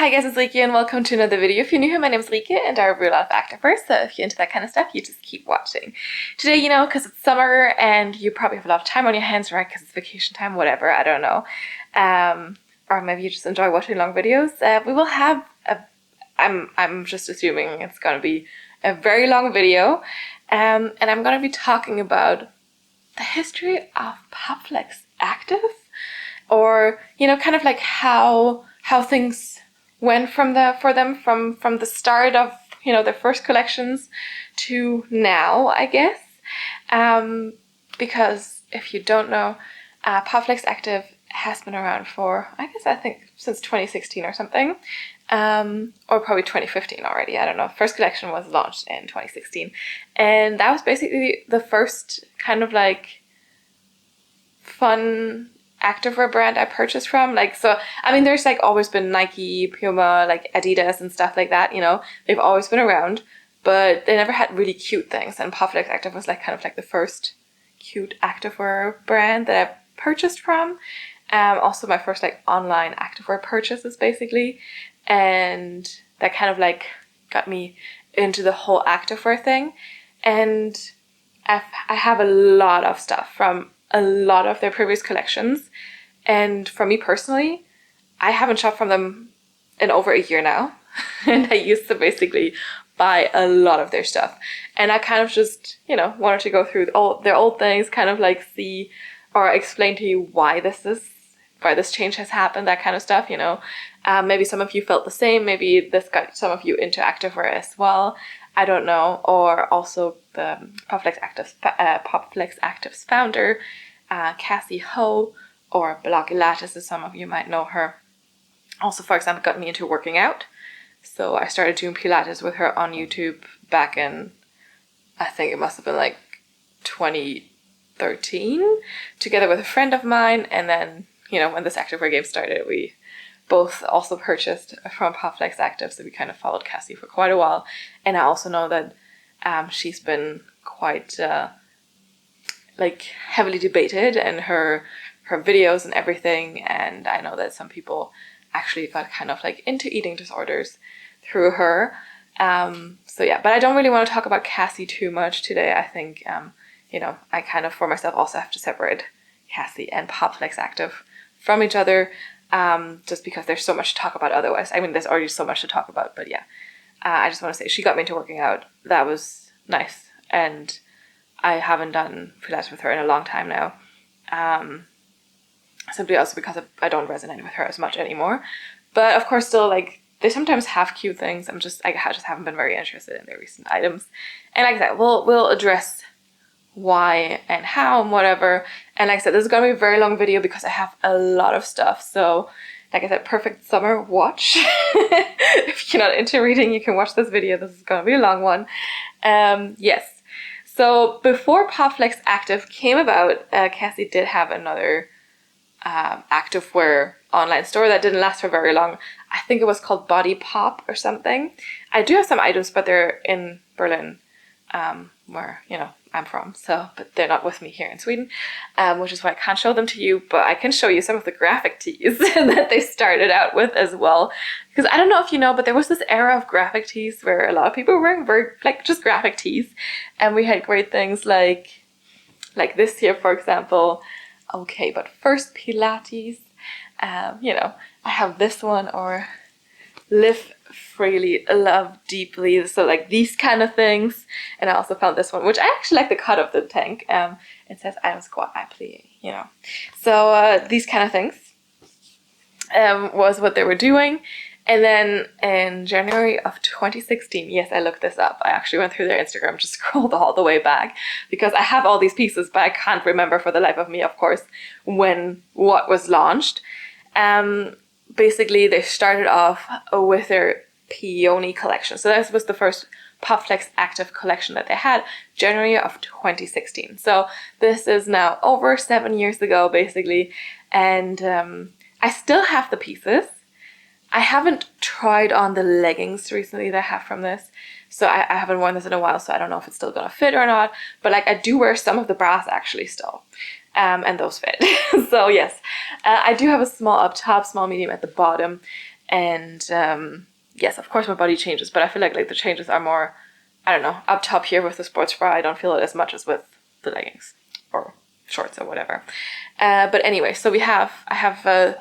Hi guys, it's Rike and welcome to another video. If you're new here, my name is Rike and I review a lot of activewear, so if you're into that kind of stuff, you just keep watching. Today, because it's summer and you probably have a lot of time on your hands, right, because it's vacation time, whatever, I don't know. Or maybe you just enjoy watching long videos. We will have I'm just assuming it's going to be a very long video, and I'm going to be talking about the history of Popflex Active, or, kind of like how things went from the start of their first collections to now, I guess. Because if you don't know, Popflex Active has been around for I think since 2016 or something, or probably 2015 already. I don't know. First collection was launched in 2016, and that was basically the first kind of like fun activewear brand I purchased from. There's always been Nike, Puma, Adidas and stuff like that, they've always been around, but they never had really cute things, and Popflex Active was the first cute activewear brand that I purchased from. Also my first online activewear purchases basically, and that kind of got me into the whole activewear thing. And I have a lot of stuff from a lot of their previous collections, and for me personally, I haven't shopped from them in over a year now, and I used to basically buy a lot of their stuff, and I kind of just wanted to go through all their old things, kind of see or explain to you why this change has happened, that kind of stuff. Maybe some of you felt the same, maybe this got some of you into activewear as well, I don't know. Or also the Popflex Active's founder, Cassey Ho, or Blogilates, as some of you might know her. Also, for example, got me into working out. So I started doing Pilates with her on YouTube back in, I think it must have been 2013, together with a friend of mine. And then, when this activewear game started, we both also purchased from Popflex Active, so we kind of followed Cassey for quite a while. And I also know that she's been quite heavily debated in her videos and everything, and I know that some people actually got kind of into eating disorders through her. So yeah, but I don't really want to talk about Cassey too much today. I think I kind of for myself also have to separate Cassey and Popflex Active from each other, just because there's so much to talk about otherwise. There's already so much to talk about, but yeah, I just want to say she got me into working out. That was nice, and I haven't done Pilates with her in a long time now, simply also because I don't resonate with her as much anymore. But of course, still, they sometimes have cute things. I just haven't been very interested in their recent items. And like I said, we'll address why and how and whatever. And like I said, this is going to be a very long video because I have a lot of stuff. So like I said, perfect summer watch. If you're not into reading, you can watch this video. This is going to be a long one. Yes. So before Popflex Active came about, Cassey did have another activewear online store that didn't last for very long. I think it was called Body Pop or something. I do have some items, but they're in Berlin, where I'm from. But they're not with me here in Sweden, which is why I can't show them to you. But I can show you some of the graphic tees that they started out with as well. Because I don't know if you know, but there was this era of graphic tees where a lot of people were wearing just graphic tees, and we had great things like this here, for example. Okay, but first Pilates. I have this one, or live freely, love deeply. So these kind of things. And I also found this one, which I actually like the cut of the tank. It says I don't squat, I plie, So these kind of things was what they were doing. And then in January of 2016, yes, I looked this up. I actually went through their Instagram, just scrolled all the way back, because I have all these pieces, but I can't remember for the life of me, of course, what was launched. Basically, they started off with their Peony collection. So this was the first Popflex Active collection that they had, January of 2016. So this is now over 7 years ago, basically. And I still have the pieces. I haven't tried on the leggings recently that I have from this. So I haven't worn this in a while, so I don't know if it's still gonna fit or not. But I do wear some of the bras actually still. And those fit. So yes, I do have a small up top, small medium at the bottom. And yes, of course my body changes, but I feel like the changes are more, I don't know, up top here with the sports bra. I don't feel it as much as with the leggings or shorts or whatever. But anyway, so I have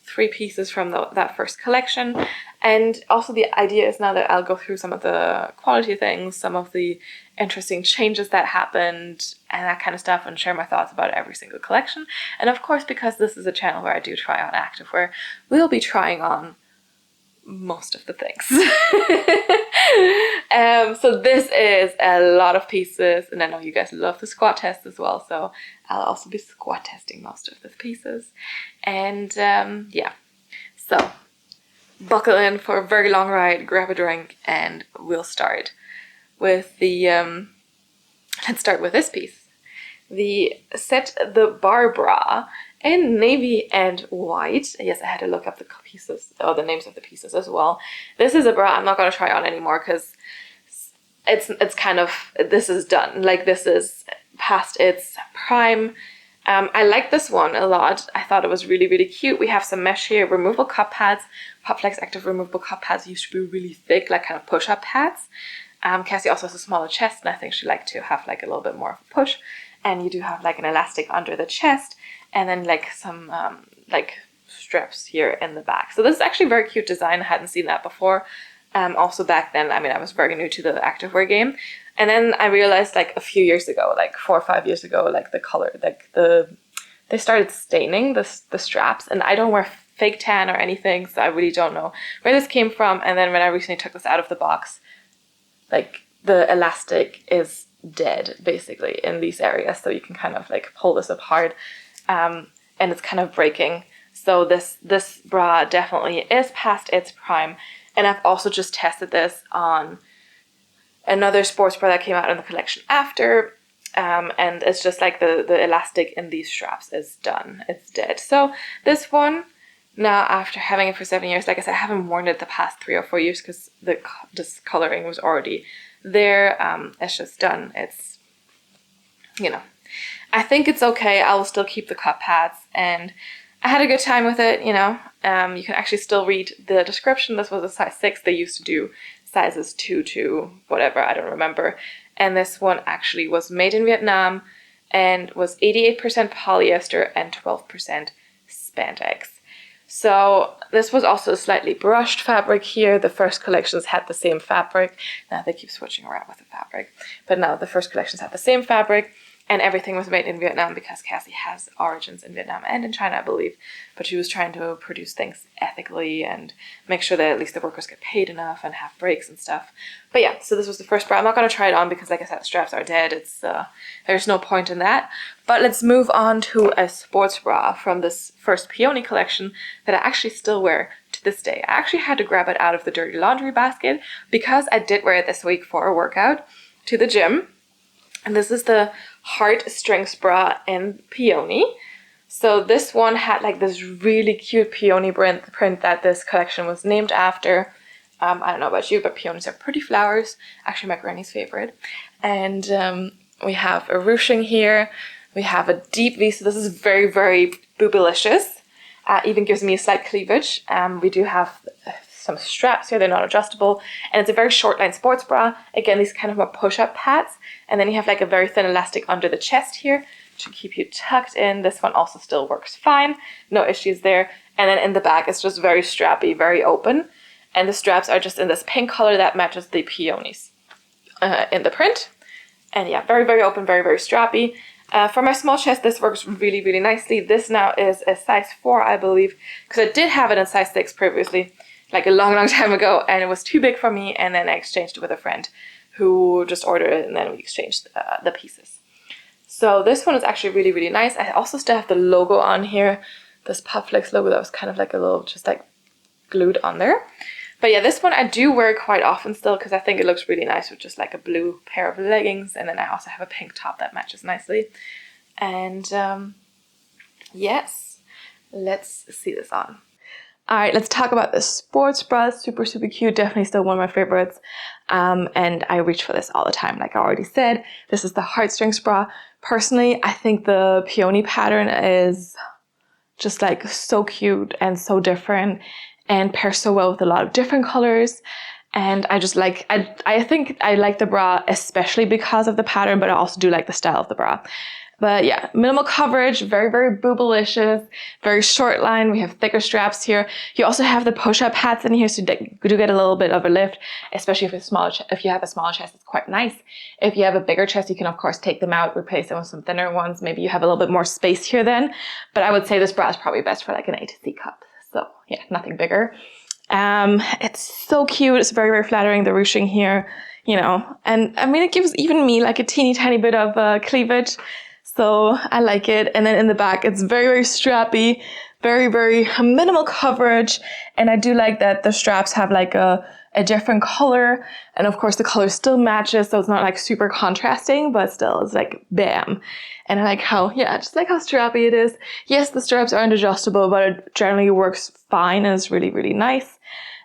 3 pieces from that first collection. And also the idea is now that I'll go through some of the quality things, some of the interesting changes that happened and that kind of stuff, and share my thoughts about every single collection. And of course, because this is a channel where I do try on activewear, we'll be trying on most of the things. So this is a lot of pieces, and I know you guys love the squat test as well, so I'll also be squat testing most of the pieces. And yeah, so buckle in for a very long ride, grab a drink, and we'll start with the let's start with this piece, the Set the Bar Bra in navy and white. Yes, I had to look up the pieces, or the names of the pieces as well. This is a bra I'm not going to try on anymore because it's kind of, this is done. Like, this is past its prime. I like this one a lot. I thought it was really, really cute. We have some mesh here, removable cup pads. Popflex Active removable cup pads used to be really thick, like kind of push-up pads. Cassey also has a smaller chest, and I think she liked to have like a little bit more of a push. And you do have like an elastic under the chest, and then like some like straps here in the back. So this is actually a very cute design. I hadn't seen that before. Also back then, I mean, I was very new to the activewear game. And then I realized like a few years ago, like 4 or 5 years ago, like the color, like they started staining the straps, and I don't wear fake tan or anything, so I really don't know where this came from. And then when I recently took this out of the box, like the elastic is dead basically in these areas, so you can kind of like pull this apart, and it's kind of breaking. So this bra definitely is past its prime. And I've also just tested this on another sports bra that came out in the collection after, and it's just like the elastic in these straps is done. It's dead. So this one, now after having it for 7 years, like I said, I haven't worn it the past 3 or 4 years because the discoloring was already there. It's just done. It's, you know, I think it's okay. I will still keep the cup pads, and I had a good time with it, you know. You can actually still read the description. This was a size 6. They used to do sizes 2 to whatever, I don't remember. And this one actually was made in Vietnam and was 88% polyester and 12% spandex. So this was also a slightly brushed fabric here. The first collections had the same fabric. Now they keep switching around with the fabric. But now the first collections had the same fabric. And everything was made in Vietnam because Cassey has origins in Vietnam and in China, I believe. But she was trying to produce things ethically and make sure that at least the workers get paid enough and have breaks and stuff. But yeah, so this was the first bra. I'm not going to try it on because, like I said, the straps are dead. It's there's no point in that. But let's move on to a sports bra from this first Peony collection that I actually still wear to this day. I actually had to grab it out of the dirty laundry basket because I did wear it this week for a workout to the gym. And this is the Heartstrings Bra in Peony. So this one had like this really cute peony print that this collection was named after. I don't know about you, but peonies are pretty flowers. Actually, my granny's favorite. And we have a ruching here. We have a deep V, so this is very, very boobylicious. Even gives me a slight cleavage. We do have some straps here. They're not adjustable. And it's a very short line sports bra. Again, these kind of more push-up pads. And then you have like a very thin elastic under the chest here to keep you tucked in. This one also still works fine. No issues there. And then in the back, it's just very strappy, very open. And the straps are just in this pink color that matches the peonies in the print. And yeah, very, very open, very, very strappy. For my small chest, this works really, really nicely. This now is a size 4, I believe, because I did have it in size 6 previously, like a long, long time ago, and it was too big for me, and then I exchanged it with a friend who just ordered it, and then we exchanged the pieces. So this one is actually really, really nice. I also still have the logo on here, this Popflex logo that was kind of like a little, just like glued on there. But yeah, this one I do wear quite often still because I think it looks really nice with just like a blue pair of leggings, and then I also have a pink top that matches nicely. And yes, let's see this on. All right, let's talk about the sports bra. Super, super cute. Definitely still one of my favorites. And I reach for this all the time. Like I already said, this is the Heartstrings Bra. Personally, I think the peony pattern is just like so cute and so different. and pairs so well with a lot of different colors. And I just like, I think I like the bra especially because of the pattern, but I also do like the style of the bra. But yeah, minimal coverage, very, very boobalicious, very short line. We have thicker straps here. You also have the push-up pads in here, so you do get a little bit of a lift, especially if you have a smaller chest, it's quite nice. If you have a bigger chest, you can of course take them out, replace them with some thinner ones. Maybe you have a little bit more space here then. But I would say this bra is probably best for like an A to C cup. So yeah, nothing bigger. It's so cute. It's very, very flattering, the ruching here, you know. And I mean, it gives even me like a teeny tiny bit of cleavage. So I like it. And then in the back, it's very, very strappy, very, very minimal coverage. And I do like that the straps have like a different color. And of course the color still matches. So it's not like super contrasting, but still it's like bam. And I like how, yeah, just like how strappy it is. Yes, the straps aren't adjustable, but it generally works fine and it's really, really nice.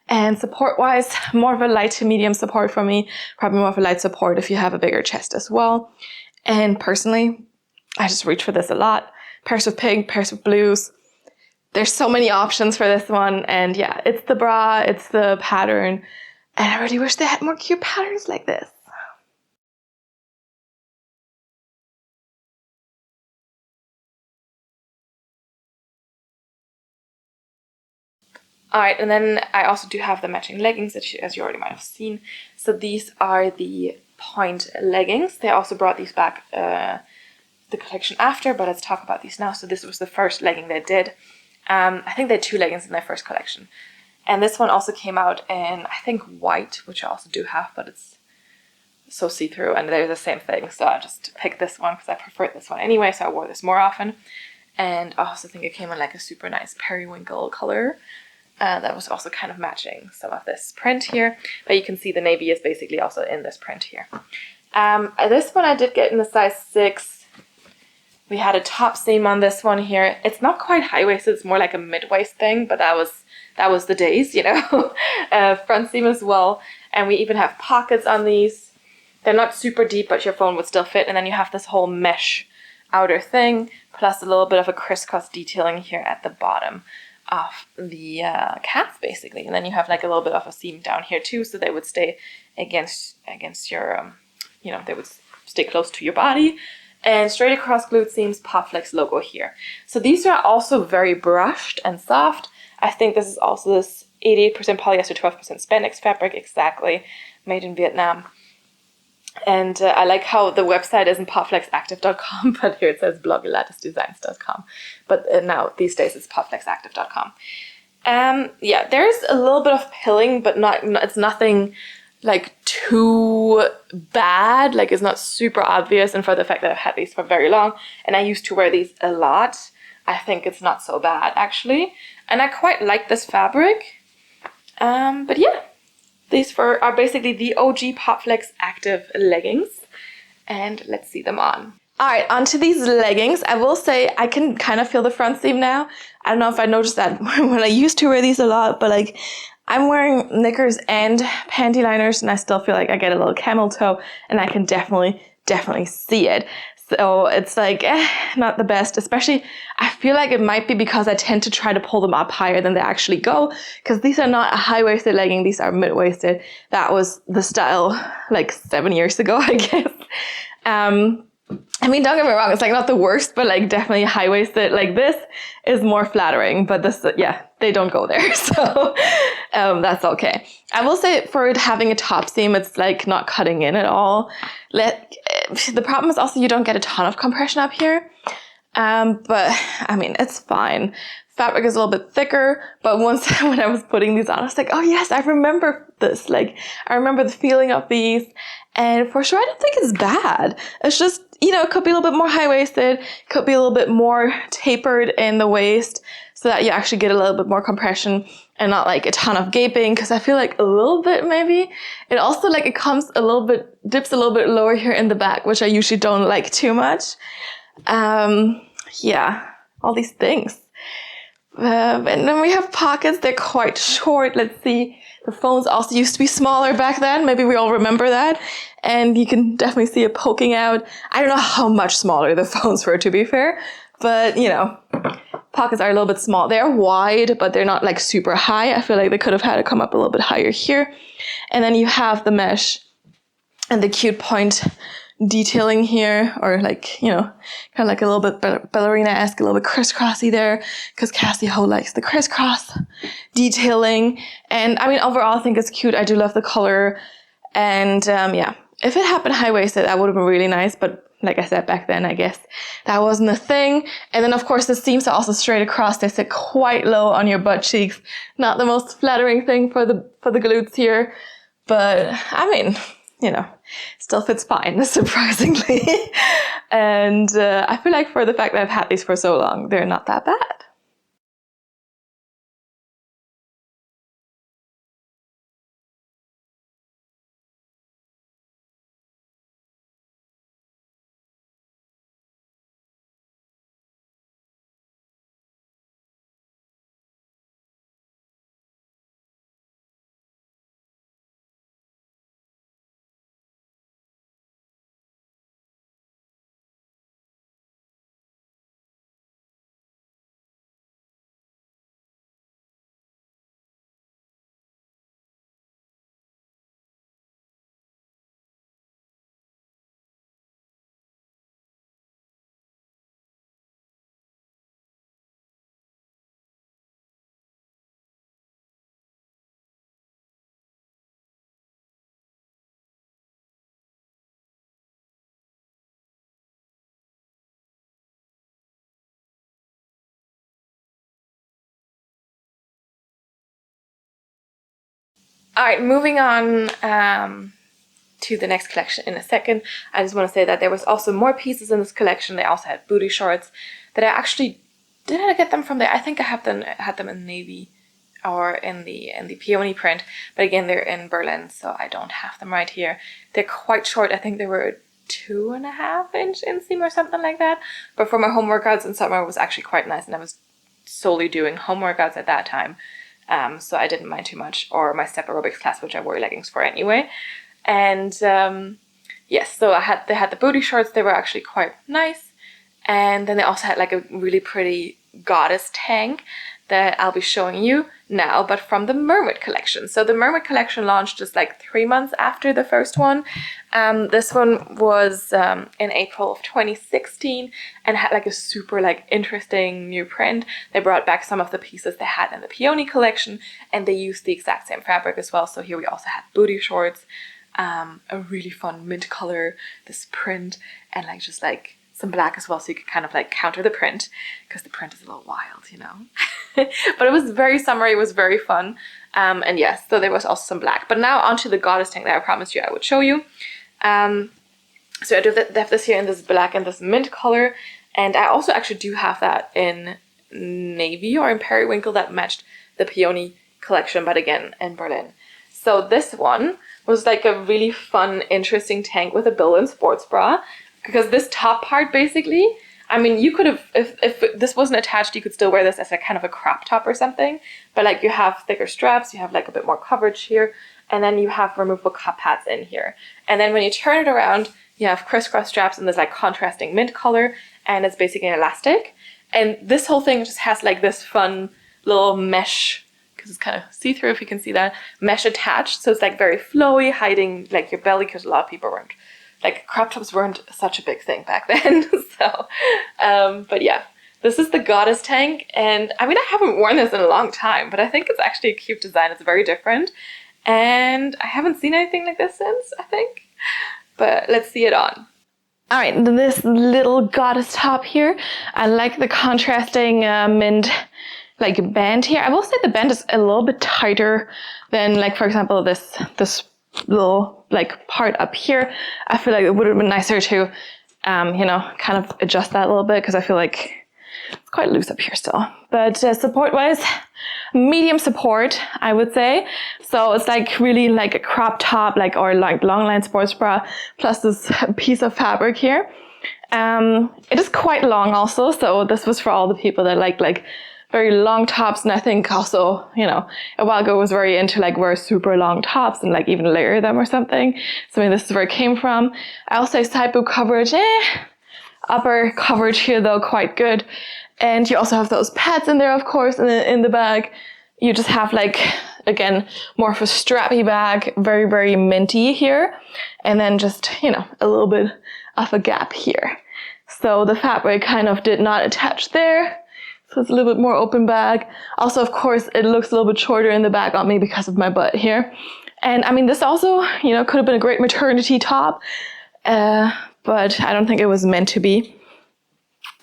And support-wise, more of a light to medium support for me. Probably more of a light support if you have a bigger chest as well. And personally, I just reach for this a lot. Pairs with pink, pairs with blues. There's so many options for this one. And yeah, it's the bra, it's the pattern. And I really wish they had more cute patterns like this. All right, and then I also do have the matching leggings, as you already might have seen. So these are the Pointe Leggings. They also brought these back the collection after, but let's talk about these now. So this was the first legging they did. I think they had 2 leggings in their first collection. And this one also came out in, I think, white, which I also do have, but it's so see-through, and they're the same thing. So I just picked this one because I preferred this one anyway, so I wore this more often. And I also think it came in like a super nice periwinkle color. That was also kind of matching some of this print here. But you can see the navy is basically also in this print here. This one I did get in the size 6. We had a top seam on this one here. It's not quite high-waisted, it's more like a mid-waist thing, but that was the days, you know. Front seam as well. And we even have pockets on these. They're not super deep, but your phone would still fit. And then you have this whole mesh outer thing, plus a little bit of a crisscross detailing here at the bottom of the calf, basically. And then you have like a little bit of a seam down here too, so they would stay against your, you know, they would stay close to your body. And straight across glute seams, Popflex logo here. So these are also very brushed and soft. I think this is also this 88% polyester, 12% spandex fabric, exactly, made in Vietnam. And I like how the website isn't popflexactive.com, but here it says blogilatesdesigns.com. But now, these days, it's popflexactive.com. Yeah, there's a little bit of pilling, but it's nothing like too bad. Like, it's not super obvious. And for the fact that I've had these for very long, and I used to wear these a lot, I think it's not so bad, actually. And I quite like this fabric. But yeah. These are basically the OG Popflex Active leggings. And let's see them on. Alright, onto these leggings. I will say I can kind of feel the front seam now. I don't know if I noticed that when I used to wear these a lot, but like I'm wearing knickers and panty liners and I still feel like I get a little camel toe and I can definitely see it. So it's like, not the best, especially I feel like it might be because I tend to try to pull them up higher than they actually go, because these are not a high-waisted legging, these are mid-waisted. That was the style like 7 years ago, I guess. I mean, don't get me wrong, it's like not the worst, but like definitely high-waisted like this is more flattering, but this, yeah, they don't go there, so that's okay. I will say for it having a top seam, it's like not cutting in at all. The problem is also you don't get a ton of compression up here, but I mean, it's fine. Fabric is a little bit thicker, but once when I was putting these on, I was like, oh yes, I remember this. Like, I remember the feeling of these, and for sure, I don't think it's bad. It's just, you know, it could be a little bit more high-waisted, could be a little bit more tapered in the waist, so that you actually get a little bit more compression and not like a ton of gaping, because I feel like a little bit maybe. It also like it comes a little bit, dips a little bit lower here in the back, which I usually don't like too much. Yeah, all these things. And then we have pockets, they're quite short. Let's see, the phones also used to be smaller back then. Maybe we all remember that. And you can definitely see it poking out. I don't know how much smaller the phones were, to be fair, but you know, pockets are a little bit small. They're wide, but they're not like super high. I feel like they could have had it come up a little bit higher here. And then you have the mesh and the cute point detailing here, or like, you know, kind of like a little bit ballerina-esque, a little bit crisscrossy there, because Cassey Ho likes the crisscross detailing. And I mean, overall, I think it's cute. I do love the color. And yeah, if it had been high-waisted, that would have been really nice. But like I said back then, I guess that wasn't a thing. And then, of course, the seams are also straight across. They sit quite low on your butt cheeks. Not the most flattering thing for the glutes here. But I mean, you know, still fits fine, surprisingly. And I feel like for the fact that I've had these for so long, they're not that bad. All right, moving on to the next collection in a second. I just want to say that there was also more pieces in this collection. They also had booty shorts that I actually didn't get them from there. I think I had them in navy or in the peony print, but again, they're in Berlin, so I don't have them right here. They're quite short. I think they were 2.5-inch inseam or something like that. But for my home workouts in summer, it was actually quite nice, and I was solely doing home workouts at that time. So I didn't mind too much, or my step aerobics class, which I wore leggings for anyway. And yes, so they had the booty shorts. They were actually quite nice. And then they also had like a really pretty goddess tank that I'll be showing you now, but from the Mermaid collection. So the Mermaid collection launched just like 3 months after the first one. This one was in April of 2016 and had like a super like interesting new print. They brought back some of the pieces they had in the Peony collection, and they used the exact same fabric as well. So here we also had booty shorts, a really fun mint color, this print, and like just like some black as well, so you could kind of like counter the print, because the print is a little wild, you know. But it was very summery, it was very fun. And yes, so there was also some black. But now onto the goddess tank that I promised you I would show you. So I do have this here in this black and this mint color, and I also actually do have that in navy or in periwinkle that matched the Peony collection, but again in Berlin. So this one was like a really fun, interesting tank with a built-in sports bra, because this top part basically, I mean, you could have, if this wasn't attached, you could still wear this as a kind of a crop top or something, but like you have thicker straps, you have like a bit more coverage here, and then you have removable cup pads in here. And then when you turn it around, you have crisscross straps in this like contrasting mint color, and it's basically an elastic. And this whole thing just has like this fun little mesh, because it's kind of see-through if you can see that, mesh attached. So it's like very flowy, hiding like your belly, because a lot of people weren't, like crop tops weren't such a big thing back then. So, but yeah, this is the goddess tank. And I mean, I haven't worn this in a long time, but I think it's actually a cute design. It's very different. And I haven't seen anything like this since, I think. But let's see it on. All right, this little goddess top here. I like the contrasting mint like band here. I will say the band is a little bit tighter than, like, for example, this little like part up here. I feel like it would have been nicer to, you know, kind of adjust that a little bit, because I feel like it's quite loose up here still. But support-wise, medium support, I would say. So it's like really like a crop top, like, or like long line sports bra, plus this piece of fabric here. It is quite long also, so this was for all the people that like very long tops. And I think also, you know, a while ago was very into like wear super long tops and like even layer them or something. So I mean, this is where it came from. I'll say side boob coverage, upper coverage here though, quite good. And you also have those pads in there, of course, and then in the bag, you just have like, again, more of a strappy bag, very, very minty here. And then just, you know, a little bit of a gap here. So the fabric kind of did not attach there. So it's a little bit more open bag. Also, of course, it looks a little bit shorter in the back on me because of my butt here. And I mean, this also, you know, could have been a great maternity top, but I don't think it was meant to be.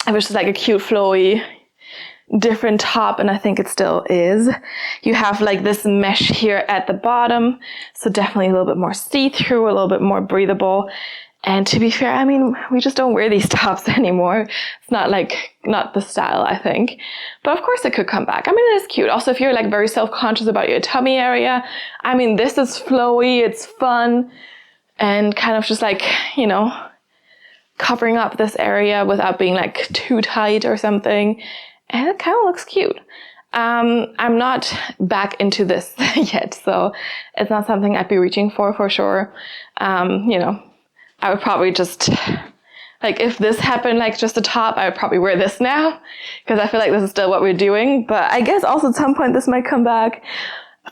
It was just like a cute, flowy, different top, and I think it still is. You have like this mesh here at the bottom, so definitely a little bit more see-through, a little bit more breathable. And to be fair, I mean, we just don't wear these tops anymore. It's not the style, I think. But of course it could come back. I mean, it is cute. Also, if you're like very self-conscious about your tummy area, I mean, this is flowy, it's fun, and kind of just like, you know, covering up this area without being like too tight or something. And it kind of looks cute. I'm not back into this yet, so it's not something I'd be reaching for sure. You know, I would probably just, like, if this happened, like just a top, I would probably wear this now, because I feel like this is still what we're doing. But I guess also at some point this might come back.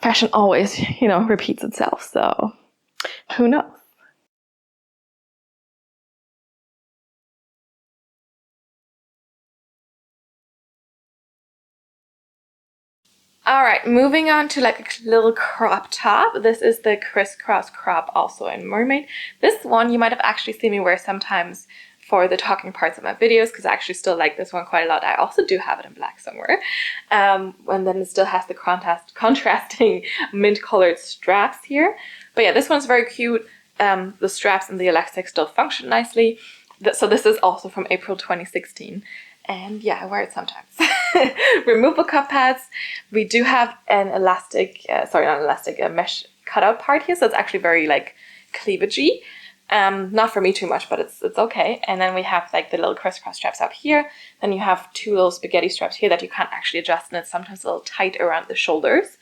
Fashion always, you know, repeats itself, so who knows? All right, moving on to like a little crop top. This is the crisscross crop, also in Mermaid. This one you might have actually seen me wear sometimes for the talking parts of my videos, because I actually still like this one quite a lot. I also do have it in black somewhere. And then it still has the contrasting mint colored straps here. But yeah, this one's very cute. The straps and the elastic still function nicely. So this is also from April 2016. And yeah, I wear it sometimes. Removable cup pads. We do have an elastic, a mesh cutout part here. So it's actually very like cleavagey. Not for me too much, but it's okay. And then we have like the little crisscross straps up here. Then you have two little spaghetti straps here that you can't actually adjust, and it's sometimes a little tight around the shoulders.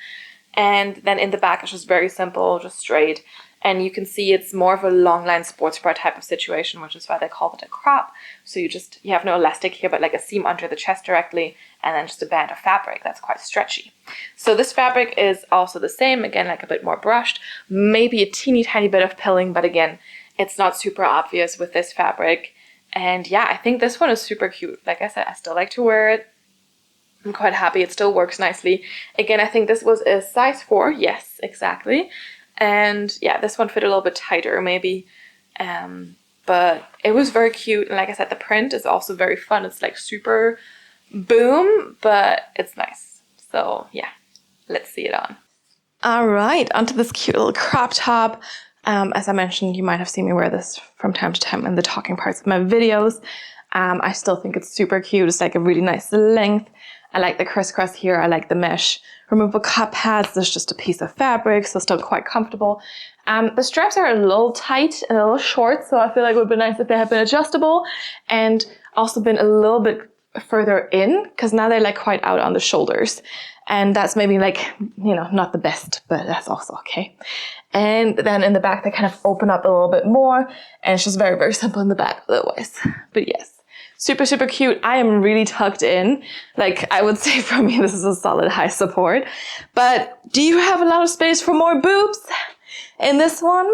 And then in the back, it's just very simple, just straight. And you can see it's more of a long line sports bra type of situation, which is why they call it a crop. So you have no elastic here, but like a seam under the chest directly, and then just a band of fabric that's quite stretchy. So this fabric is also the same, again, like a bit more brushed, maybe a teeny tiny bit of pilling, but again, it's not super obvious with this fabric. And yeah, I think this one is super cute. Like I said, I still like to wear it. I'm quite happy. It still works nicely. Again, I think this was a size 4. Yes, exactly. And yeah, this one fit a little bit tighter maybe. But it was very cute. And like I said, the print is also very fun. It's like super boom, but it's nice. So yeah, let's see it on. All right, onto this cute little crop top. As I mentioned, you might have seen me wear this from time to time in the talking parts of my videos. I still think it's super cute. It's like a really nice length. I like the crisscross here. I like the mesh removable cup pads. There's just a piece of fabric, so still quite comfortable. The straps are a little tight and a little short, so I feel like it would be nice if they had been adjustable and also been a little bit further in, because now they're like quite out on the shoulders. And that's maybe like, you know, not the best, but that's also okay. And then in the back, they kind of open up a little bit more, and it's just very, very simple in the back otherwise. But yes. Super, super cute. I am really tucked in. Like, I would say for me, this is a solid high support. But do you have a lot of space for more boobs in this one?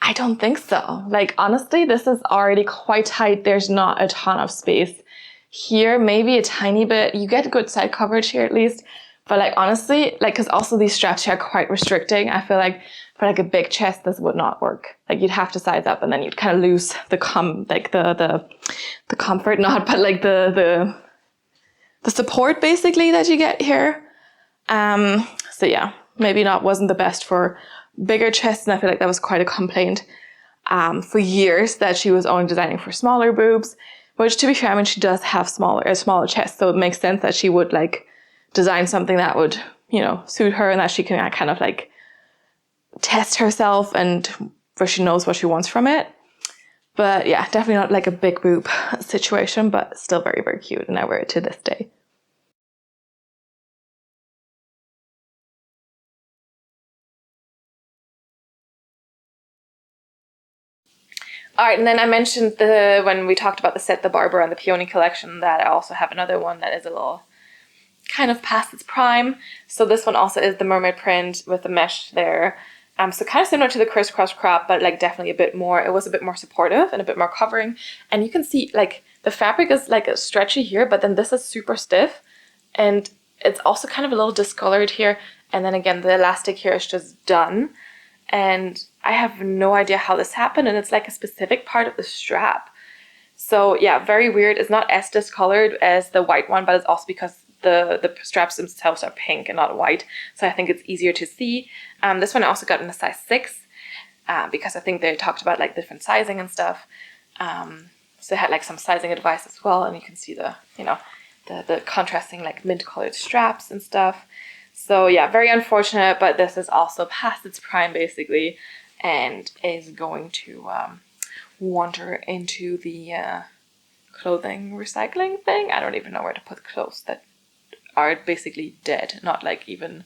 I don't think so. Like, honestly, this is already quite tight. There's not a ton of space here. Maybe a tiny bit. You get good side coverage here at least. But like, honestly, like, because also these straps here are quite restricting. I feel like for like a big chest, this would not work. Like, you'd have to size up, and then you'd kind of lose the comfort, not, but like the support basically that you get here. So yeah, maybe wasn't the best for bigger chests, and I feel like that was quite a complaint for years, that she was only designing for smaller boobs. Which, to be fair, I mean, she does have a smaller chest, so it makes sense that she would like design something that would, you know, suit her, and that she can kind of like test herself and where she knows what she wants from it. But yeah, definitely not like a big boob situation, but still very, very cute, and I wear it to this day. All right, and then I mentioned when we talked about the set, the Barbara and the Peony collection, that I also have another one that is a little kind of past its prime. So this one also is the mermaid print with the mesh there. So kind of similar to the crisscross crop, but like definitely a bit more, it was a bit more supportive and a bit more covering. And you can see like the fabric is like stretchy here, but then this is super stiff. And it's also kind of a little discolored here. And then again, the elastic here is just done. And I have no idea how this happened. And it's like a specific part of the strap. So yeah, very weird. It's not as discolored as the white one, but it's also because the straps themselves are pink and not white. So I think it's easier to see. This one I also got in a size 6 because I think they talked about like different sizing and stuff. So they had like some sizing advice as well. And you can see the, you know, the contrasting like mint colored straps and stuff. So yeah, very unfortunate, but this is also past its prime basically and is going to wander into the clothing recycling thing. I don't even know where to put clothes that are basically dead, not like even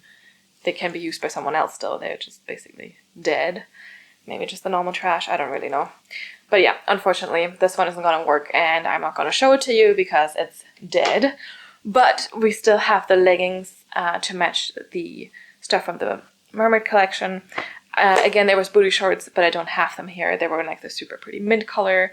they can be used by someone else still, they're just basically dead. Maybe just the normal trash, I don't really know. But yeah, unfortunately this one isn't gonna work and I'm not gonna show it to you because it's dead. But we still have the leggings to match the stuff from the mermaid collection. Again, there was booty shorts, but I don't have them here. They were in like the super pretty mint color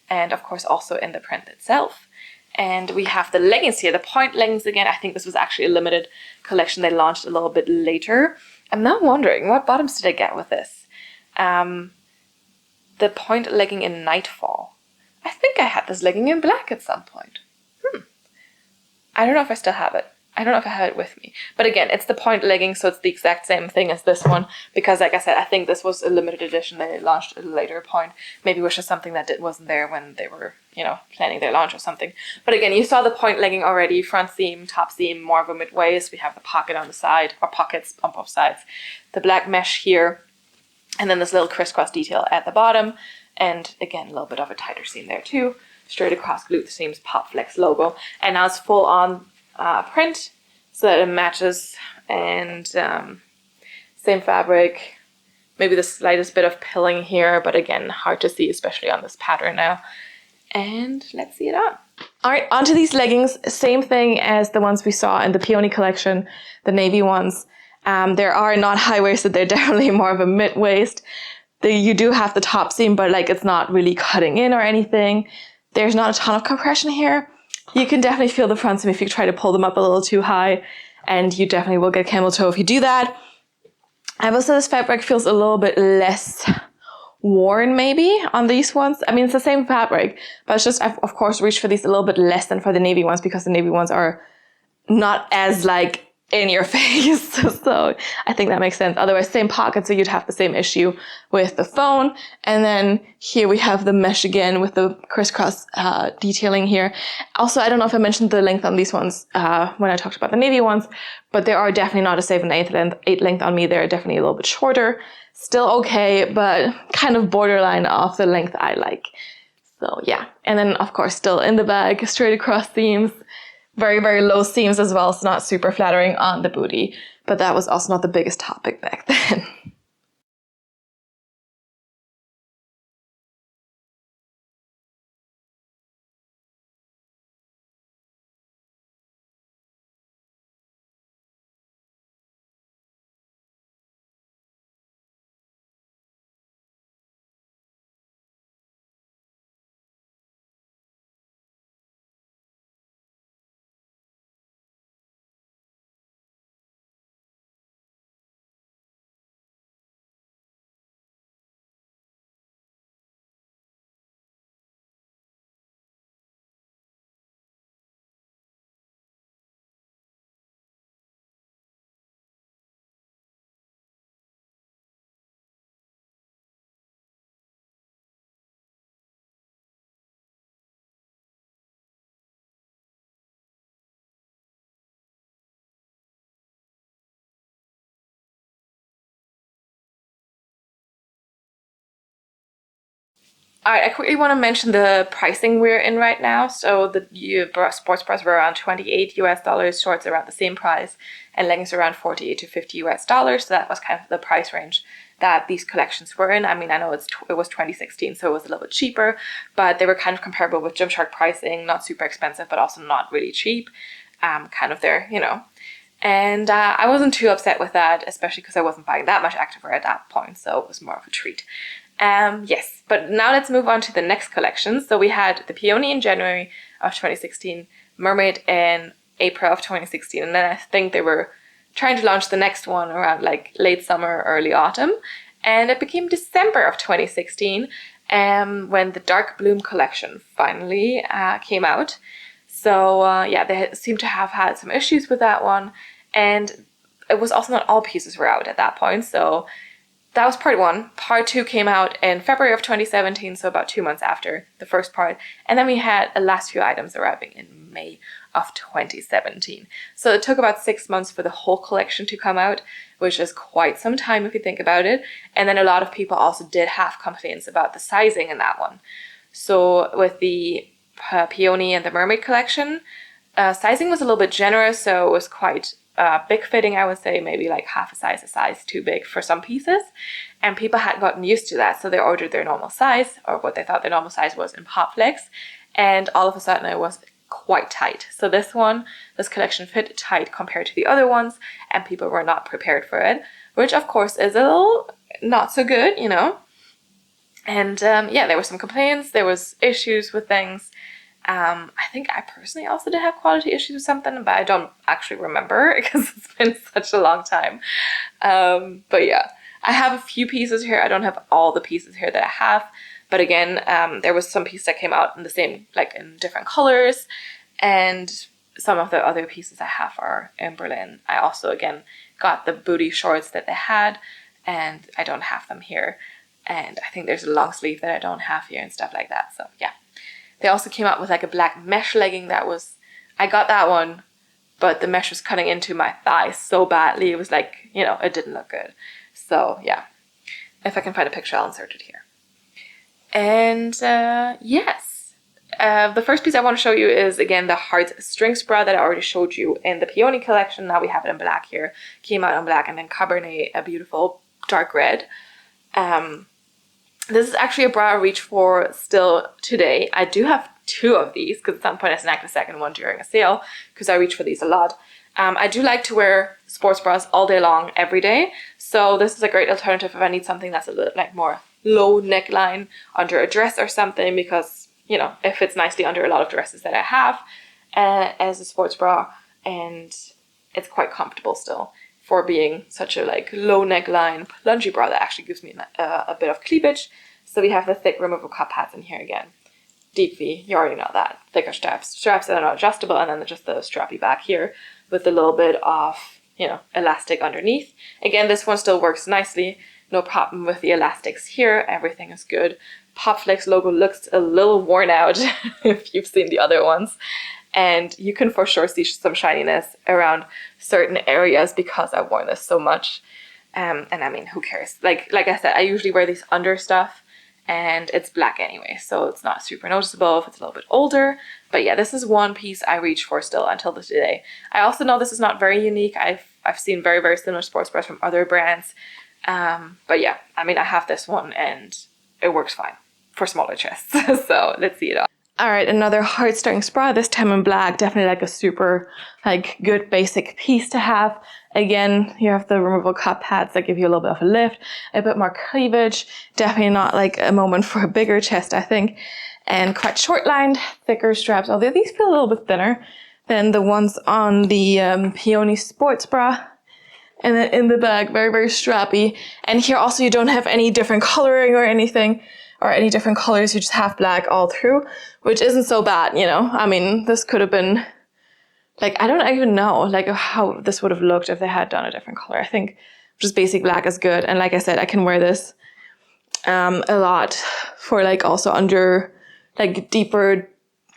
and of course also in the print itself. And we have the leggings here, the Pointe Leggings again. I think this was actually a limited collection they launched a little bit later. I'm now wondering, what bottoms did I get with this? The Pointe legging in Nightfall. I think I had this legging in black at some point. I don't know if I still have it. I don't know if I have it with me. But again, it's the Pointe legging, so it's the exact same thing as this one. Because like I said, I think this was a limited edition they launched at a later point. Maybe it was just something that wasn't there when they were, you know, planning their launch or something. But again, you saw the Pointe legging already. Front seam, top seam, more of a mid-waist. We have the pocket on the side, or pockets on both sides. The black mesh here. And then this little crisscross detail at the bottom. And again, a little bit of a tighter seam there too. Straight across glute seams, Popflex logo. And now it's full on print so that it matches, and same fabric, maybe the slightest bit of pilling here, but again, hard to see, especially on this pattern now. And let's see it on. All right, onto these leggings. Same thing as the ones we saw in the Peony collection, the navy ones. There are not high-waisted, they're definitely more of a mid-waist. You do have the top seam, but like it's not really cutting in or anything. There's not a ton of compression here. You can definitely feel the front seam if you try to pull them up a little too high, and you definitely will get camel toe if you do that. I will say this fabric feels a little bit less worn maybe on these ones. I mean, it's the same fabric, but it's just, I've of course reached for these a little bit less than for the navy ones because the navy ones are not as like in your face. So I think that makes sense. Otherwise, same pocket, so you'd have the same issue with the phone. And then here we have the mesh again with the crisscross detailing here. Also, I don't know if I mentioned the length on these ones when I talked about the navy ones, but they are definitely not a 7/8 length on me. They're definitely a little bit shorter. Still okay, but kind of borderline off the length I like. So yeah. And then of course still in the bag, straight across seams. Very, very low seams as well, so not super flattering on the booty. But that was also not the biggest topic back then. All right, I quickly want to mention the pricing we're in right now. So the sports bras were around $28 US, shorts around the same price, and leggings around $48 to $50 US. So that was kind of the price range that these collections were in. I mean, I know it was 2016, so it was a little bit cheaper, but they were kind of comparable with Gymshark pricing, not super expensive, but also not really cheap. Kind of there, you know. And I wasn't too upset with that, especially because I wasn't buying that much activewear at that point, so it was more of a treat. Yes, but now let's move on to the next collection. So we had the Peony in January of 2016, Mermaid in April of 2016, and then I think they were trying to launch the next one around like late summer, early autumn, and it became December of 2016 when the Dark Bloom collection finally came out. So yeah, they seem to have had some issues with that one, and it was also not all pieces were out at that point, so that was part one. Part two came out in February of 2017, so about 2 months after the first part. And then we had the last few items arriving in May of 2017. So it took about 6 months for the whole collection to come out, which is quite some time if you think about it. And then a lot of people also did have complaints about the sizing in that one. So with the Peony and the Mermaid collection, sizing was a little bit generous, so it was quite big fitting, I would say, maybe like half a size too big for some pieces, and people had gotten used to that, so they ordered their normal size, or what they thought their normal size was in Popflex, and all of a sudden it was quite tight. So this collection fit tight compared to the other ones, and people were not prepared for it, which of course is a little not so good, you know. And yeah, there were some complaints, there was issues with things. I think I personally also did have quality issues with something, but I don't actually remember because it's been such a long time. But yeah, I have a few pieces here. I don't have all the pieces here that I have, but again, there was some pieces that came out in the same, like in different colors, and some of the other pieces I have are in Berlin. I also, again, got the booty shorts that they had, and I don't have them here. And I think there's a long sleeve that I don't have here and stuff like that, so yeah. They also came out with like a black mesh legging I got that one, but the mesh was cutting into my thigh so badly. It was like, you know, it didn't look good. So yeah, if I can find a picture, I'll insert it here. And yes, the first piece I want to show you is, again, the Heart Strings Bra that I already showed you in the Peony collection. Now we have it in black here. Came out in black, and then Cabernet, a beautiful dark red. This is actually a bra I reach for still today. I do have 2 of these because at some point I snagged a second one during a sale because I reach for these a lot. I do like to wear sports bras all day long, every day. So this is a great alternative if I need something that's a little like more low neckline under a dress or something, because, you know, it fits nicely under a lot of dresses that I have as a sports bra, and it's quite comfortable still for being such a like low neckline plungy bra that actually gives me a bit of cleavage. So we have the thick removable cup pads in here again. Deep V, you already know that. Thicker straps that are not adjustable, and then just the strappy back here with a little bit of, you know, elastic underneath. Again, this one still works nicely. No problem with the elastics here. Everything is good. Popflex logo looks a little worn out if you've seen the other ones. And you can for sure see some shininess around certain areas because I've worn this so much. And I mean, who cares? Like I said, I usually wear these under stuff, and it's black anyway, so it's not super noticeable if it's a little bit older. But yeah, this is one piece I reach for still until this day. I also know this is not very unique. I've seen very, very similar sports bras from other brands. But yeah, I mean, I have this one and it works fine for smaller chests. So let's see it all. All right, another heartstrings bra, this time in black. Definitely like a super like good basic piece to have. Again, you have the removable cup pads that give you a little bit of a lift, a bit more cleavage. Definitely not like a moment for a bigger chest, I think. And quite short lined, thicker straps. Although these feel a little bit thinner than the ones on the Peony sports bra. And then in the back, very, very strappy. And here also you don't have any different coloring or anything, or any different colors. You just have black all through, which isn't so bad, you know. I mean, this could have been, like, I don't even know, like, how this would have looked if they had done a different color. I think just basic black is good. And like I said, I can wear this a lot for, like, also under, like, deeper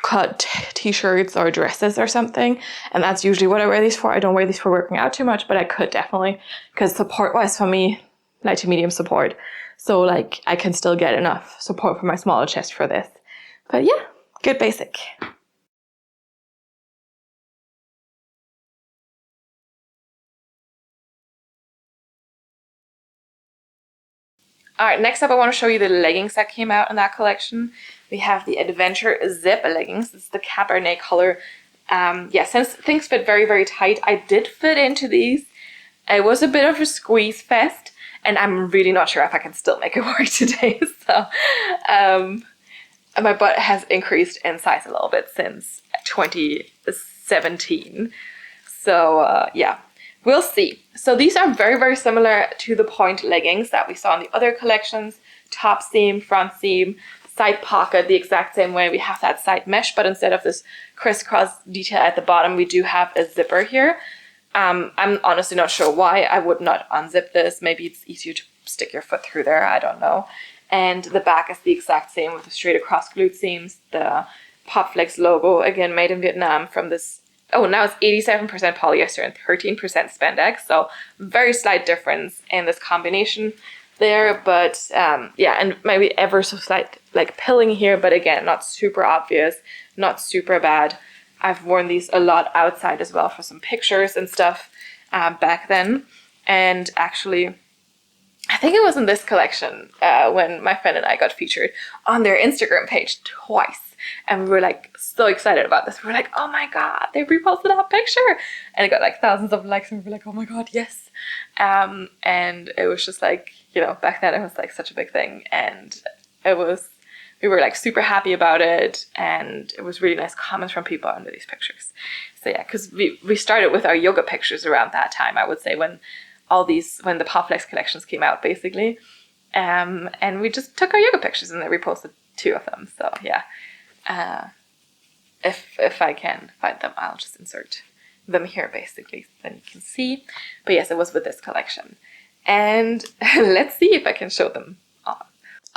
cut t-shirts or dresses or something, and that's usually what I wear these for. I don't wear these for working out too much, but I could definitely, because support wise for me, light to medium support. So like I can still get enough support for my smaller chest for this. But yeah, good basic. All right, next up I want to show you the leggings that came out in that collection. We have the Adventure Zip Leggings. This is the Cabernet color. Yeah, since things fit very, very tight, I did fit into these. It was a bit of a squeeze fest, and I'm really not sure if I can still make it work today. So, my butt has increased in size a little bit since 2017. So, yeah. We'll see. So these are very, very similar to the Pointe Leggings that we saw in the other collections. Top seam, front seam, side pocket the exact same way. We have that side mesh, but instead of this crisscross detail at the bottom, we do have a zipper here. I'm honestly not sure why. I would not unzip this. Maybe it's easier to stick your foot through there. I don't know. And the back is the exact same with the straight across glute seams. The Popflex logo, again, made in Vietnam from this. Oh, now it's 87% polyester and 13% spandex. So very slight difference in this combination there. But yeah, and maybe ever so slight like pilling here. But again, not super obvious, not super bad. I've worn these a lot outside as well for some pictures and stuff back then. And actually, I think it was in this collection when my friend and I got featured on their Instagram page twice. And we were like so excited about this. We were like, oh my God, they reposted that picture. And it got like thousands of likes. And we were like, oh my God, yes. And it was just like, you know, back then it was like such a big thing. And we were like super happy about it. And it was really nice comments from people under these pictures. So yeah, because we started with our yoga pictures around that time, I would say, when the Popflex collections came out, basically. And we just took our yoga pictures and they reposted 2 of them. So yeah. If I can find them, I'll just insert them here basically, so then you can see. But yes, it was with this collection. And let's see if I can show them on.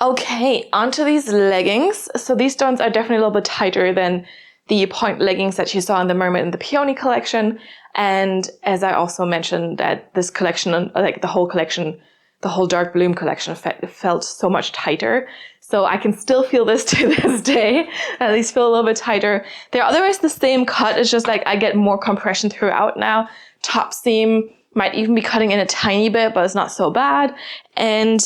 Okay, onto these leggings. So these ones are definitely a little bit tighter than the Pointe Leggings that you saw in the Mermaid and the Peony collection. And as I also mentioned, that this collection, like the whole collection, the whole Dark Bloom collection felt so much tighter. So I can still feel this to this day, at least feel a little bit tighter. They're otherwise the same cut. It's just like I get more compression throughout now. Top seam might even be cutting in a tiny bit, but it's not so bad. And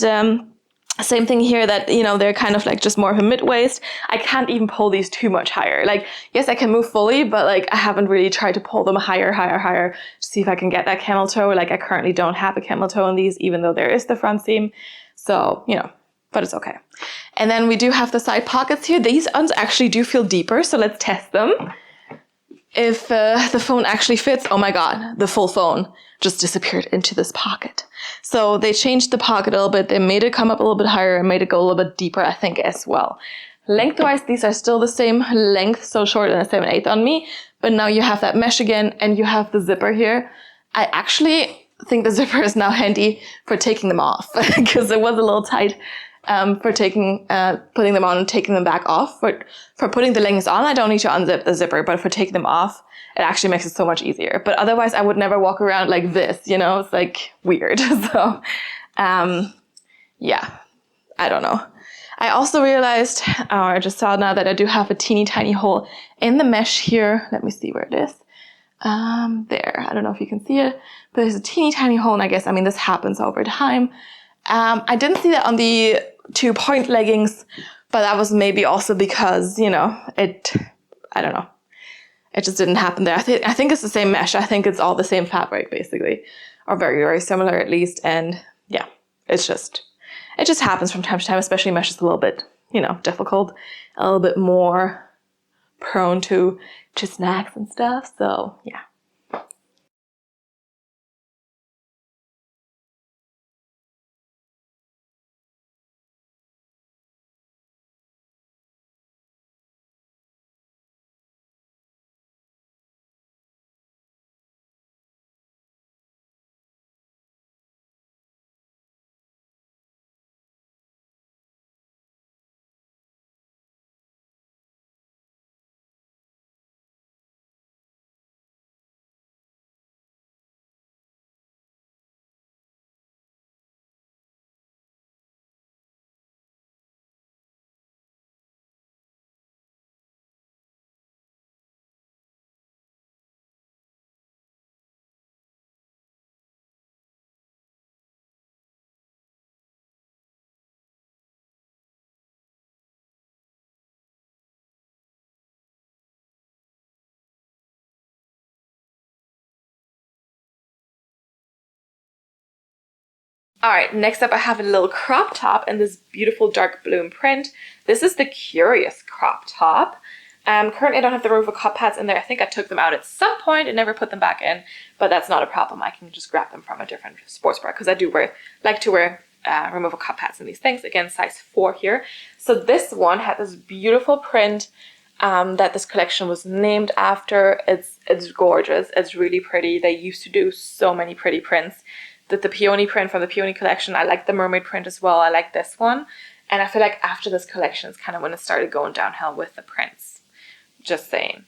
same thing here that, you know, they're kind of like just more of a mid-waist. I can't even pull these too much higher. Like, yes, I can move fully, but like I haven't really tried to pull them higher to see if I can get that camel toe. Like I currently don't have a camel toe in these, even though there is the front seam. So, you know, but it's okay. And then we do have the side pockets here. These ones actually do feel deeper, so let's test them. If the phone actually fits, oh my God, the full phone just disappeared into this pocket. So they changed the pocket a little bit. They made it come up a little bit higher and made it go a little bit deeper, I think, as well. Lengthwise, these are still the same length, so short and a 7/8 on me. But now you have that mesh again, and you have the zipper here. I actually think the zipper is now handy for taking them off because it was a little tight. For putting them on and taking them back off. For putting the leggings on, I don't need to unzip the zipper, but for taking them off, it actually makes it so much easier. But otherwise, I would never walk around like this, you know? It's like weird. So, yeah, I don't know. I also realized, or I just saw now that I do have a teeny tiny hole in the mesh here. Let me see where it is. There. I don't know if you can see it, but there's a teeny tiny hole, and I guess, I mean, this happens over time. I didn't see that on the 2 Pointe Leggings, but that was maybe also because, you know, I don't know. It just didn't happen there. I think it's the same mesh. I think it's all the same fabric, basically, or very, very similar at least. And yeah, it just happens from time to time, especially mesh is a little bit, you know, difficult, a little bit more prone to snags and stuff. So yeah. All right, next up I have a little crop top in this beautiful dark bloom print. This is the Curious crop top. Currently I don't have the removable cup pads in there. I think I took them out at some point and never put them back in, but that's not a problem. I can just grab them from a different sports bra because I do like to wear removable cup pads in these things. Again, size 4 here. So this one had this beautiful print that this collection was named after. It's gorgeous. It's really pretty. They used to do so many pretty prints. The Peony print from the Peony collection. I like the Mermaid print as well. I like this one. And I feel like after this collection is kind of when it started going downhill with the prints. Just saying.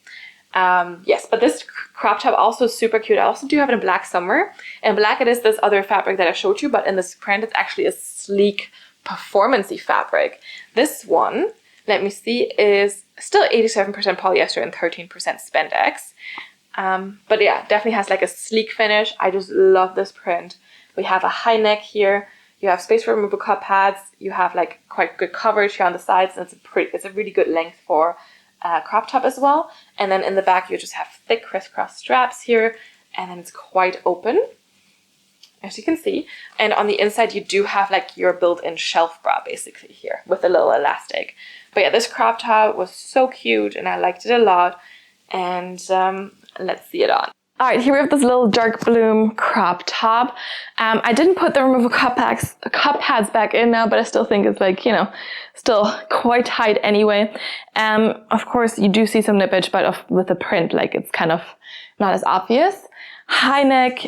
Yes, but this crop top also super cute. I also do have it in black somewhere. In black it is this other fabric that I showed you, but in this print it's actually a sleek, performance-y fabric. This one, let me see, is still 87% polyester and 13% spandex. But yeah, definitely has like a sleek finish. I just love this print. We have a high neck here. You have space for removable cup pads. You have like quite good coverage here on the sides, and it's a really good length for crop top as well. And then in the back you just have thick crisscross straps here, and then it's quite open, as you can see. And on the inside you do have like your built-in shelf bra basically here with a little elastic. But yeah, this crop top was so cute and I liked it a lot. And let's see it on. All right, here we have this little dark bloom crop top. I didn't put the removable cup pads back in now, but I still think it's like, you know, still quite tight anyway. Of course, you do see some nippage, but with the print, like it's kind of not as obvious. High neck,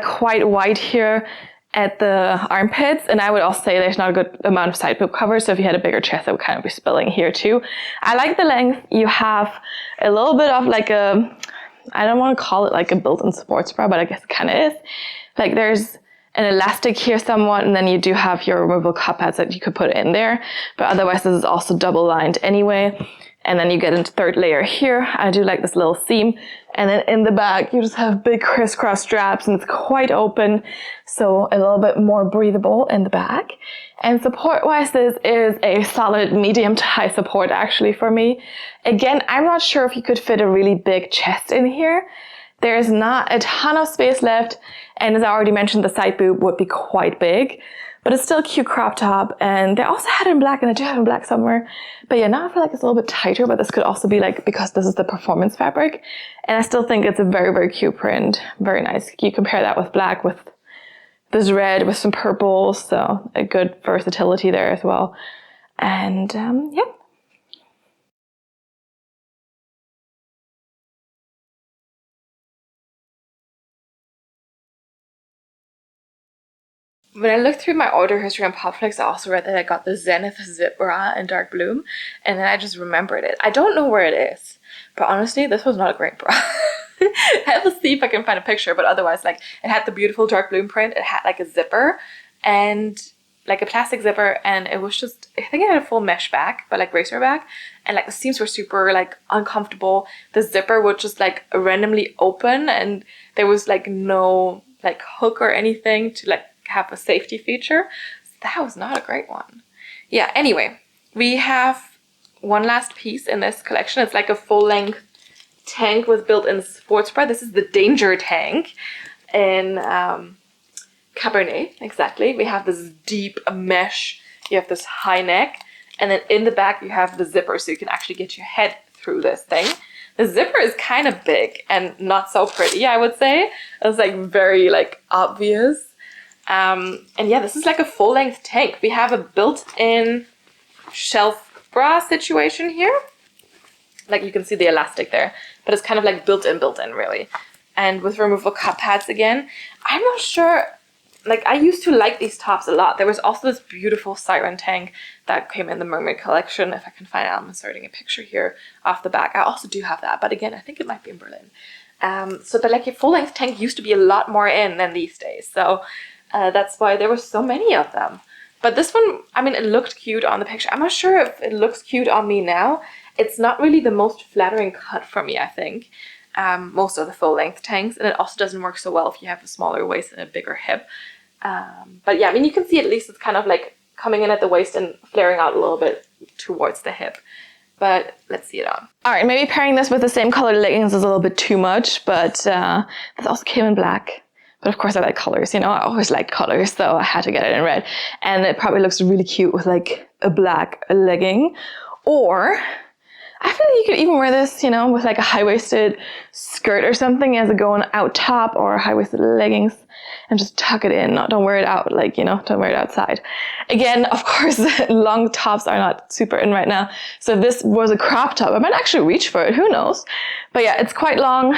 quite wide here at the armpits, and I would also say there's not a good amount of side boob cover, so if you had a bigger chest, it would kind of be spilling here too. I like the length. You have a little bit of like a, I don't want to call it like a built-in sports bra, but I guess it kind of is. Like there's an elastic here somewhat, and then you do have your removable cup pads that you could put in there, but otherwise this is also double lined anyway. And then you get into third layer here. I do like this little seam. And then in the back, you just have big crisscross straps and it's quite open. So a little bit more breathable in the back. And support-wise, this is a solid medium to high support actually for me. Again, I'm not sure if you could fit a really big chest in here. There's not a ton of space left. And as I already mentioned, the side boob would be quite big. But it's still a cute crop top, and they also had it in black, and I do have it in black somewhere. But yeah, now I feel like it's a little bit tighter, but this could also be like, because this is the performance fabric. And I still think it's a very, very cute print. Very nice. You compare that with black, with this red, with some purple, so a good versatility there as well. And yeah. When I looked through my order history on Popflex, I also read that I got the Zenith Zip Bra in dark bloom, and then I just remembered it. I don't know where it is, but honestly, this was not a great bra. I have to see if I can find a picture, but otherwise, like, it had the beautiful dark bloom print. It had like a zipper and like a plastic zipper, and it was just, I think it had a full mesh back, but like racer back, and like the seams were super like uncomfortable. The zipper would just like randomly open, and there was like no like hook or anything to like have a safety feature. So that was not a great one. Yeah, anyway, we have one last piece in this collection. It's like a full-length tank with built-in sports bra. This is the Danger Tank in Cabernet, exactly. We have this deep mesh, you have this high neck, and then in the back you have the zipper, so you can actually get your head through this thing. The zipper is kind of big and not so pretty, I would say. It's like very like obvious. And yeah, this is like a full-length tank. We have a built-in shelf bra situation here. Like you can see the elastic there, but it's kind of like built-in really. And with removable cup pads again. I'm not sure, like I used to like these tops a lot. There was also this beautiful siren tank that came in the Mermaid collection. If I can find it, I'm inserting a picture here off the back. I also do have that, but again, I think it might be in Berlin. So but like a full-length tank used to be a lot more in than these days. So that's why there were so many of them. But this one, I mean, it looked cute on the picture. I'm not sure if it looks cute on me now. It's not really the most flattering cut for me, I think. Most of the full-length tanks. And it also doesn't work so well if you have a smaller waist and a bigger hip. But yeah, I mean, you can see at least it's kind of like coming in at the waist and flaring out a little bit towards the hip. But let's see it on. All right, maybe pairing this with the same color leggings is a little bit too much, but this also came in black. But of course I like colors, you know, I always like colors, so I had to get it in red. And it probably looks really cute with like a black legging. Or I feel like you could even wear this, you know, with like a high-waisted skirt or something as a going out top, or high-waisted leggings, and just tuck it in. Don't wear it out, like, you know, don't wear it outside. Again, of course, long tops are not super in right now. So if this was a crop top, I might actually reach for it, who knows? But yeah, it's quite long.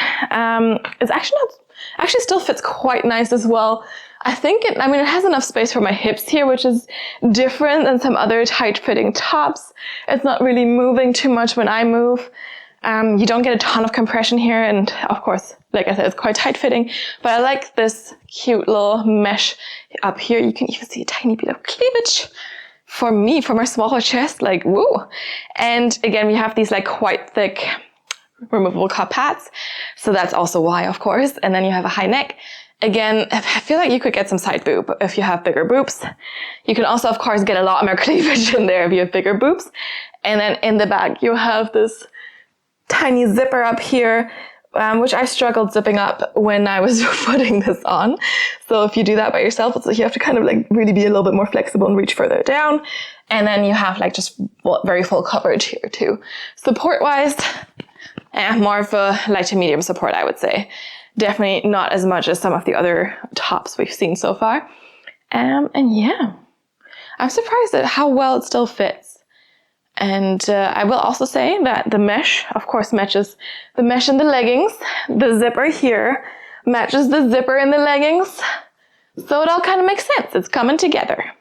It's actually still fits quite nice as well. I think it has enough space for my hips here, which is different than some other tight-fitting tops. It's not really moving too much when I move. You don't get a ton of compression here, and of course, like I said, it's quite tight-fitting. But I like this cute little mesh up here. You can even see a tiny bit of cleavage for me, for my smaller chest, like woo. And again, we have these like quite thick removable cup pads, so that's also why, of course. And then you have a high neck. Again, I feel like you could get some side boob if you have bigger boobs. You can also, of course, get a lot more cleavage in there if you have bigger boobs. And then in the back, you have this tiny zipper up here, which I struggled zipping up when I was putting this on. So if you do that by yourself, you have to kind of like really be a little bit more flexible and reach further down. And then you have like just very full coverage here too. Support-wise, more of a light to medium support, I would say. Definitely not as much as some of the other tops we've seen so far. And yeah, I'm surprised at how well it still fits. And I will also say that the mesh, of course, matches the mesh in the leggings. The zipper here matches the zipper in the leggings. So it all kind of makes sense. It's coming together.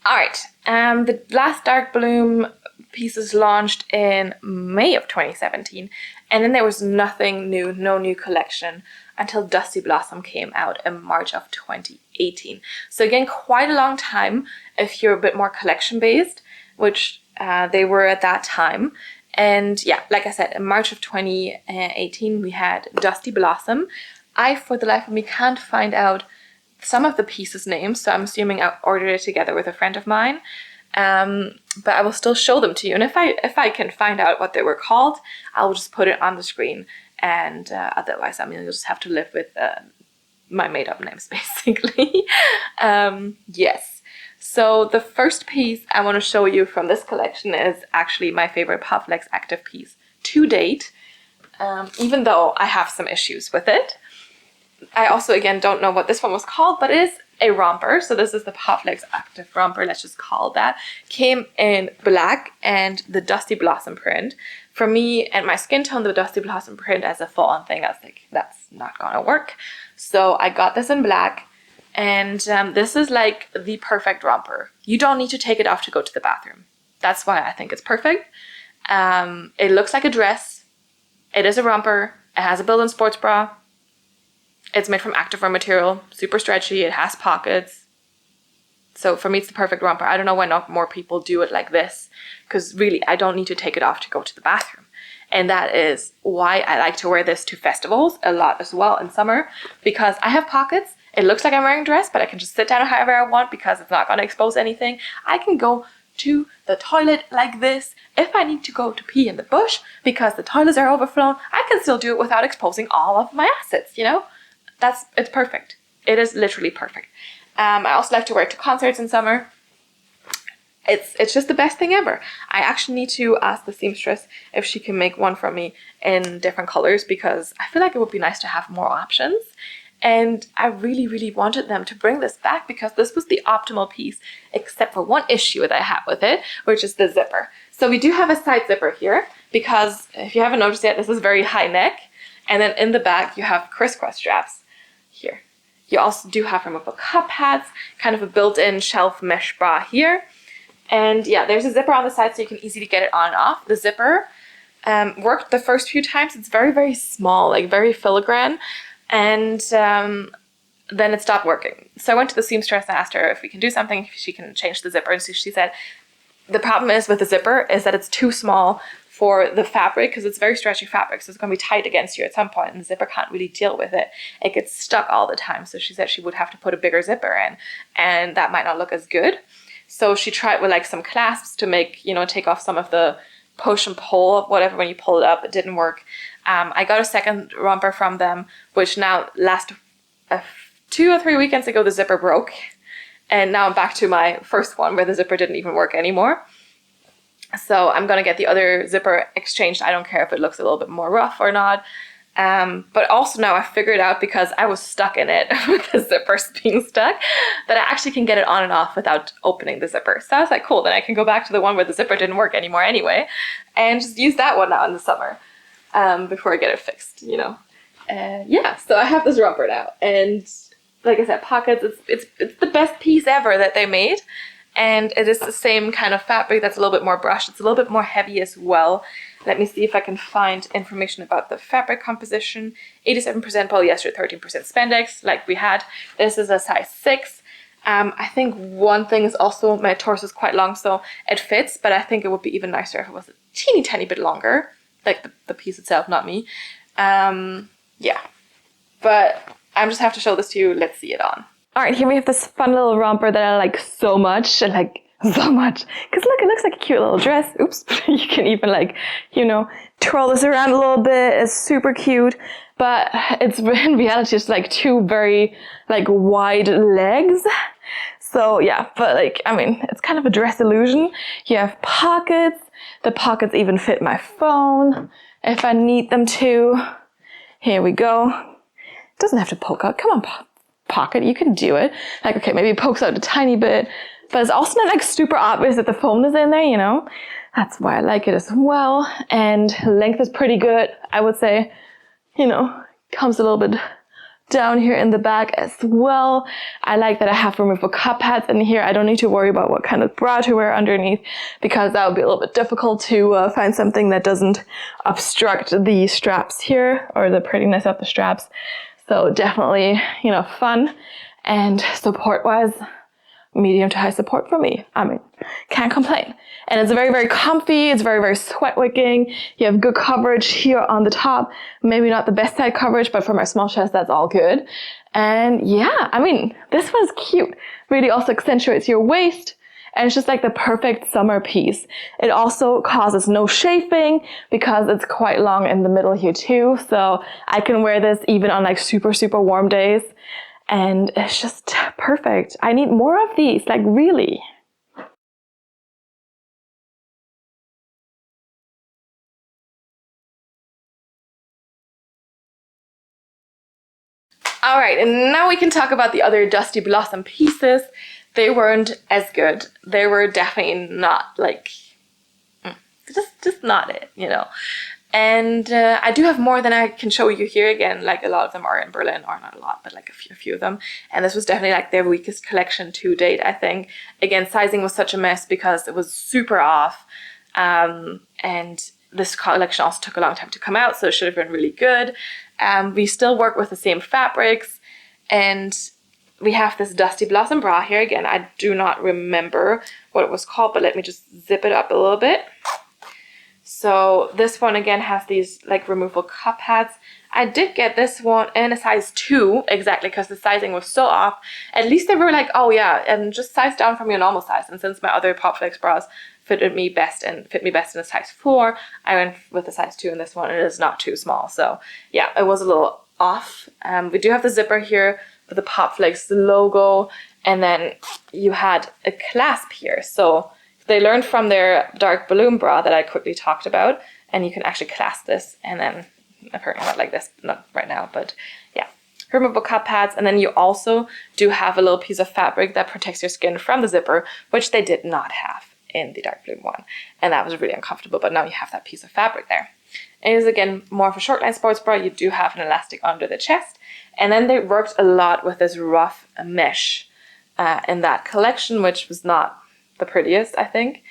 All right, the last Dark Bloom pieces launched in May of 2017, and then there was nothing new, no new collection until Dusty Blossom came out in March of 2018. So again, quite a long time if you're a bit more collection-based, which they were at that time. And yeah, like I said, in March of 2018, we had Dusty Blossom. I, for the life of me, can't find out some of the pieces' names, so I'm assuming I ordered it together with a friend of mine. But I will still show them to you, and if I can find out what they were called, I will just put it on the screen. And otherwise, you'll just have to live with my made-up names, basically. Yes. So the first piece I want to show you from this collection is actually my favorite Popflex Active piece to date, even though I have some issues with it. I also, again, don't know what this one was called, but it is a romper. So this is the Popflex Active Romper, let's just call it that. Came in black and the Dusty Blossom print. For me and my skin tone, the Dusty Blossom print as a full-on thing, I was like, that's not gonna work. So I got this in black, and this is like the perfect romper. You don't need to take it off to go to the bathroom. That's why I think it's perfect. It looks like a dress. It is a romper. It has a built-in sports bra. It's made from activewear material, super stretchy, it has pockets. So for me, it's the perfect romper. I don't know why not more people do it like this, because really, I don't need to take it off to go to the bathroom. And that is why I like to wear this to festivals a lot as well in summer, because I have pockets. It looks like I'm wearing a dress, but I can just sit down however I want because it's not going to expose anything. I can go to the toilet like this. If I need to go to pee in the bush because the toilets are overflown, I can still do it without exposing all of my assets, you know? It's perfect. It is literally perfect. I also like to wear it to concerts in summer. It's just the best thing ever. I actually need to ask the seamstress if she can make one for me in different colors, because I feel like it would be nice to have more options. And I really, really wanted them to bring this back because this was the optimal piece, except for one issue that I had with it, which is the zipper. So we do have a side zipper here, because if you haven't noticed yet, this is very high neck. And then in the back, you have crisscross straps here. You also do have removable cup pads, kind of a built-in shelf mesh bra here. And yeah, there's a zipper on the side so you can easily get it on and off. The zipper worked the first few times. It's very, very small, like very filigrane. And then it stopped working. So I went to the seamstress and asked her if we can do something, if she can change the zipper. And so she said, the problem is with the zipper is that it's too small for the fabric, because it's very stretchy fabric, so it's going to be tight against you at some point, and the zipper can't really deal with it. It gets stuck all the time. So she said she would have to put a bigger zipper in, and that might not look as good. So she tried with like some clasps to make, you know, take off some of the push and pull, whatever, when you pull it up. It didn't work. I got a second romper from them, which now last 2 or 3 weekends ago, the zipper broke. And now I'm back to my first one where the zipper didn't even work anymore. So I'm going to get the other zipper exchanged. I don't care if it looks a little bit more rough or not. But also now I figured out, because I was stuck in it with the zippers being stuck, that I actually can get it on and off without opening the zipper. So I was like, cool, then I can go back to the one where the zipper didn't work anymore anyway, and just use that one now in the summer before I get it fixed, you know. Yeah, so I have this romper now, and like I said, pockets, it's the best piece ever that they made. And it is the same kind of fabric that's a little bit more brushed. It's a little bit more heavy as well. Let me see if I can find information about the fabric composition. 87% polyester, 13% spandex, like we had. This is a size 6. I think one thing is also my torso is quite long, so it fits, but I think it would be even nicer if it was a teeny tiny bit longer, like the piece itself, not me. Yeah, but I just have to show this to you. Let's see it on. All right, here we have this fun little romper that I like so much, and like so much. Because look, it looks like a cute little dress. Oops, you can even like, you know, twirl this around a little bit. It's super cute, but it's in reality just like 2 very like wide legs. So yeah, but like, I mean, it's kind of a dress illusion. You have pockets. The pockets even fit my phone if I need them to. Here we go. It doesn't have to poke out. Come on, pocket, you can do it. Like, okay, maybe it pokes out a tiny bit, but it's also not like super obvious that the phone is in there, you know. That's why I like it as well. And length is pretty good, I would say. You know, comes a little bit down here in the back as well. I like that I have removable cup pads in here. I don't need to worry about what kind of bra to wear underneath, because that would be a little bit difficult to find something that doesn't obstruct the straps here, or the prettiness of the straps. So definitely, you know, fun, and support-wise, medium to high support for me. I mean, can't complain. And it's very, very comfy. It's very, very sweat-wicking. You have good coverage here on the top. Maybe not the best side coverage, but for my small chest, that's all good. And yeah, I mean, this one's cute. Really also accentuates your waist. And it's just like the perfect summer piece. It also causes no chafing because it's quite long in the middle here too. So I can wear this even on like super, super warm days. And it's just perfect. I need more of these, like really. All right, and now we can talk about the other Dusty Blossom pieces. They weren't as good. They were definitely not like, just not it, you know. And I do have more than I can show you here. Again, like a lot of them are in Berlin, or not a lot, but like a few of them. And this was definitely like their weakest collection to date, I think. Again, sizing was such a mess because it was super off. And this collection also took a long time to come out, so it should have been really good. We still work with the same fabrics, and we have this Dusty Blossom bra here. Again, I do not remember what it was called, but let me just zip it up a little bit. So this one again has these like removable cup pads. I did get this one in a size 2 exactly because the sizing was so off. At least they were like, oh yeah, and just size down from your normal size. And since my other Popflex bras fit me best in a size 4, I went with a size 2 in this one, and it is not too small. So yeah, it was a little off. We do have the zipper here with the Popflex logo, and then you had a clasp here. So they learned from their dark balloon bra that I quickly talked about, and you can actually clasp this, and then apparently not like this, not right now, but yeah. Removable cup pads, and then you also do have a little piece of fabric that protects your skin from the zipper, which they did not have in the dark blue one, and that was really uncomfortable, but now you have that piece of fabric there. It is again more of a short line sports bra. You do have an elastic under the chest, and then they worked a lot with this rough mesh in that collection, which was not the prettiest, I think,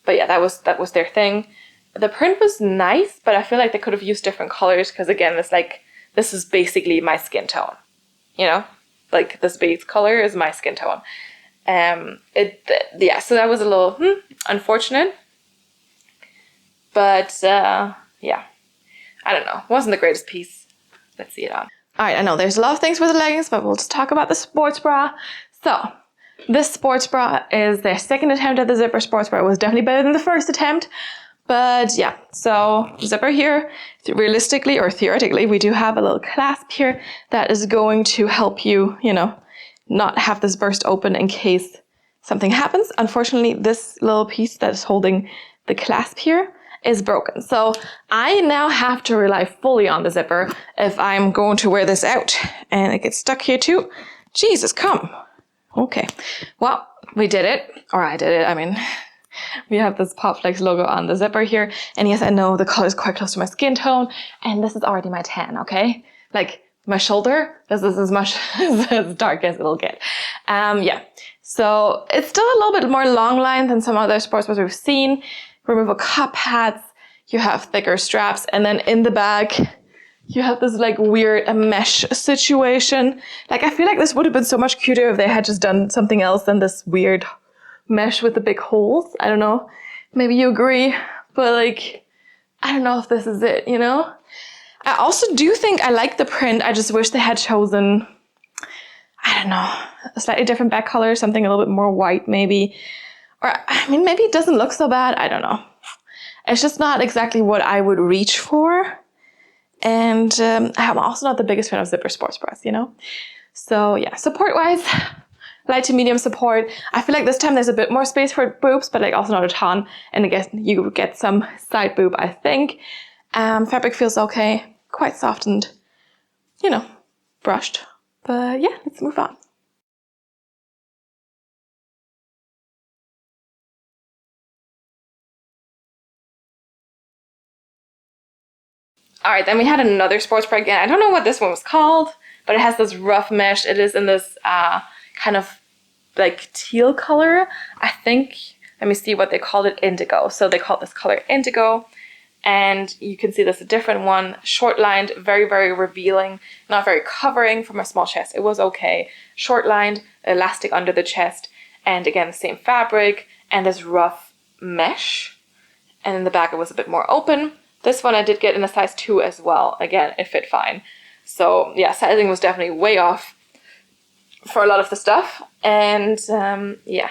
but yeah, that was their thing. The print was nice, but I feel like they could have used different colors, because again, this is basically my skin tone, you know, like this base color is my skin tone. Yeah, so that was a little unfortunate, but yeah, I don't know, it wasn't the greatest piece. Let's see it on. All right, I know there's a lot of things with the leggings, but we'll just talk about the sports bra. So This sports bra is their second attempt at the zipper sports bra. It was definitely better than the first attempt. But yeah, so zipper here, realistically or theoretically, we do have a little clasp here that is going to help you, you know, not have this burst open in case something happens. Unfortunately, this little piece that is holding the clasp here is broken. So I now have to rely fully on the zipper if I'm going to wear this out. And it gets stuck here too. Jesus, come. Okay, well, we did it. Or I did it, I mean. We have this Popflex logo on the zipper here. And yes, I know the color is quite close to my skin tone. And this is already my tan, okay? Like my shoulder, this is as much as dark as it'll get. Yeah, so it's still a little bit more long line than some other sports bras we've seen. Removable cup pads, you have thicker straps. And then in the back, you have this like weird mesh situation. Like I feel like this would have been so much cuter if they had just done something else than this weird mesh with the big holes. I don't know. Maybe you agree, but like, I don't know if this is it, you know? I also do think I like the print. I just wish they had chosen, I don't know, a slightly different back color, something a little bit more white maybe. Or, I mean, maybe it doesn't look so bad. I don't know. It's just not exactly what I would reach for. And I'm also not the biggest fan of zipper sports bras, you know? So yeah, support-wise, light to medium support. I feel like this time there's a bit more space for boobs, but like also not a ton. And I guess you get some side boob, I think. Fabric feels okay, quite soft and, you know, brushed. But yeah, let's move on. All right, then we had another sports bra again. I don't know what this one was called, but it has this rough mesh. It is in this kind of like teal color, I think. Let me see what they called it, indigo. So they called this color indigo. And you can see this a different one, short lined, very, very revealing, not very covering from a small chest. It was okay. Short lined, elastic under the chest, and again, the same fabric, and this rough mesh. And in the back, it was a bit more open. This one I did get in a size 2 as well. Again, it fit fine. So yeah, sizing was definitely way off for a lot of the stuff. And yeah,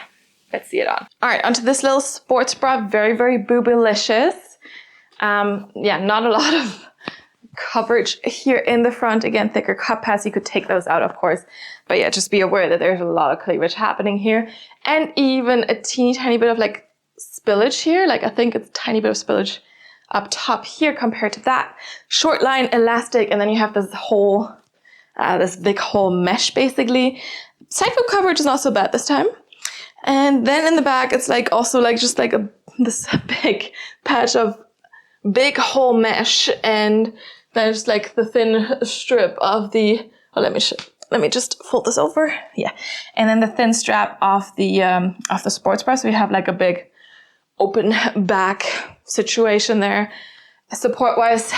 let's see it on. All right, onto this little sports bra, very, very boobylicious. Yeah, not a lot of coverage here in the front. Again, thicker cup pads, you could take those out, of course. But yeah, just be aware that there's a lot of cleavage happening here. And even a teeny tiny bit of like spillage here. Like I think it's a tiny bit of spillage up top here compared to that. Short line, elastic, and then you have this whole, this big whole mesh basically. Side boob coverage is not so bad this time. And then in the back, it's like also like just like this big patch of big whole mesh, and there's like the thin strip of the, oh, let me just fold this over. Yeah. And then the thin strap of the sports bra. So we have like a big open back situation there. Support wise,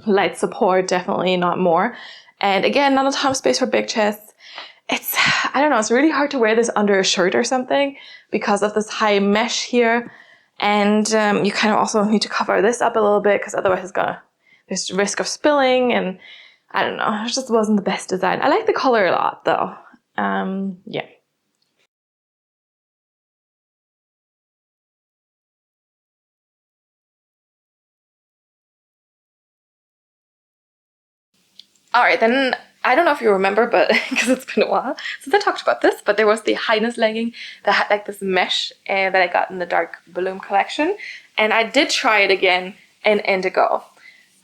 light support, definitely not more. And again, not a ton of space for big chests. It's, I don't know, it's really hard to wear this under a shirt or something because of this high mesh here. And you kind of also need to cover this up a little bit because otherwise there's risk of spilling, and I don't know, it just wasn't the best design. I like the color a lot though. Yeah. All right, then I don't know if you remember, but because it's been a while since I talked about this, but there was the Highness legging that had like this mesh that I got in the dark bloom collection. And I did try it again in indigo.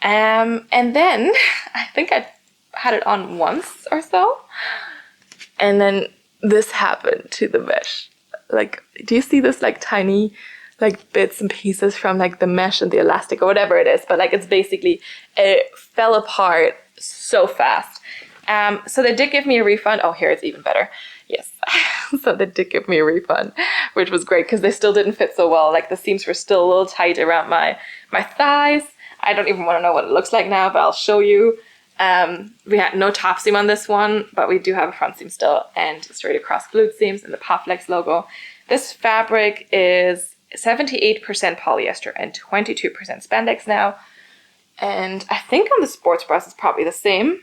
And then I think I had it on once or so. And then this happened to the mesh. Like, do you see this like tiny like bits and pieces from like the mesh and the elastic or whatever it is? But like it's basically, it fell apart so fast. So they did give me a refund. Oh, here it's even better. Yes. So they did give me a refund, which was great because they still didn't fit so well. Like the seams were still a little tight around my thighs. I don't even want to know what it looks like now, but I'll show you. We had no top seam on this one, but we do have a front seam still and straight across glute seams and the Popflex logo. This fabric is 78% polyester and 22% spandex now. And I think on the sports bras it's probably the same.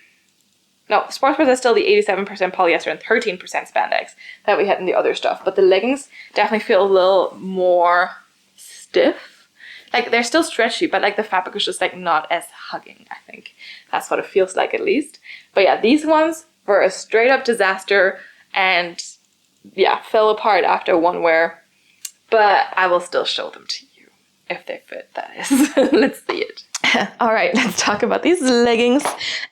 no, sports bras is still the 87% polyester and 13% spandex that we had in the other stuff. But the leggings definitely feel a little more stiff. Like they're still stretchy, but like the fabric is just like not as hugging, I think. That's what it feels like at least. But yeah, these ones were a straight up disaster and yeah, fell apart after one wear. But I will still show them to you if they fit, that is. Let's see it. All right, let's talk about these leggings.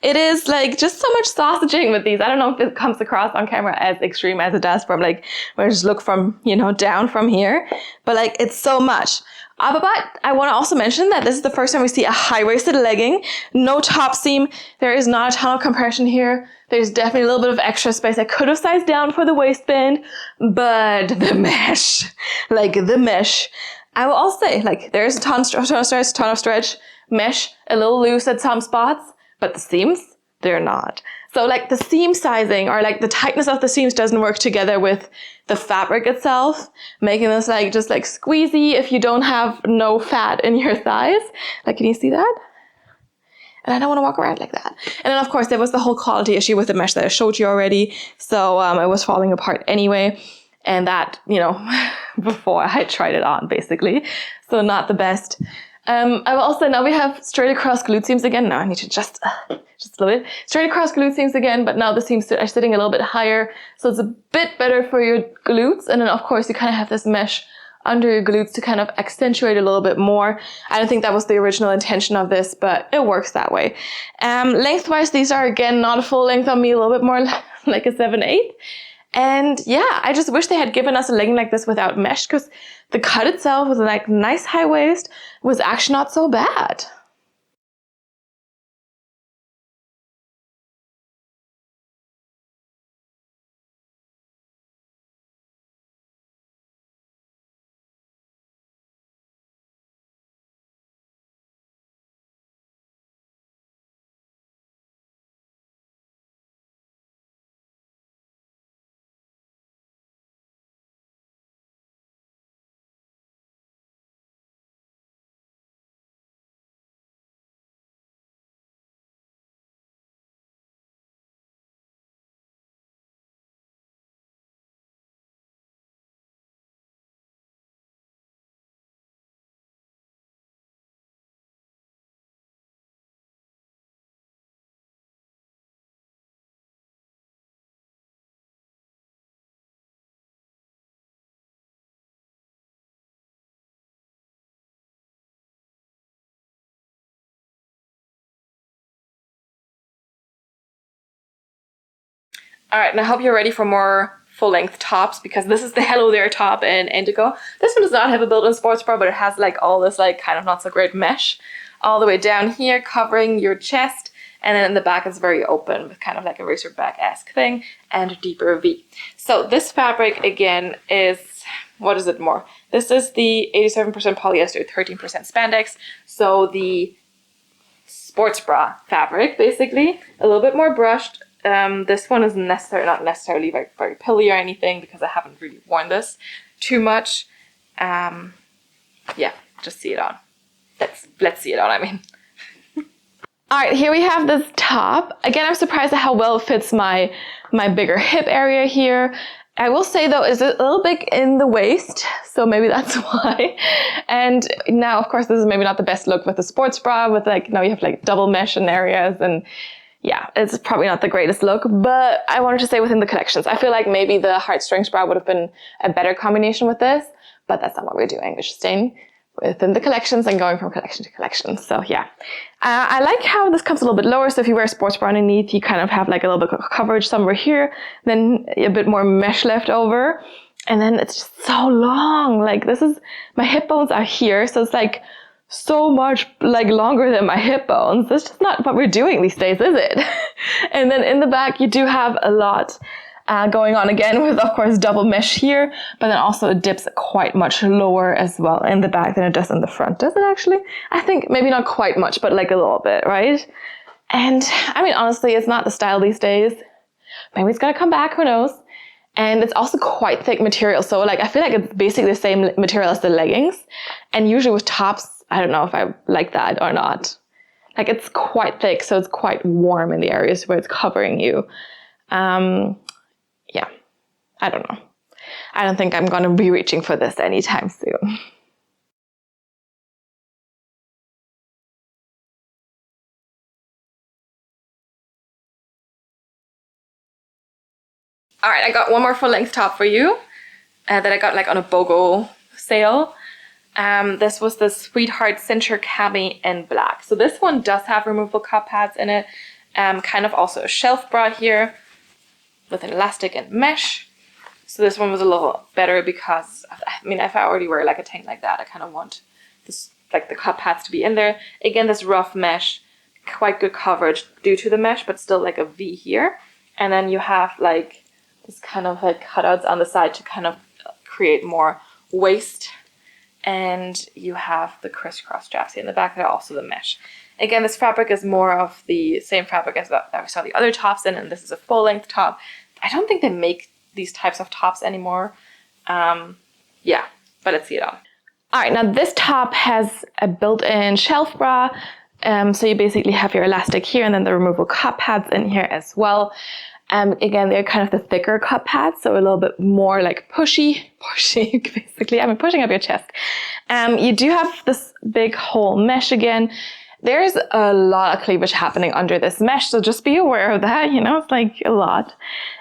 It is like just so much sausaging with these. I don't know if it comes across on camera as extreme as it does from like, when I just look from, you know, down from here. But like, it's so much. But I want to also mention that this is the first time we see a high-waisted legging. No top seam. There is not a ton of compression here. There's definitely a little bit of extra space. I could have sized down for the waistband, but the mesh, I will also say, like, there's a ton of stretch, mesh, a little loose at some spots, but the seams, they're not. So like the seam sizing or like the tightness of the seams doesn't work together with the fabric itself, making this like just like squeezy if you don't have no fat in your thighs. Like, can you see that? And I don't want to walk around like that. And then of course there was the whole quality issue with the mesh that I showed you already. So it was falling apart anyway. And that, you know, before I tried it on basically. So not the best. I will also, now we have straight across glute seams again. Now I need to just a little bit. Straight across glute seams again, but now the seams are sitting a little bit higher. So it's a bit better for your glutes. And then of course you kind of have this mesh under your glutes to kind of accentuate a little bit more. I don't think that was the original intention of this, but it works that way. Lengthwise, these are again not a full length on me, a little bit more like a 7/8. And yeah, I just wish they had given us a legging like this without mesh, because the cut itself with a like nice high waist was actually not so bad. All right, and I hope you're ready for more full-length tops, because this is the Hello There top in Indigo. This one does not have a built-in sports bra, but it has like all this like kind of not so great mesh all the way down here covering your chest, and then in the back it's very open with kind of like a racer back-esque thing and a deeper V. So this fabric again is, what is it more? This is the 87% polyester, 13% spandex. So the sports bra fabric, basically, a little bit more brushed. This one is not necessarily very pilly or anything, because I haven't really worn this too much. Yeah, just see it on. Let's see it on, I mean. All right, here we have this top. Again, I'm surprised at how well it fits my bigger hip area here. I will say though, it's a little big in the waist, so maybe that's why. And now, of course, this is maybe not the best look with the sports bra, with like, now you have like double mesh in areas, and yeah, it's probably not the greatest look, but I wanted to say within the collections. I feel like maybe the heartstrings bra would have been a better combination with this, but that's not what we're doing. We're just staying within the collections and going from collection to collection. So yeah, I like how this comes a little bit lower. So if you wear a sports bra underneath, you kind of have like a little bit of coverage somewhere here, then a bit more mesh left over. And then it's just so long. Like this is, my hip bones are here. So it's like so much like longer than my hip bones. That's just not what we're doing these days, is it? And then in the back, you do have a lot going on again with, of course, double mesh here, but then also it dips quite much lower as well in the back than it does in the front. Does it actually? I think maybe not quite much, but like a little bit, right? And I mean, honestly, it's not the style these days. Maybe it's gonna come back, who knows? And it's also quite thick material. So like, I feel like it's basically the same material as the leggings. And usually with tops, I don't know if I like that or not. like it's quite thick, so it's quite warm in the areas where it's covering you. Yeah, I don't know. I don't think I'm gonna be reaching for this anytime soon. All right, I got one more full length top for you that I got like on a BOGO sale. This was the Sweetheart Cincher Cami in black. So this one does have removable cup pads in it. Kind of also a shelf bra here with an elastic and mesh. So this one was a little better because, I mean, if I already wear like a tank like that, I kind of want this, like the cup pads to be in there. Again, this rough mesh, quite good coverage due to the mesh, but still like a V here. And then you have like this kind of like cutouts on the side to kind of create more waist. And you have the crisscross straps here in the back that are also the mesh. Again, this fabric is more of the same fabric as that we saw the other tops in, and this is a full length top. I don't think they make these types of tops anymore. Yeah, but let's see it on. All right, now this top has a built-in shelf bra. So you basically have your elastic here and then the removable cup pads in here as well. Again, they're kind of the thicker cup pads, so a little bit more like pushy, basically. I mean, pushing up your chest. You do have this big whole mesh again. There's a lot of cleavage happening under this mesh, so just be aware of that, you know, it's like a lot.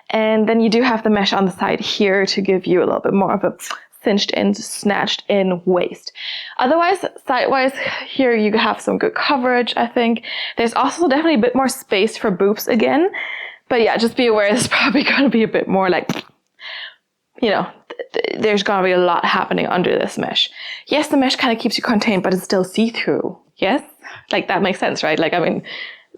And then you do have the mesh on the side here to give you a little bit more of a cinched in, snatched in waist. Otherwise, sidewise, here you have some good coverage, I think. There's also definitely a bit more space for boobs again. But yeah, just be aware there's probably going to be a bit more like, you know, there's going to be a lot happening under this mesh. Yes, the mesh kind of keeps you contained, but it's still see-through. Yes? Like that makes sense, right? Like, I mean,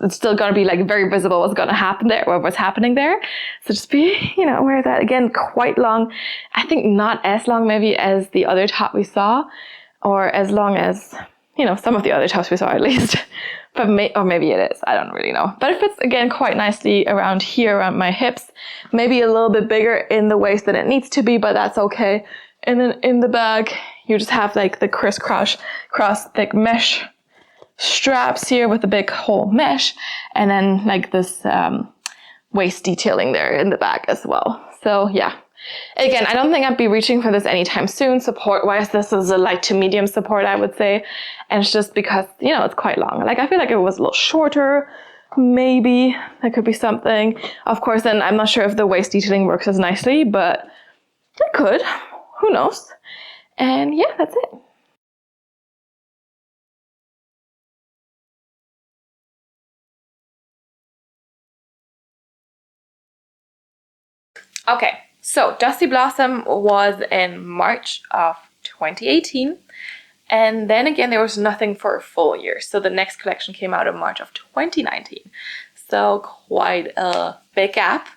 it's still going to be like very visible what's going to happen there, or what's happening there. So just be, you know, aware of that. Again, quite long. I think not as long maybe as the other top we saw, or as long as, you know, some of the other tops we saw at least. But or maybe it is, I don't really know. But it fits again quite nicely around here, around my hips. Maybe a little bit bigger in the waist than it needs to be, but that's okay. And then in the back, you just have like the crisscross thick mesh straps here with a big whole mesh. And then like this waist detailing there in the back as well. So yeah. Again, I don't think I'd be reaching for this anytime soon. Support-wise, this is a light to medium support, I would say. And it's just because, you know, it's quite long. Like, I feel like if it was a little shorter, maybe that could be something. Of course, then I'm not sure if the waist detailing works as nicely, but it could. Who knows? And yeah, that's it. Okay. So, Dusty Blossom was in March of 2018. And then again, there was nothing for a full year. So the next collection came out in March of 2019. So quite a big gap.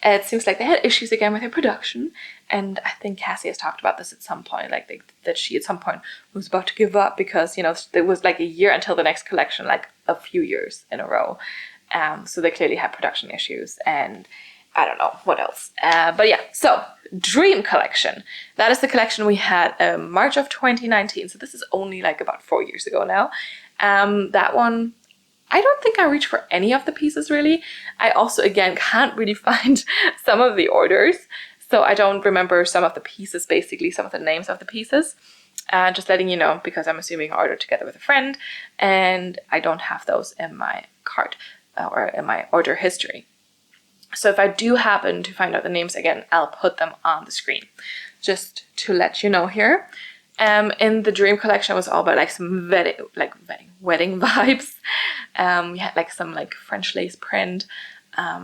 It seems like they had issues again with their production. And I think Cassey has talked about this at some point, like that she at some point was about to give up because, you know, there was like a year until the next collection, like a few years in a row. So they clearly had production issues and I don't know what else. But yeah, so Dream Collection. That is the collection we had March of 2019. So this is only like about 4 years ago now. That one, I don't think I reached for any of the pieces really. I also, again, can't really find some of the orders. So I don't remember some of the pieces, basically some of the names of the pieces. Just letting you know, because I'm assuming I ordered together with a friend. And I don't have those in my cart or in my order history. So if I do happen to find out the names again, I'll put them on the screen, just to let you know here. In the Dream Collection, it was all about like some wedding vibes. We had like some like French lace print,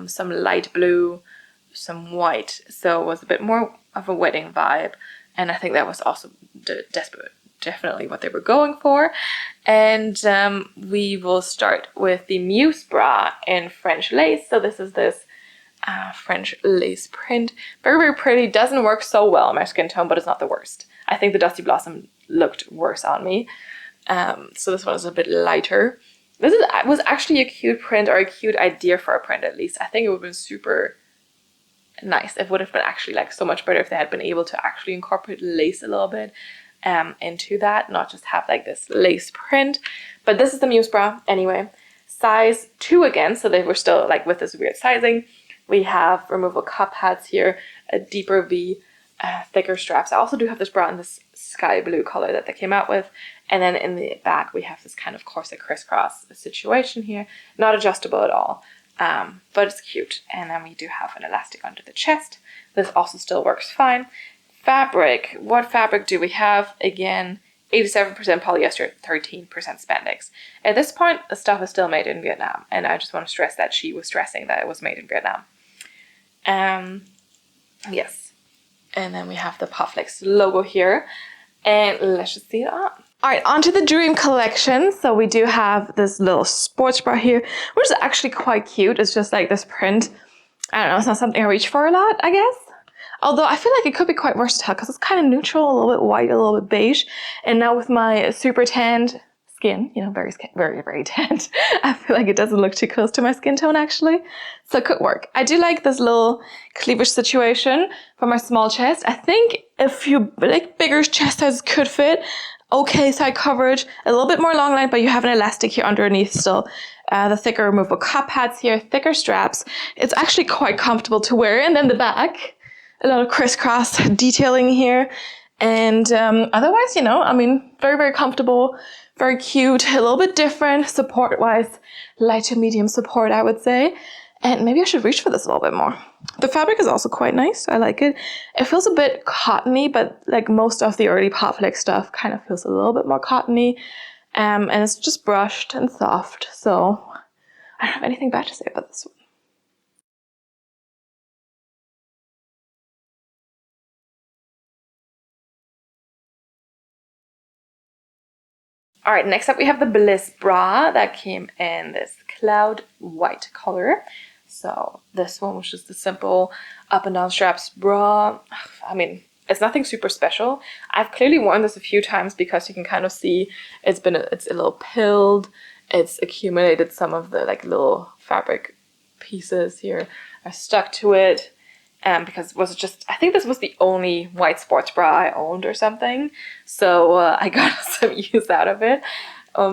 some light blue, some white. So it was a bit more of a wedding vibe, and I think that was also definitely what they were going for. And we will start with the Muse Bra in French lace. So this is this French lace print. Very, very pretty. Doesn't work so well on my skin tone, but it's not the worst. I think the Dusty Blossom looked worse on me. So this one is a bit lighter. This was actually a cute print, or a cute idea for a print at least. I think it would have been super nice. It would have been actually like so much better if they had been able to actually incorporate lace a little bit into that, not just have like this lace print. But this is the Muse Bra anyway. Size 2 again, so they were still like with this weird sizing. We have removable cup pads here, a deeper V, thicker straps. I also do have this bra in this sky blue color that they came out with. And then in the back, we have this kind of corset crisscross situation here. Not adjustable at all, but it's cute. And then we do have an elastic under the chest. This also still works fine. Fabric. What fabric do we have? Again, 87% polyester, 13% spandex. At this point, the stuff is still made in Vietnam. And I just want to stress that she was stressing that it was made in Vietnam. Yes. And then we have the Popflex logo here. And let's just see it on. All right, on to the Dream collection. So we do have this little sports bra here, which is actually quite cute. It's just like this print. I don't know, it's not something I reach for a lot, I guess. Although I feel like it could be quite versatile because it's kind of neutral, a little bit white, a little bit beige. And now with my super tanned skin, you know, very, very tanned, I feel like it doesn't look too close to my skin tone actually. So it could work. I do like this little cleavage situation for my small chest. I think a few like bigger chest sizes could fit. Okay side coverage, a little bit more long line, but you have an elastic here underneath still. The thicker removable cup pads here, thicker straps. It's actually quite comfortable to wear. And then the back, a lot of crisscross detailing here. And otherwise, you know, I mean, very comfortable, very cute, a little bit different support-wise, light to medium support, I would say. And maybe I should reach for this a little bit more. The fabric is also quite nice. I like it. It feels a bit cottony, but like most of the early Popflex stuff kind of feels a little bit more cottony. And it's just brushed and soft. So I don't have anything bad to say about this one. All right, next up we have the Bliss Bra that came in this cloud white color. So this one was just a simple up and down straps bra. I mean, it's nothing super special. I've clearly worn this a few times because you can kind of see it's a little pilled. It's accumulated some of the like little fabric pieces here are stuck to it. Because it was just, I think this was the only white sports bra I owned or something. So I got some use out of it.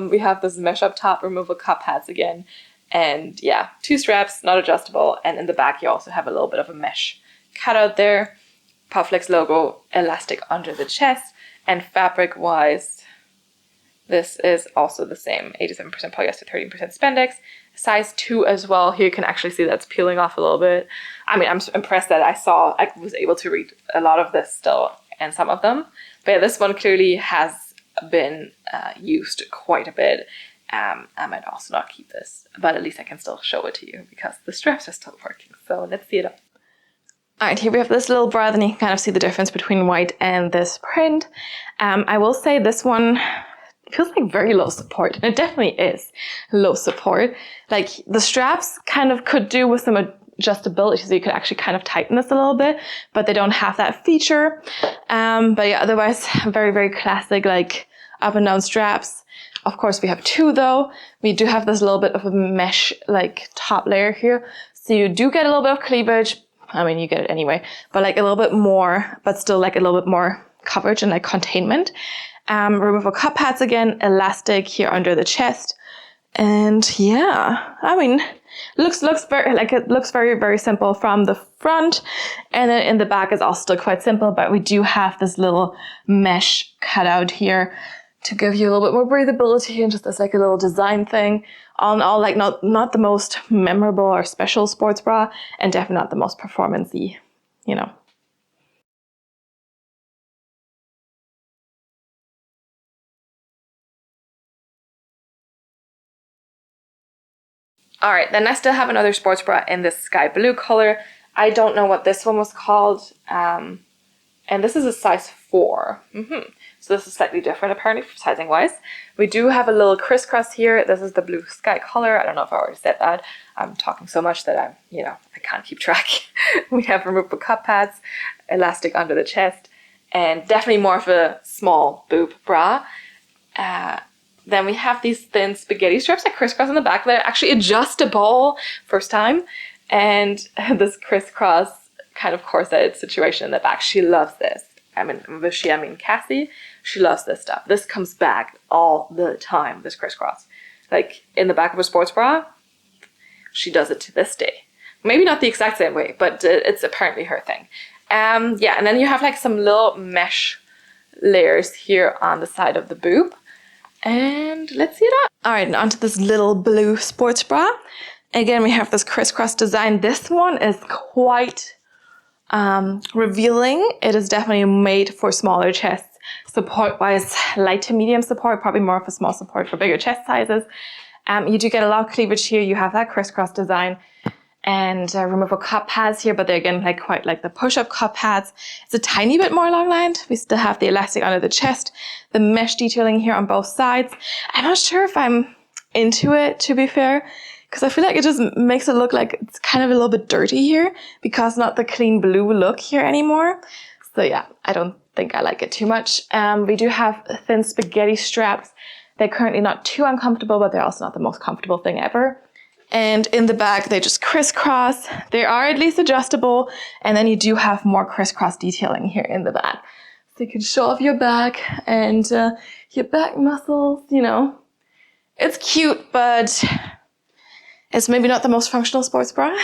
We have this mesh up top, removable cup pads again. And yeah, 2 straps, not adjustable. And in the back, you also have a little bit of a mesh cutout there. Popflex logo, elastic under the chest. And fabric-wise, this is also the same. 87% polyester, 13% spandex. Size 2 as well. Here you can actually see that's peeling off a little bit. I mean, I'm impressed that I was able to read a lot of this still and some of them. But yeah, this one clearly has been used quite a bit. I might also not keep this, but at least I can still show it to you because the straps are still working. So let's see it up. All right, here we have this little bra, then you can kind of see the difference between white and this print. I will say this one feels like very low support, and it definitely is low support. Like the straps kind of could do with some adjustability, so you could actually kind of tighten this a little bit, but they don't have that feature. But yeah, otherwise very classic, like up and down straps. Of course, we have 2 though. We do have this little bit of a mesh like top layer here. So you do get a little bit of cleavage. I mean, you get it anyway, but like a little bit more, but still like a little bit more coverage and like containment. Removable cup pads again, elastic here under the chest. And yeah, I mean, looks very simple from the front, and then in the back is also still quite simple, but we do have this little mesh cutout here to give you a little bit more breathability and just as like a little design thing. All in all, like not the most memorable or special sports bra, and definitely not the most performance-y, you know. All right, then I still have another sports bra in this sky blue color. I don't know what this one was called. And this is a size 4. So this is slightly different apparently sizing wise. We do have a little crisscross here. This is the blue sky color. I don't know if I already said that. I'm talking so much that I can't keep track. We have removable cup pads, elastic under the chest, and definitely more of a small boob bra. Then we have these thin spaghetti straps that crisscross in the back. They're actually adjustable, first time. And this crisscross kind of corset situation in the back. She loves this. I mean, with she, I mean Cassey. She loves this stuff. This comes back all the time, this crisscross. Like in the back of a sports bra, she does it to this day. Maybe not the exact same way, but it's apparently her thing. Yeah, and then you have like some little mesh layers here on the side of the boob. And let's see it on. All right, and onto this little blue sports bra. Again, we have this crisscross design. This one is quite revealing. It is definitely made for smaller chests. Support-wise, light to medium support, probably more of a small support for bigger chest sizes. You do get a lot of cleavage here. You have that crisscross design and removable cup pads here, but they're again like quite like the push-up cup pads. It's a tiny bit more long-lined. We still have the elastic under the chest, the mesh detailing here on both sides. I'm not sure if I'm into it, to be fair, because I feel like it just makes it look like it's kind of a little bit dirty here because not the clean blue look here anymore. So yeah, I don't think I like it too much. We do have thin spaghetti straps. They're currently not too uncomfortable, but they're also not the most comfortable thing ever. And in the back, they just crisscross. They are at least adjustable. And then you do have more crisscross detailing here in the back. So you can show off your back and your back muscles, you know. It's cute, but it's maybe not the most functional sports bra.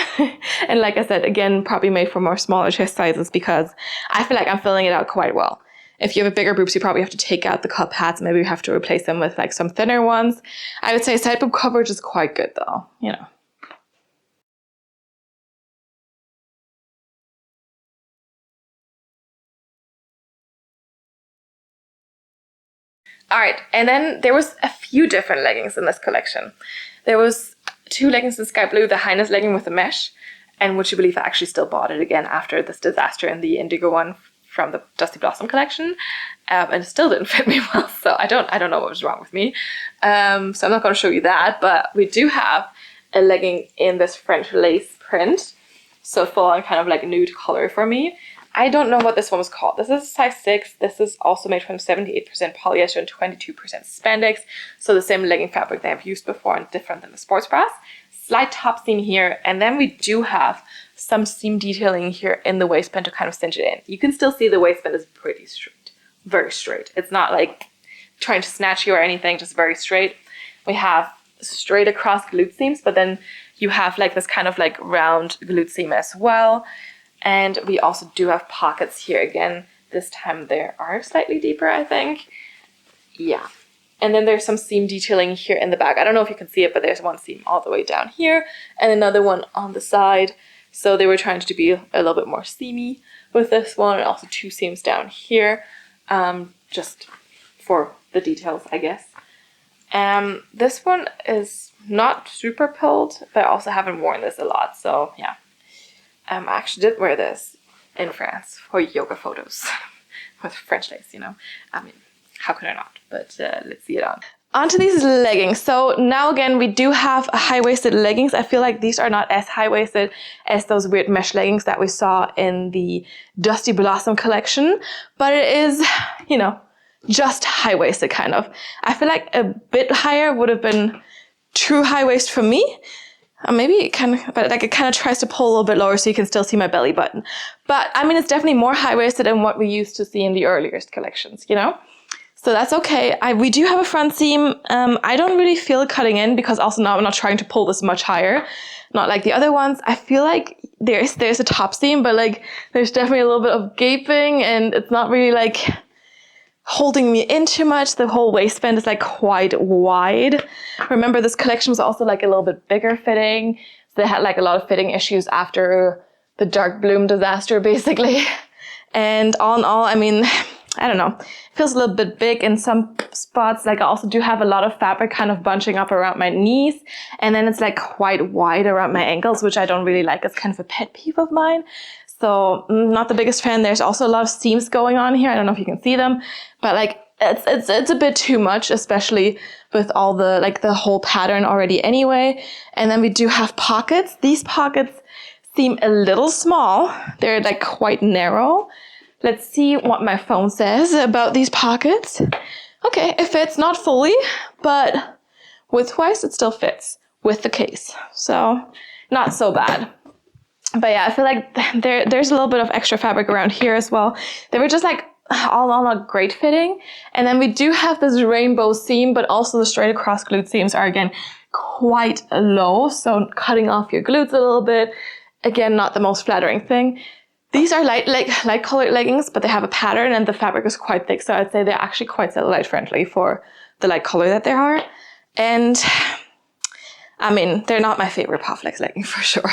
And like I said, again, probably made for more smaller chest sizes because I feel like I'm filling it out quite well. If you have a bigger boobs, you probably have to take out the cup pads. Maybe you have to replace them with like some thinner ones. I would say side boob coverage is quite good though, you know. All right, and then there was a few different leggings in this collection. There was 2 leggings in sky blue, the Highness legging with the mesh, and would you believe I actually still bought it again after this disaster in the indigo one from the Dusty Blossom collection, and it still didn't fit me well, so I don't know what was wrong with me. So I'm not going to show you that, but we do have a legging in this French lace print, so full on kind of like nude color for me. I don't know what this one was called. This is a size 6. This is also made from 78% polyester and 22% spandex, so the same legging fabric that I've used before and different than the sports bras. Slight top seam here, and then we do have some seam detailing here in the waistband to kind of cinch it in. You can still see the waistband is pretty straight, very straight. It's not like trying to snatch you or anything, just very straight. We have straight across glute seams, but then you have like this kind of like round glute seam as well. And we also do have pockets here again. This time they are slightly deeper, I think. Yeah. And then there's some seam detailing here in the back. I don't know if you can see it, but there's one seam all the way down here and another one on the side. So they were trying to be a little bit more seamy with this one, and also 2 seams down here, just for the details, I guess. This one is not super pulled, but I also haven't worn this a lot, so yeah. I actually did wear this in France for yoga photos with French lace, you know. I mean, how could I not? But let's see it on. Onto these leggings. So now again, we do have high-waisted leggings. I feel like these are not as high-waisted as those weird mesh leggings that we saw in the Dusty Blossom collection. But it is, you know, just high-waisted kind of. I feel like a bit higher would have been true high waist for me. Maybe it kind of, but like it kind of tries to pull a little bit lower so you can still see my belly button. But I mean, it's definitely more high-waisted than what we used to see in the earlier collections, you know? So that's okay. We do have a front seam. I don't really feel it cutting in because also now I'm not trying to pull this much higher. Not like the other ones. I feel like there's a top seam, but like there's definitely a little bit of gaping and it's not really like holding me in too much. The whole waistband is like quite wide. Remember, this collection was also like a little bit bigger fitting. So they had like a lot of fitting issues after the dark bloom disaster, basically. And all in all, I mean, I don't know. It feels a little bit big in some spots. Like I also do have a lot of fabric kind of bunching up around my knees. And then it's like quite wide around my ankles, which I don't really like. It's kind of a pet peeve of mine. So not the biggest fan. There's also a lot of seams going on here. I don't know if you can see them, but like it's a bit too much, especially with all the like the whole pattern already anyway. And then we do have pockets. These pockets seem a little small. They're like quite narrow. Let's see what my phone says about these pockets. Okay, it fits, not fully, but width-wise it still fits with the case. So not so bad. But yeah, I feel like there's a little bit of extra fabric around here as well. They were just like all not great fitting. And then we do have this rainbow seam, but also the straight across glute seams are again quite low, so cutting off your glutes a little bit. Again, not the most flattering thing. These are light colored leggings, but they have a pattern and the fabric is quite thick, so I'd say they're actually quite cellulite friendly for the light color that they are. And I mean, they're not my favorite Popflex legging for sure.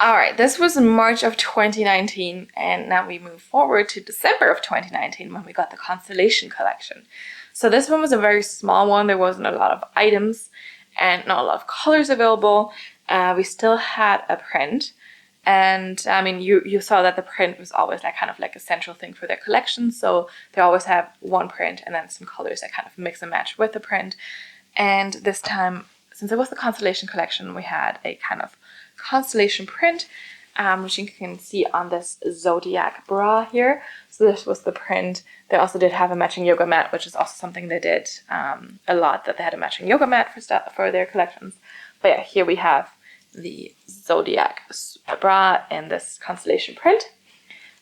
All right, this was March of 2019, and now we move forward to December of 2019 when we got the Constellation collection. So this one was a very small one. There wasn't a lot of items and not a lot of colors available. We still had a print, and I mean, you saw that the print was always like kind of like a central thing for their collection. So they always have one print and then some colors that kind of mix and match with the print. And this time, since it was the Constellation collection, we had a kind of constellation print, which you can see on this Zodiac bra here. So this was the print. They also did have a matching yoga mat, which is also something they did a lot, that they had a matching yoga mat for their collections. But yeah, here we have the Zodiac bra in this constellation print.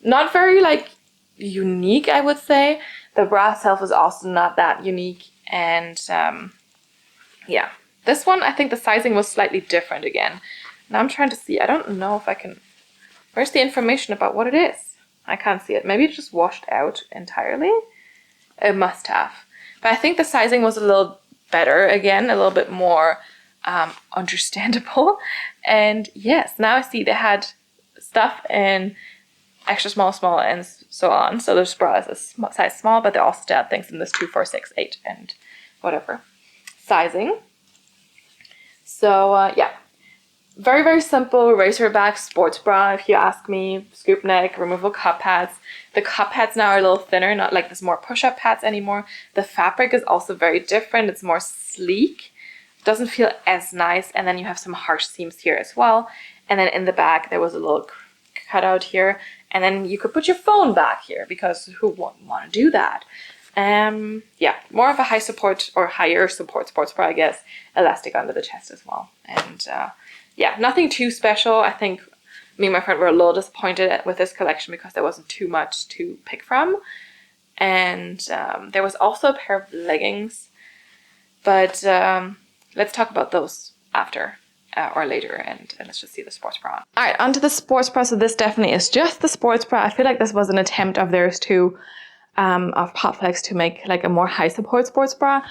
Not very like unique, I would say. The bra itself is also not that unique, and yeah, this one I think the sizing was slightly different again. Now I'm trying to see, I don't know if I can, where's the information about what it is? I can't see it. Maybe it just washed out entirely. It must have. But I think the sizing was a little better, again, a little bit more understandable. And yes, now I see they had stuff in extra small, small, and so on. So this bra is a size small, but they also still had things in this 2, 4, 6, 8, and whatever sizing. So yeah. Very, very simple racer back sports bra, if you ask me. Scoop neck, removable cup pads. The cup pads now are a little thinner, not like this more push-up pads anymore. The fabric is also very different. It's more sleek. Doesn't feel as nice. And then you have some harsh seams here as well. And then in the back, there was a little cutout here. And then you could put your phone back here, because who wouldn't want to do that? Yeah, more of a high support or higher support sports bra, I guess. Elastic under the chest as well. And yeah, nothing too special. I think me and my friend were a little disappointed with this collection because there wasn't too much to pick from. And there was also a pair of leggings, but let's talk about those after or later, and let's just see the sports bra. All right, onto the sports bra. So this definitely is just the sports bra. I feel like this was an attempt of theirs too, of Popflex, to make like a more high support sports bra.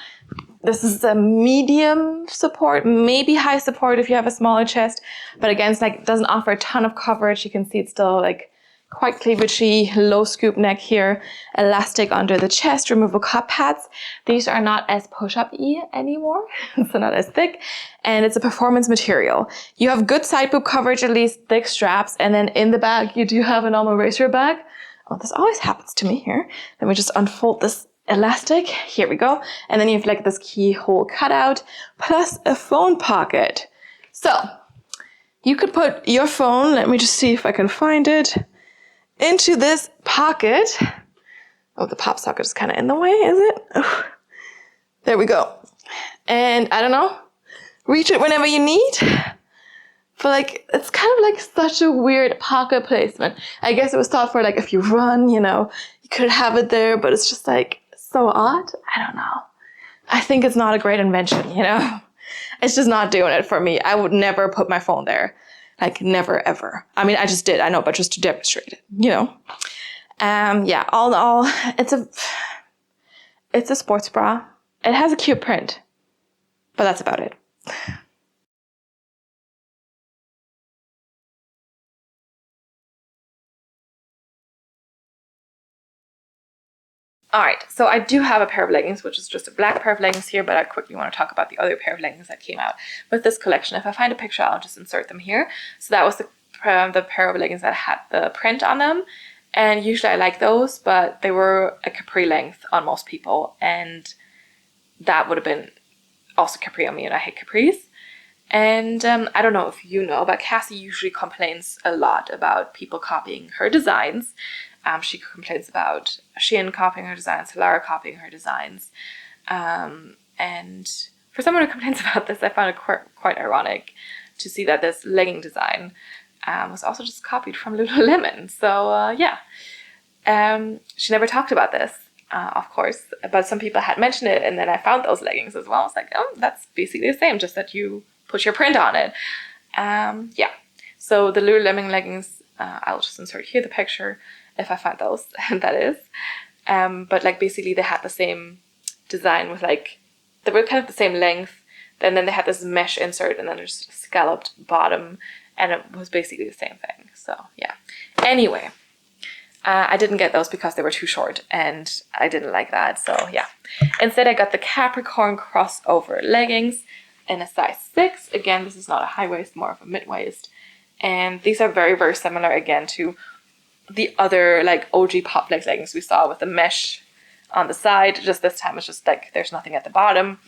This is a medium support, maybe high support if you have a smaller chest, but again, it's like it doesn't offer a ton of coverage. You can see it's still like quite cleavagey, low scoop neck here, elastic under the chest, removable cup pads. These are not as push-up-y anymore, so not as thick, and it's a performance material. You have good side boob coverage, at least thick straps, and then in the back you do have a normal racer bag. Oh, this always happens to me here. Let me just unfold this elastic. Here we go. And then you have like this keyhole cutout plus a phone pocket. So you could put your phone, let me just see if I can find it, into this pocket. Oh, the pop socket is kind of in the way, is it? Oh, there we go. And I don't know, reach it whenever you need. But like, it's kind of like such a weird pocket placement. I guess it was thought for like if you run, you know, you could have it there, but it's just like so odd. I don't know. I think it's not a great invention, you know? It's just not doing it for me. I would never put my phone there. Like never ever. I mean, I just did, I know, but just to demonstrate it, you know. Yeah, all in all, it's a sports bra. It has a cute print, but that's about it. Alright, so I do have a pair of leggings, which is just a black pair of leggings here, but I quickly want to talk about the other pair of leggings that came out with this collection. If I find a picture, I'll just insert them here. So that was the pair of leggings that had the print on them. And usually I like those, but they were a capri length on most people. And that would have been also capri on me, and I hate capris. And I don't know if you know, but Cassey usually complains a lot about people copying her designs. She complains about Shein copying her designs, Lara copying her designs. And for someone who complains about this, I found it quite ironic to see that this legging design was also just copied from Lululemon. So yeah, she never talked about this, of course, but some people had mentioned it, and then I found those leggings as well. I was like, oh, that's basically the same, just that you put your print on it. Yeah, so the Lululemon leggings, I'll just insert here the picture if I find those, that is. But like basically they had the same design with like, they were kind of the same length, and then they had this mesh insert, and then there's a scalloped bottom, and it was basically the same thing. So yeah. Anyway, I didn't get those because they were too short, and I didn't like that. So yeah. Instead, I got the Capricorn crossover leggings in a size 6. Again, this is not a high waist, more of a mid waist. And these are very, very similar again to the other like OG Popflex leggings we saw with the mesh on the side. Just this time it's just like there's nothing at the bottom.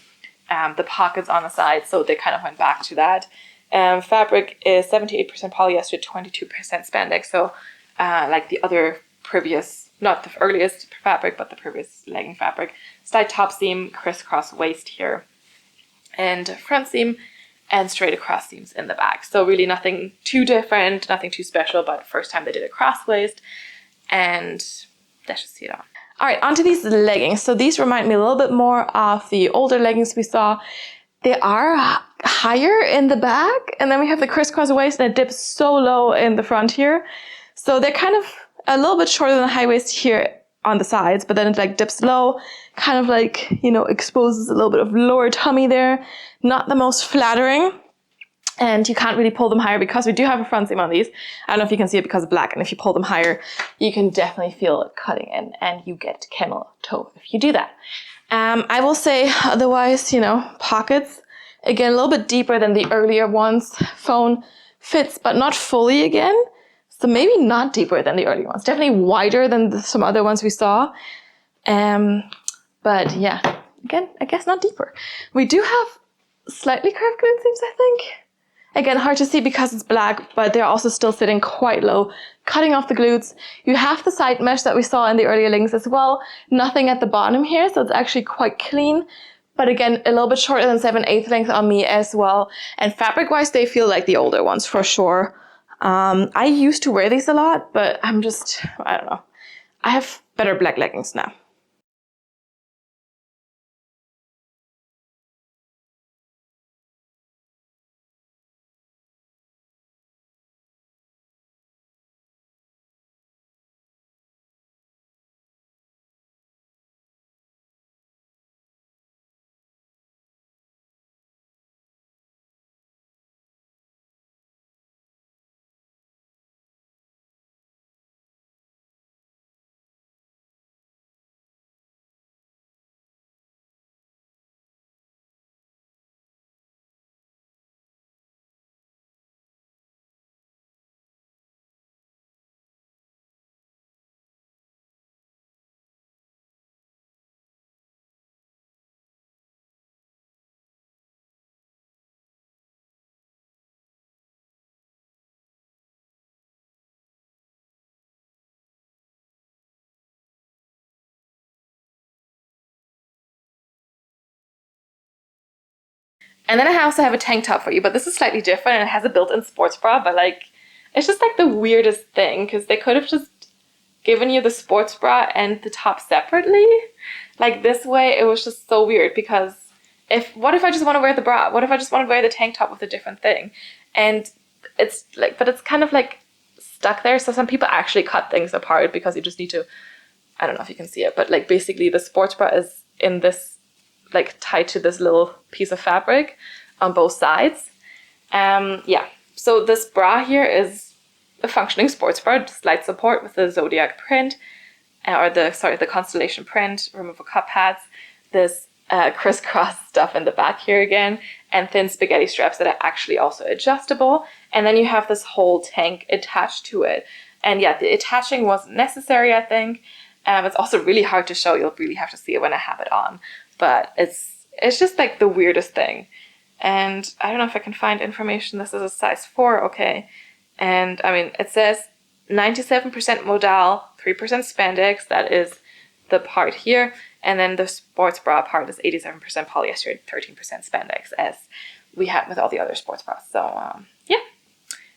The pockets on the side, so they kind of went back to that. Fabric is 78% polyester, 22% spandex. So like the other previous, not the earliest fabric, but the previous legging fabric. Slight top seam, crisscross waist here, and front seam, and straight across seams in the back. So really nothing too different, nothing too special, but first time they did a cross waist, and let's just see it on. All right, onto these leggings. So these remind me a little bit more of the older leggings we saw. They are higher in the back, and then we have the crisscross waist, and it dips so low in the front here. So they're kind of a little bit shorter than the high waist here on the sides, but then it like dips low, kind of like, you know, exposes a little bit of lower tummy there. Not the most flattering, and you can't really pull them higher because we do have a front seam on these. I don't know if you can see it because it's black, and if you pull them higher, you can definitely feel it cutting in, and you get camel toe if you do that. I will say otherwise, you know, pockets, again, a little bit deeper than the earlier ones. Phone fits, but not fully again. So maybe not deeper than the earlier ones. Definitely wider than some other ones we saw. But yeah, again, I guess not deeper. We do have slightly curved glute seams, I think. Again, hard to see because it's black, but they're also still sitting quite low, cutting off the glutes. You have the side mesh that we saw in the earlier leggings as well. Nothing at the bottom here, so it's actually quite clean. But again, a little bit shorter than 7/8 length on me as well. And fabric-wise, they feel like the older ones for sure. I used to wear these a lot, but I don't know. I have better black leggings now. And then I also have a tank top for you, but this is slightly different, and it has a built-in sports bra, but like, it's just like the weirdest thing, because they could have just given you the sports bra and the top separately. Like this way, it was just so weird, because what if I just want to wear the bra? What if I just want to wear the tank top with a different thing? And it's like, but it's kind of like stuck there. So some people actually cut things apart because you just need to, I don't know if you can see it, but like basically the sports bra is in this, like tied to this little piece of fabric on both sides. Yeah, so this bra here is a functioning sports bra, just light support with the zodiac print, or the constellation print, removable cup pads, this crisscross stuff in the back here again, and thin spaghetti straps that are actually also adjustable. And then you have this whole tank attached to it. And yeah, the attaching wasn't necessary, I think. It's also really hard to show. You'll really have to see it when I have it on. But it's just like the weirdest thing. And I don't know if I can find information. This is a size 4, okay. And I mean, it says 97% modal, 3% spandex. That is the part here. And then the sports bra part is 87% polyester, 13% spandex, as we had with all the other sports bras. So yeah,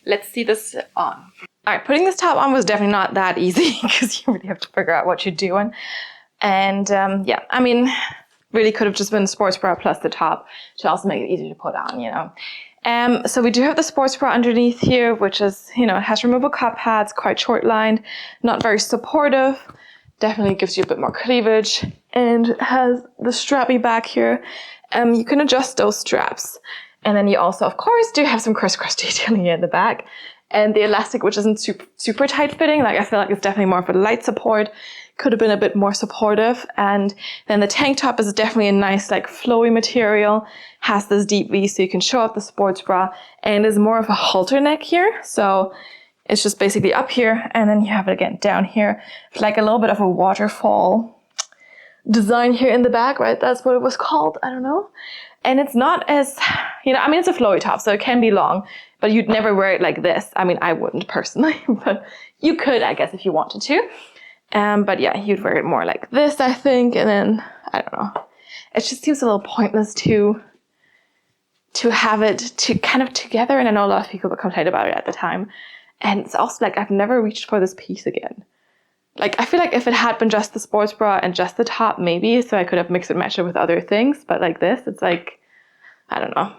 let's see this on. All right, putting this top on was definitely not that easy because you really have to figure out what you're doing. And yeah, I mean, really could have just been sports bra plus the top to also make it easy to put on, you know. So we do have the sports bra underneath here, which is, you know, it has removable cup pads, quite short lined, not very supportive. Definitely gives you a bit more cleavage, and has the strappy back here. You can adjust those straps. And then you also, of course, do have some crisscross detailing in the back. And the elastic, which isn't super tight fitting, like I feel like it's definitely more of a light support, could have been a bit more supportive. And then the tank top is definitely a nice, like, flowy material, has this deep V so you can show off the sports bra, and is more of a halter neck here. So it's just basically up here, and then you have it again down here, like a little bit of a waterfall design here in the back, right? That's what it was called. I don't know. And it's not as, you know, I mean, it's a flowy top, so it can be long, but you'd never wear it like this. I mean, I wouldn't personally, but you could, I guess, if you wanted to. But yeah, you'd wear it more like this, I think. And then, I don't know. It just seems a little pointless to have it to kind of together. And I know a lot of people would complain about it at the time. And it's also like, I've never reached for this piece again. Like, I feel like if it had been just the sports bra and just the top, maybe, so I could have mixed and matched it with other things. But like this, it's like, I don't know.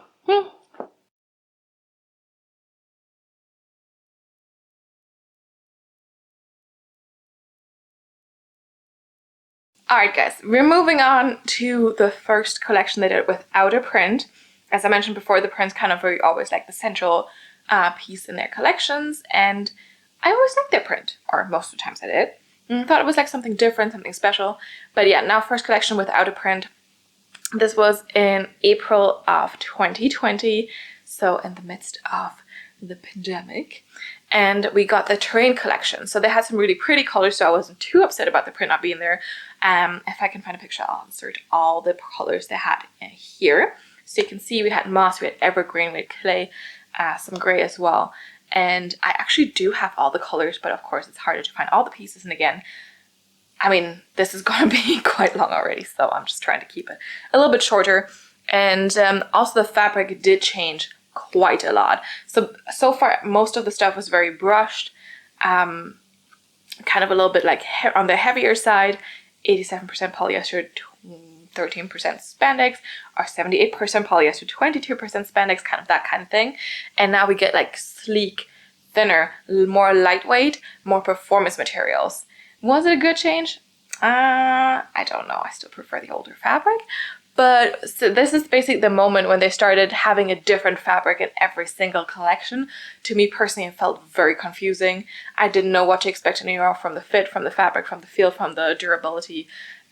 Alright guys, we're moving on to the first collection they did without a print. As I mentioned before, the print's kind of very always like the central piece in their collections, and I always liked their print, or most of the times I did. Thought it was like something different, something special. But yeah, now first collection without a print. This was in April of 2020, so in the midst of the pandemic. And we got the terrain collection. So they had some really pretty colors, so I wasn't too upset about the print not being there. If I can find a picture, I'll insert all the colors they had here. So you can see we had moss, we had evergreen, we had clay, some gray as well. And I actually do have all the colors, but of course it's harder to find all the pieces. And again, I mean, this is going to be quite long already, so I'm just trying to keep it a little bit shorter. And also the fabric did change quite a lot. So far, most of the stuff was very brushed, kind of a little bit like on the heavier side, 87% polyester, 13% spandex, or 78% polyester, 22% spandex, kind of that kind of thing. And now we get like sleek, thinner, more lightweight, more performance materials. Was it a good change? I don't know. I still prefer the older fabric. But so this is basically the moment when they started having a different fabric in every single collection. To me personally, it felt very confusing. I didn't know what to expect anymore from the fit, from the fabric, from the feel, from the durability.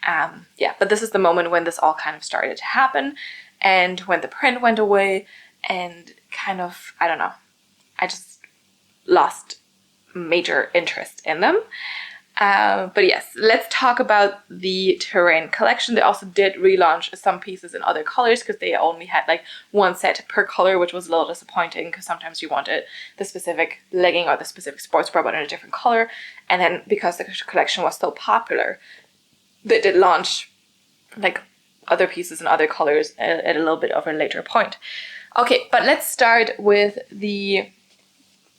Yeah, but this is the moment when this all kind of started to happen, and when the print went away, and kind of, I don't know, I just lost major interest in them. But yes, let's talk about the terrain collection. They also did relaunch some pieces in other colors because they only had like one set per color, which was a little disappointing because sometimes you wanted the specific legging or the specific sports bra but in a different color. And then because the collection was so popular, they did launch like other pieces in other colors at a little bit of a later point. Okay, but let's start with the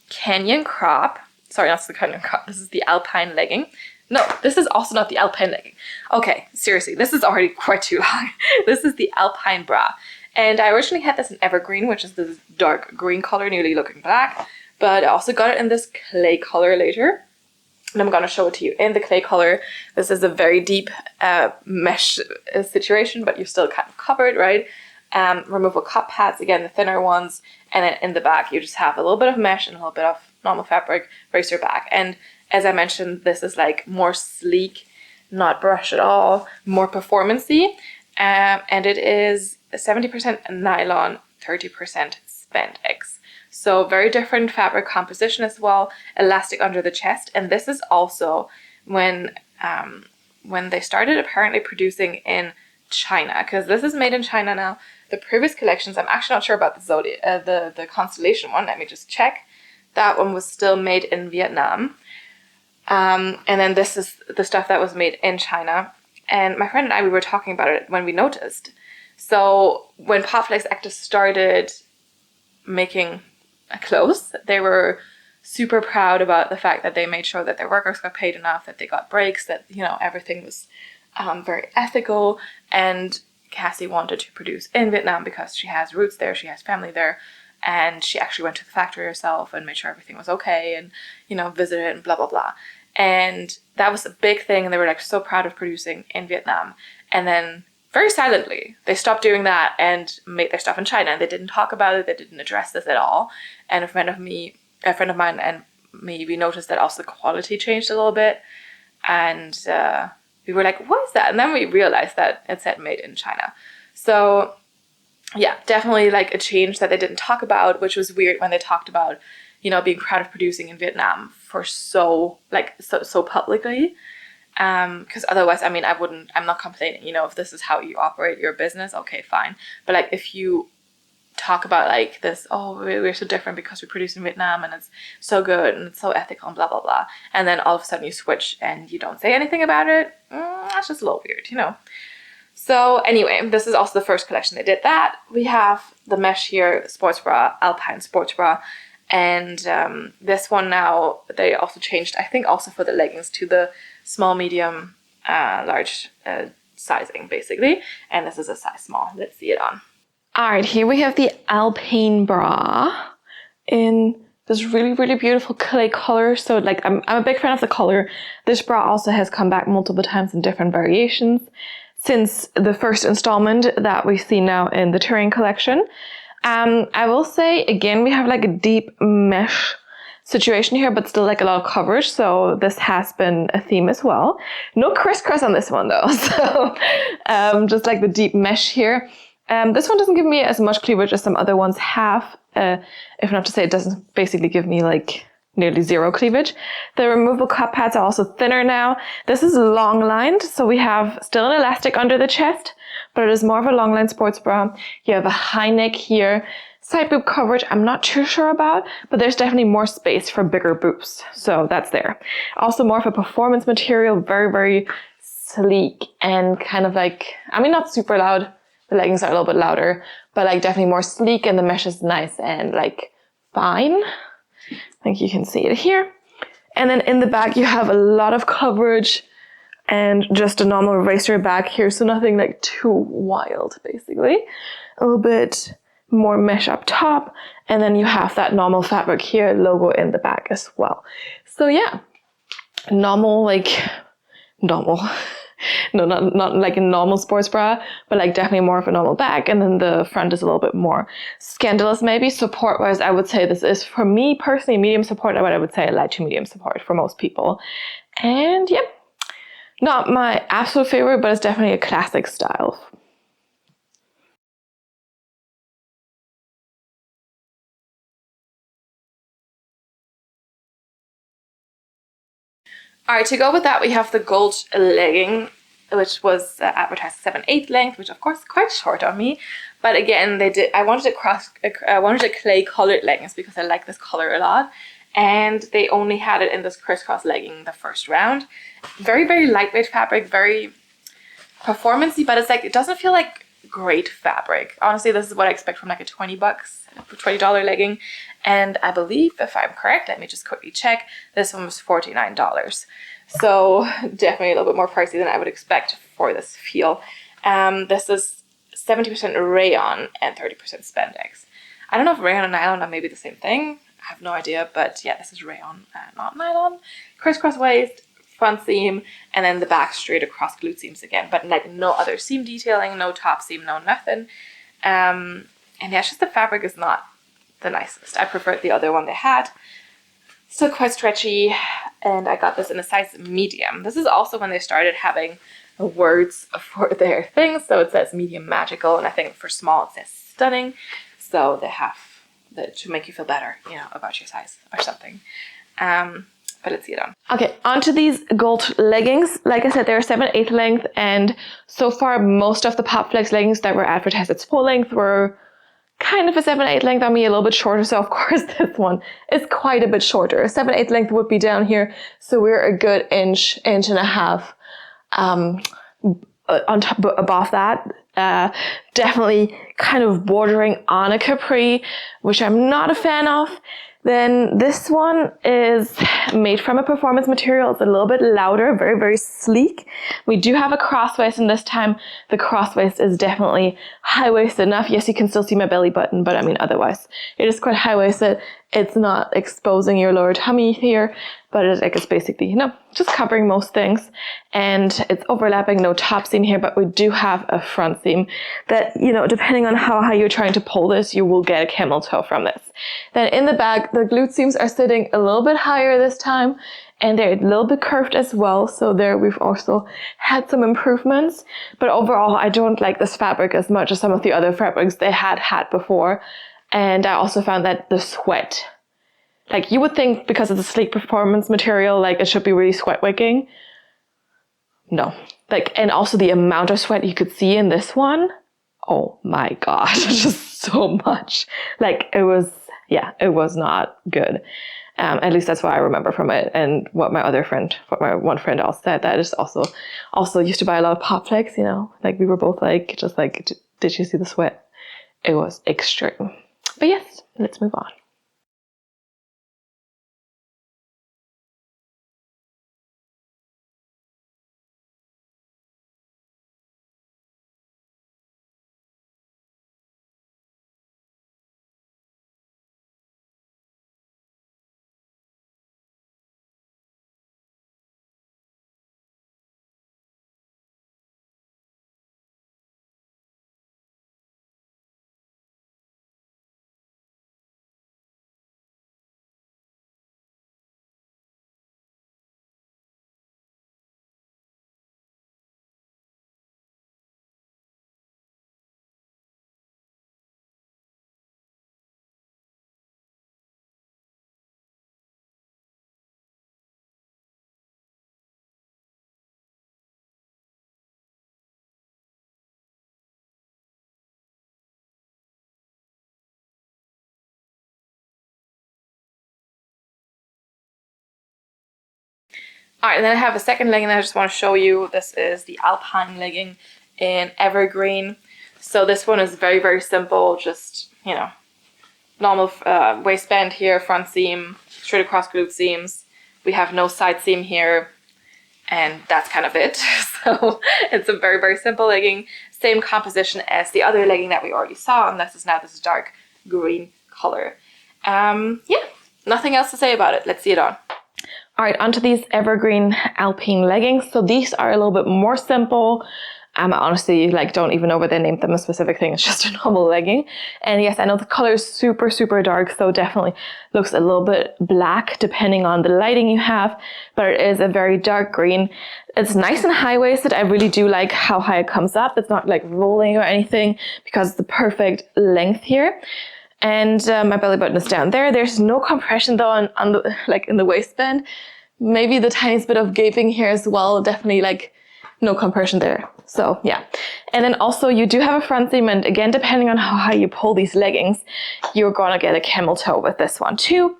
Canyon Crop. Sorry, that's the Canyon Crop. This is the Alpine legging. No, this is also not the Alpine legging. Okay, seriously, this is already quite too long. This is the Alpine Bra. And I originally had this in evergreen, which is this dark green color, nearly looking black. but I also got it in this clay color later. And I'm going to show it to you in the clay color. This is a very deep mesh situation, but you're still kind of covered, right? Removable cup pads, again, the thinner ones. And then in the back, you just have a little bit of mesh and a little bit of normal fabric, racer back. And as I mentioned, this is like more sleek, not brush at all, more performance-y. And it is 70% nylon, 30% spandex. So very different fabric composition as well, elastic under the chest. And this is also when they started apparently producing in China, because this is made in China now. The previous collections, I'm actually not sure about the zodiac, the constellation one. Let me just check. That one was still made in Vietnam. And then this is the stuff that was made in China. And my friend and I, we were talking about it when we noticed. So when Popflex Active started making clothes, they were super proud about the fact that they made sure that their workers got paid enough, that they got breaks, that, you know, everything was very ethical. And Cassey wanted to produce in Vietnam because she has roots there, she has family there, and she actually went to the factory herself and made sure everything was okay and, you know, visited and blah, blah, blah. And that was a big thing, and they were like so proud of producing in Vietnam. And then very silently, they stopped doing that and made their stuff in China. And they didn't talk about it. They didn't address this at all. And a friend of mine and me, we noticed that also the quality changed a little bit. And we were like, what is that? And then we realized that it said made in China. So yeah, definitely like a change that they didn't talk about, which was weird when they talked about, you know, being proud of producing in Vietnam for so publicly. Because otherwise, I mean, I'm not complaining, you know, if this is how you operate your business, okay, fine. But like, if you talk about like this, oh, we're so different because we produce in Vietnam and it's so good and it's so ethical and blah, blah, blah. And then all of a sudden you switch and you don't say anything about it. That's just a little weird, you know. So anyway, this is also the first collection they did that. We have the mesh here, sports bra, Alpine sports bra. And this one now, they also changed, I think also for the leggings, to the small, medium, large sizing, basically. And this is a size small. Let's see it on. All right, here we have the Alpine Bra in this really, really beautiful clay color. So like, I'm a big fan of the color. This bra also has come back multiple times in different variations since the first installment that we see now in the Touring collection. I will say, again, we have like a deep mesh situation here, but still like a lot of coverage. So this has been a theme as well. No crisscross on this one though. So just like the deep mesh here. This one doesn't give me as much cleavage as some other ones have. If not to say it doesn't basically give me like nearly zero cleavage. The removable cup pads are also thinner now. This is long lined, so we have still an elastic under the chest, but it is more of a long line sports bra. You have a high neck here. Side boob coverage, I'm not too sure about, but there's definitely more space for bigger boobs. So that's there. Also more of a performance material, very, very sleek and kind of like, I mean, not super loud. The leggings are a little bit louder, but like definitely more sleek, and the mesh is nice and like fine. I think you can see it here. And then in the back, you have a lot of coverage and just a normal racer back here. So nothing like too wild, basically. A little bit more mesh up top. And then you have that normal fabric here, logo in the back as well. So yeah, normal. No, not like a normal sports bra, but like definitely more of a normal back. And then the front is a little bit more scandalous maybe. Support-wise, I would say this is, for me personally, medium support, but I would say light to medium support for most people. And yeah, not my absolute favorite, but it's definitely a classic style. All right, to go with that, we have the Gulch legging, which was advertised 7/8 length, which of course is quite short on me. But again, I wanted a clay colored leggings because I like this color a lot. And they only had it in this crisscross legging the first round. Very, very lightweight fabric, very performance-y, but it's like, it doesn't feel like great fabric. Honestly, this is what I expect from like a $20 legging. And I believe, if I'm correct, let me just quickly check, this one was $49. So definitely a little bit more pricey than I would expect for this feel. This is 70% rayon and 30% spandex. I don't know if rayon and nylon are maybe the same thing. I have no idea, but yeah, this is rayon, not nylon. Crisscross waist, front seam, and then the back straight across glute seams again, but like no other seam detailing, no top seam, no nothing. And yeah, it's just the fabric is not the nicest. I preferred the other one they had. Still quite stretchy, and I got this in a size medium. This is also when they started having words for their things, so it says medium magical, and I think for small it says stunning, so they have to make you feel better, you know, about your size or something. But let's see it on. Okay, onto these Gulch leggings. Like I said, they're 7/8 length, and so far most of the Popflex leggings that were advertised as full length were kind of a 7/8 length on me, a little bit shorter. So of course this one is quite a bit shorter. A 7/8 length would be down here, so we're a good inch and a half on top, above that. Definitely kind of bordering on a capri, which I'm not a fan of. Then this one is made from a performance material. It's a little bit louder, very, very sleek. We do have a crosswaist, and this time the crosswaist is definitely high-waisted enough. Yes, you can still see my belly button, but I mean, otherwise it is quite high-waisted. It's not exposing your lower tummy here, but it's basically, you know, just covering most things. And it's overlapping, no top seam here, but we do have a front seam that, you know, depending on how high you're trying to pull this, you will get a camel toe from this. Then in the back, the glute seams are sitting a little bit higher this time, and they're a little bit curved as well. So there we've also had some improvements, but overall I don't like this fabric as much as some of the other fabrics they had before. And I also found that the sweat, like you would think because it's a sleek performance material, like it should be really sweat wicking. No, like, and also the amount of sweat you could see in this one, oh my gosh, just so much. Like it was, yeah, it was not good. At least that's what I remember from it. And what my one friend else said, that is also used to buy a lot of Popflex, you know, like we were both like, just like, did you see the sweat? It was extreme. But yes, let's move on. Alright, and then I have a second legging that I just want to show you. This is the Alpine legging in evergreen. So this one is very, very simple. Just, you know, normal waistband here, front seam, straight across glute seams. We have no side seam here, and that's kind of it. So it's a very, very simple legging. Same composition as the other legging that we already saw, and this is now this dark green color. Yeah, nothing else to say about it. Let's see it on. All right, onto these evergreen Alpine leggings. So these are a little bit more simple. I honestly don't even know where they named them a specific thing. It's just a normal legging. And yes, I know the color is super, super dark, so definitely looks a little bit black depending on the lighting you have, but it is a very dark green. It's nice and high-waisted. I really do like how high it comes up. It's not like rolling or anything because it's the perfect length here. And my belly button is down there. There's no compression though on the, in the waistband. Maybe the tiniest bit of gaping here as well. Definitely no compression there. So yeah. And then also you do have a front seam, and again, depending on how high you pull these leggings, you're gonna get a camel toe with this one too.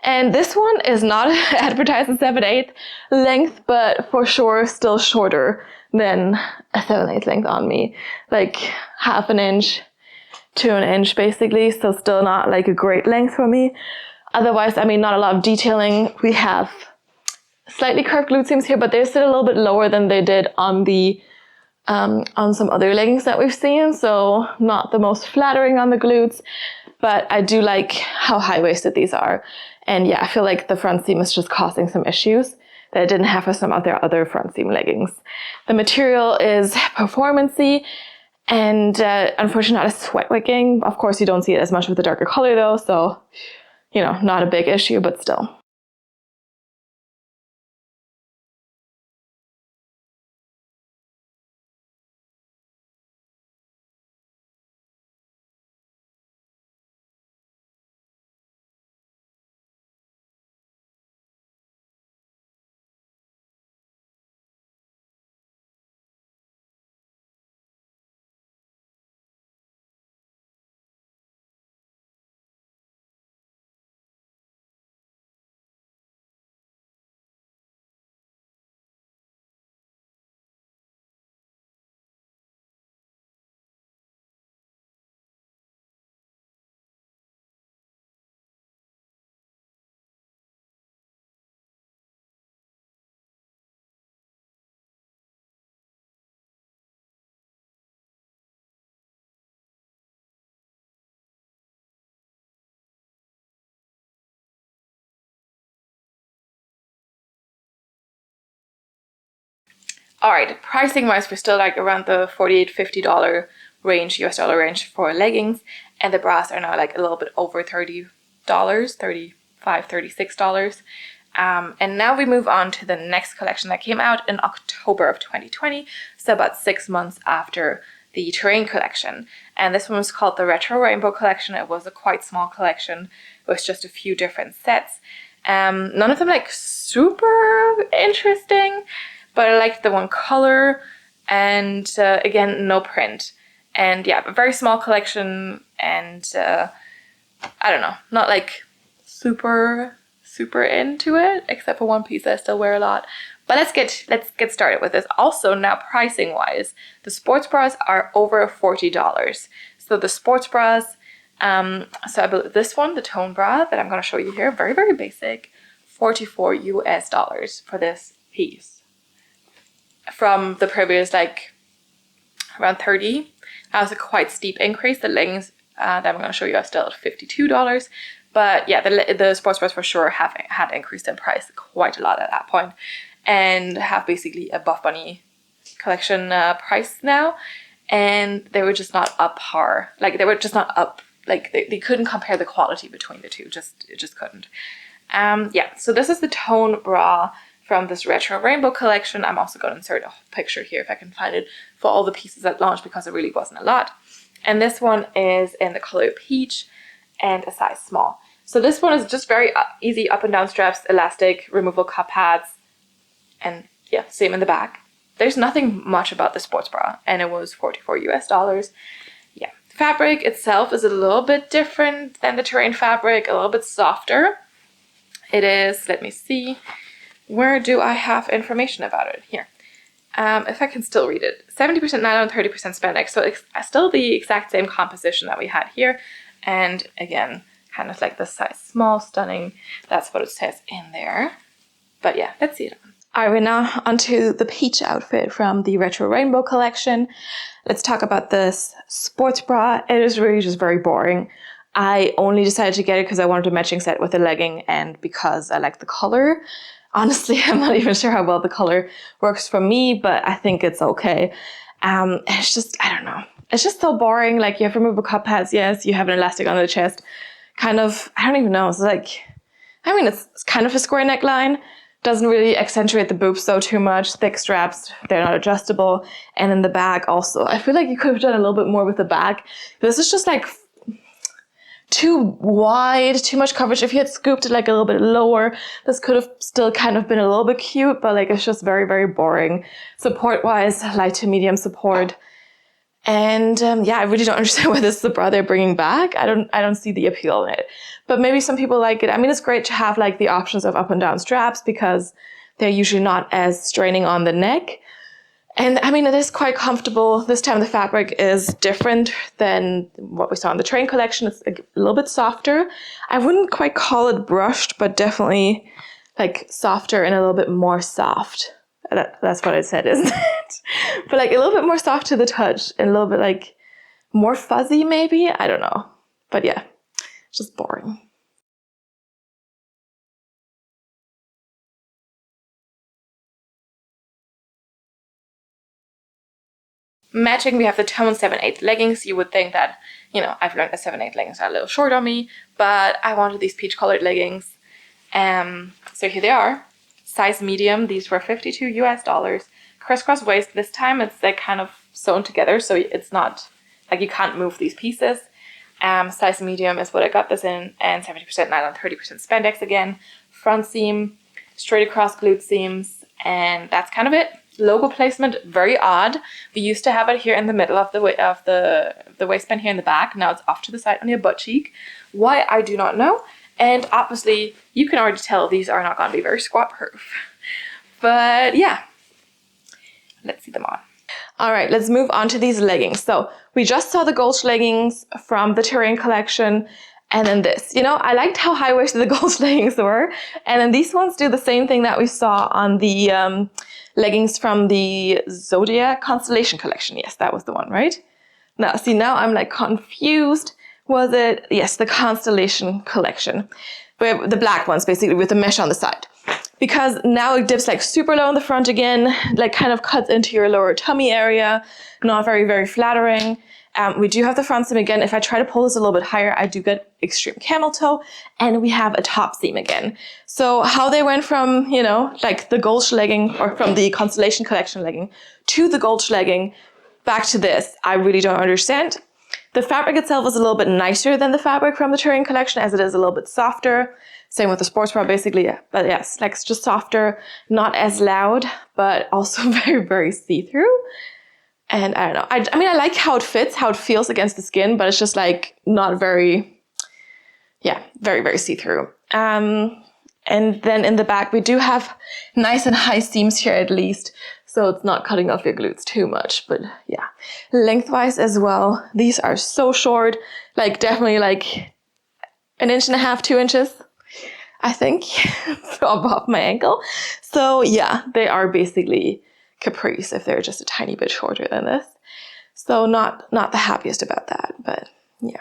And this one is not advertised as 7/8 length, but for sure still shorter than a 7/8 length on me. Like half an inch to an inch basically, so still not a great length for me. Otherwise, I mean, not a lot of detailing. We have slightly curved glute seams here, but they're still a little bit lower than they did on the on some other leggings that we've seen, so not the most flattering on the glutes. but I do like how high-waisted these are. And yeah, I feel like the front seam is just causing some issues that I didn't have for some of their other front seam leggings. The material is performance-y and unfortunately not a sweat wicking. Of course, you don't see it as much with the darker color though, so, you know, not a big issue, but still. Alright, pricing wise, we're still like around the $48, $50 range, US dollar range for leggings, and the bras are now like a little bit over $30, $35, $36. And now we move on to the next collection that came out in October of 2020, so about 6 months after the terrain collection. And this one was called the Retro Rainbow collection. It was a quite small collection. It was just a few different sets. None of them like super interesting, but I liked the one color, and again, no print. And yeah, a very small collection, and I don't know, not like super into it, except for one piece I still wear a lot. But let's get started with this. Also, now pricing wise, the sports bras are over $40. So the sports bras, so I believe this one, the tone bra that I'm going to show you here, very, very basic, $44 US for this piece. From the previous like around 30, that was a quite steep increase. The leggings that I'm going to show you are still at $52, but yeah, the sports bras for sure had increased in price quite a lot at that point, and have basically a Buff Bunny collection price now, and they were just not up par. Like they were just not up. Like they couldn't compare the quality between the two. It just couldn't. Yeah. So this is the tone bra from this Retro Rainbow collection. I'm also going to insert a picture here if I can find it for all the pieces at launch, because it really wasn't a lot. And this one is in the color peach and a size small. So this one is just very easy up and down straps, elastic, removable cup pads, and yeah, same in the back. There's nothing much about the sports bra, and it was $44 US. Yeah, fabric itself is a little bit different than the terrain fabric, a little bit softer. It is, let me see, where do I have information about it? Here. If I can still read it. 70% nylon, 30% spandex. So it's still the exact same composition that we had here. And again, kind of like the size small, stunning. That's what it says in there. But yeah, let's see it on. Alright, we're now onto the peach outfit from the Retro Rainbow collection. Let's talk about this sports bra. It is really just very boring. I only decided to get it because I wanted a matching set with a legging and because I like the color. Honestly, I'm not even sure how well the color works for me, but I think it's okay. It's just, I don't know. It's just so boring. Like, you have removable cup pads, yes. You have an elastic on the chest. Kind of, I don't even know. It's like, I mean, it's kind of a square neckline. Doesn't really accentuate the boobs so too much. Thick straps, they're not adjustable. And in the back also, I feel like you could have done a little bit more with the back. This is just like too wide, too much coverage. If you had scooped it like a little bit lower, this could have still kind of been a little bit cute, but like it's just very, very boring. Support wise, light to medium support. And yeah, I really don't understand why this is the bra they're bringing back. I don't see the appeal in it. But maybe some people like it. I mean, it's great to have like the options of up and down straps because they're usually not as straining on the neck. And I mean, it is quite comfortable. This time the fabric is different than what we saw in the train collection. It's a little bit softer. I wouldn't quite call it brushed, but definitely like softer and a little bit more soft. That's what I said, isn't it? But like a little bit more soft to the touch and a little bit like more fuzzy maybe. I don't know. But yeah, Just boring. Matching, we have the Tone 7/8 leggings. You would think that, you know, I've learned that 7/8 leggings are a little short on me, but I wanted these peach colored leggings. So here they are. Size medium. These were $52 US. Crisscross waist. This time it's like kind of sewn together, so it's not like you can't move these pieces. Size medium is what I got this in, and 70% nylon, 30% spandex again. Front seam, straight across glute seams, and that's kind of it. Logo placement, very odd. We used to have it here in the middle of the waistband here in the back. Now it's off to the side on your butt cheek. Why, I do not know. And obviously, you can already tell these are not going to be very squat proof. But yeah, let's see them on. All right, let's move on to these leggings. So we just saw the Gulch leggings from the Terrain collection, and then this. You know, I liked how high-waisted the Gulch leggings were, and then these ones do the same thing that we saw on the leggings from the Zodiac Constellation collection. Yes, that was the one, right? Now, see, now I'm like confused. Was it? Yes, the Constellation collection. But the black ones, basically, with the mesh on the side. Because now it dips like super low in the front again, like kind of cuts into your lower tummy area. Not very, very flattering. We do have the front seam again. If I try to pull this a little bit higher, I do get extreme camel toe. And we have a top seam again. So how they went from, you know, like the Gulch legging, or from the Constellation collection legging to the Gulch legging back to this, I really don't understand. The fabric itself is a little bit nicer than the fabric from the Terrain collection, as it is a little bit softer. Same with the sports bra, basically. Yeah. But yes, like just softer, not as loud, but also very, very see-through. And I don't know. I mean, I like how it fits, how it feels against the skin, but it's just like not very, yeah, very, very see-through. And then in the back, we do have nice and high seams here at least, so it's not cutting off your glutes too much. But yeah, lengthwise as well, these are so short, like definitely like 1.5 inches, 2 inches, I think, above my ankle. So yeah, they are basically capris if they're just a tiny bit shorter than this. So not the happiest about that, but yeah.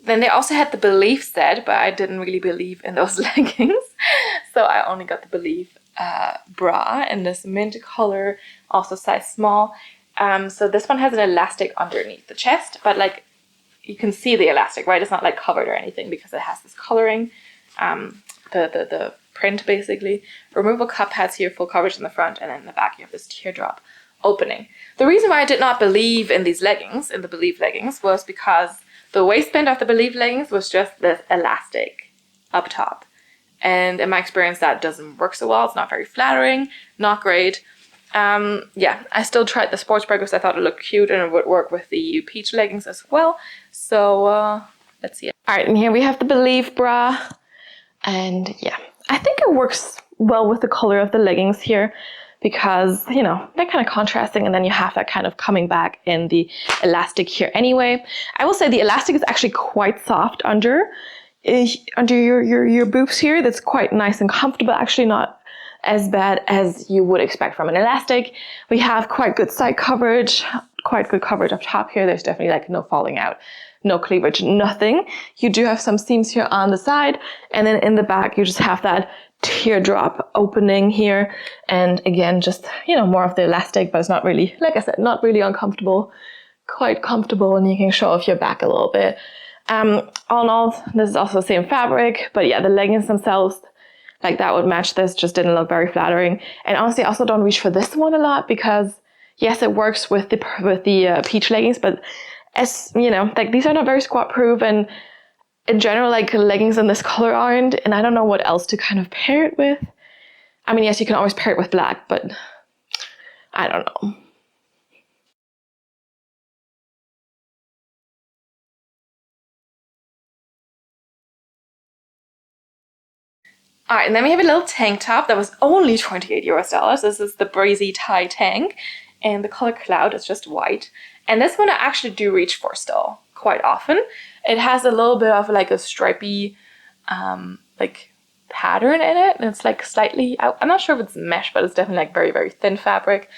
Then they also had the Believe set, but I didn't really believe in those leggings. So I only got the Believe bra in this mint color, also size small. So this one has an elastic underneath the chest, but like you can see the elastic, right? It's not like covered or anything because it has this coloring, the print basically. Removable cup pads here, full coverage in the front, and then in the back you have this teardrop opening. The reason why I did not believe in these leggings, in the Believe leggings, was because the waistband of the Believe leggings was just this elastic up top. And in my experience, that doesn't work so well. It's not very flattering, not great. Yeah, I still tried the sports bra because I thought it looked cute and it would work with the peach leggings as well. So let's see. All right, and here we have the Believe bra. And yeah, I think it works well with the color of the leggings here, because, you know, they're kind of contrasting, and then you have that kind of coming back in the elastic here anyway. I will say the elastic is actually quite soft under your boobs here. That's quite nice and comfortable, actually not as bad as you would expect from an elastic. We have quite good side coverage, quite good coverage up top here. There's definitely like no falling out, no cleavage, nothing. You do have some seams here on the side, and then in the back you just have that teardrop opening here, and again, just, you know, more of the elastic, but it's not really, like I said, not really uncomfortable. quite comfortable, and you can show off your back a little bit. All in all, this is also the same fabric, but yeah, the leggings themselves, like that would match this, just didn't look very flattering. And honestly, I also don't reach for this one a lot because yes, it works with the peach leggings, but as you know, like these are not very squat proof, and in general, like leggings in this color aren't, and I don't know what else to kind of pair it with. I mean, yes, you can always pair it with black, but I don't know. All right, and then we have a little tank top that was only $28 US. This is the Breezy Tie Tank, and the color Cloud is just white. And this one I actually do reach for still quite often. It has a little bit of like a stripy like pattern in it, and it's like slightly, I'm not sure if it's mesh, but it's definitely like very, very thin fabric.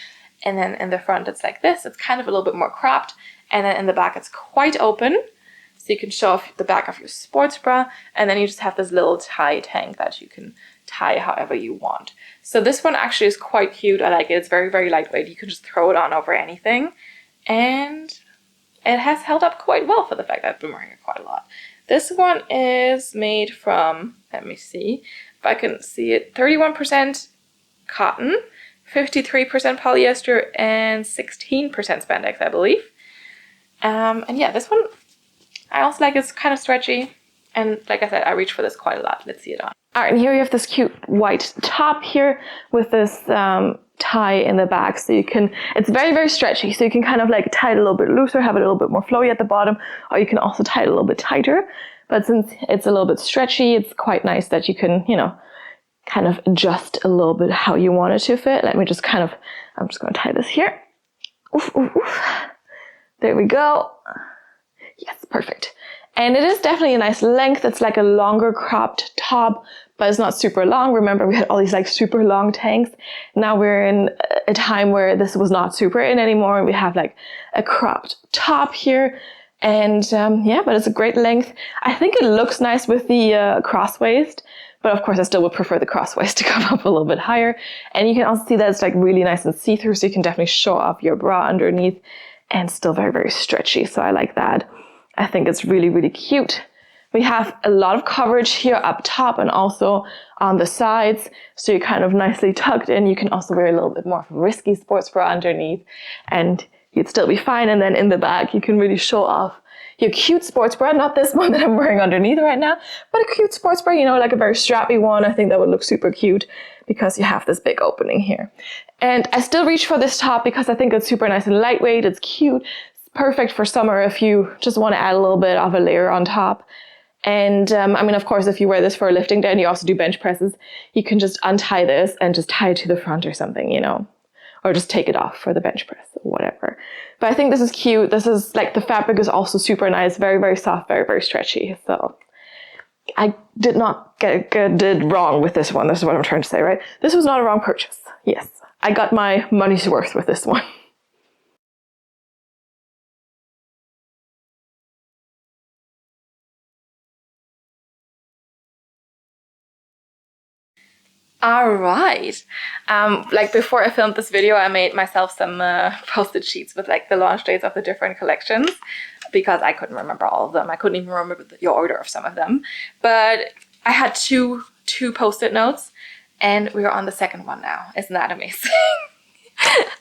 And then in the front it's like this. It's kind of a little bit more cropped, and then in the back it's quite open. So you can show off the back of your sports bra, and then you just have this little tie tank that you can tie however you want. So this one actually is quite cute. I like it. It's very, very lightweight. You can just throw it on over anything, and it has held up quite well for the fact that I've been wearing it quite a lot. This one is made from, let me see if I can see it, 31% cotton, 53% polyester, and 16% spandex, I believe. And yeah, this one, I also like it's kind of stretchy, and like I said, I reach for this quite a lot. Let's see it on. All right, and here you have this cute white top here with this tie in the back, so you can, it's very, very stretchy, so you can kind of like tie it a little bit looser, have it a little bit more flowy at the bottom, or you can also tie it a little bit tighter. But since it's a little bit stretchy, it's quite nice that you can, you know, kind of adjust a little bit how you want it to fit. Let me just kind of, I'm just going to tie this here. Oof, oof, oof. There we go. Yes, perfect. And it is definitely a nice length. It's like a longer cropped top, but it's not super long. Remember, we had all these like super long tanks. Now we're in a time where this was not super in anymore, and we have like a cropped top here. And yeah, but it's a great length. I think it looks nice with the cross waist, but of course I still would prefer the cross waist to come up a little bit higher. And you can also see that it's like really nice and see-through, so you can definitely show off your bra underneath, and still very, very stretchy. So I like that. I think it's really, really cute. We have a lot of coverage here up top and also on the sides, so you're kind of nicely tucked in. You can also wear a little bit more of a risky sports bra underneath, and you'd still be fine. And then in the back, you can really show off your cute sports bra. Not this one that I'm wearing underneath right now, but a cute sports bra, you know, like a very strappy one. I think that would look super cute because you have this big opening here. And I still reach for this top because I think it's super nice and lightweight. It's cute. Perfect for summer if you just want to add a little bit of a layer on top. And I mean, of course, if you wear this for a lifting day and you also do bench presses, you can just untie this and just tie it to the front or something, you know, or just take it off for the bench press or whatever. But I think this is cute. This is like, the fabric is also super nice, very, very soft, very, very stretchy. So I did not did wrong with this one. This is what I'm trying to say, right? This was not a wrong purchase. Yes, I got my money's worth with this one. All right. Like before I filmed this video, I made myself some post-it sheets with like the launch dates of the different collections because I couldn't remember all of them. I couldn't even remember the order of some of them. But I had two post-it notes, and we're on the second one now. Isn't that amazing?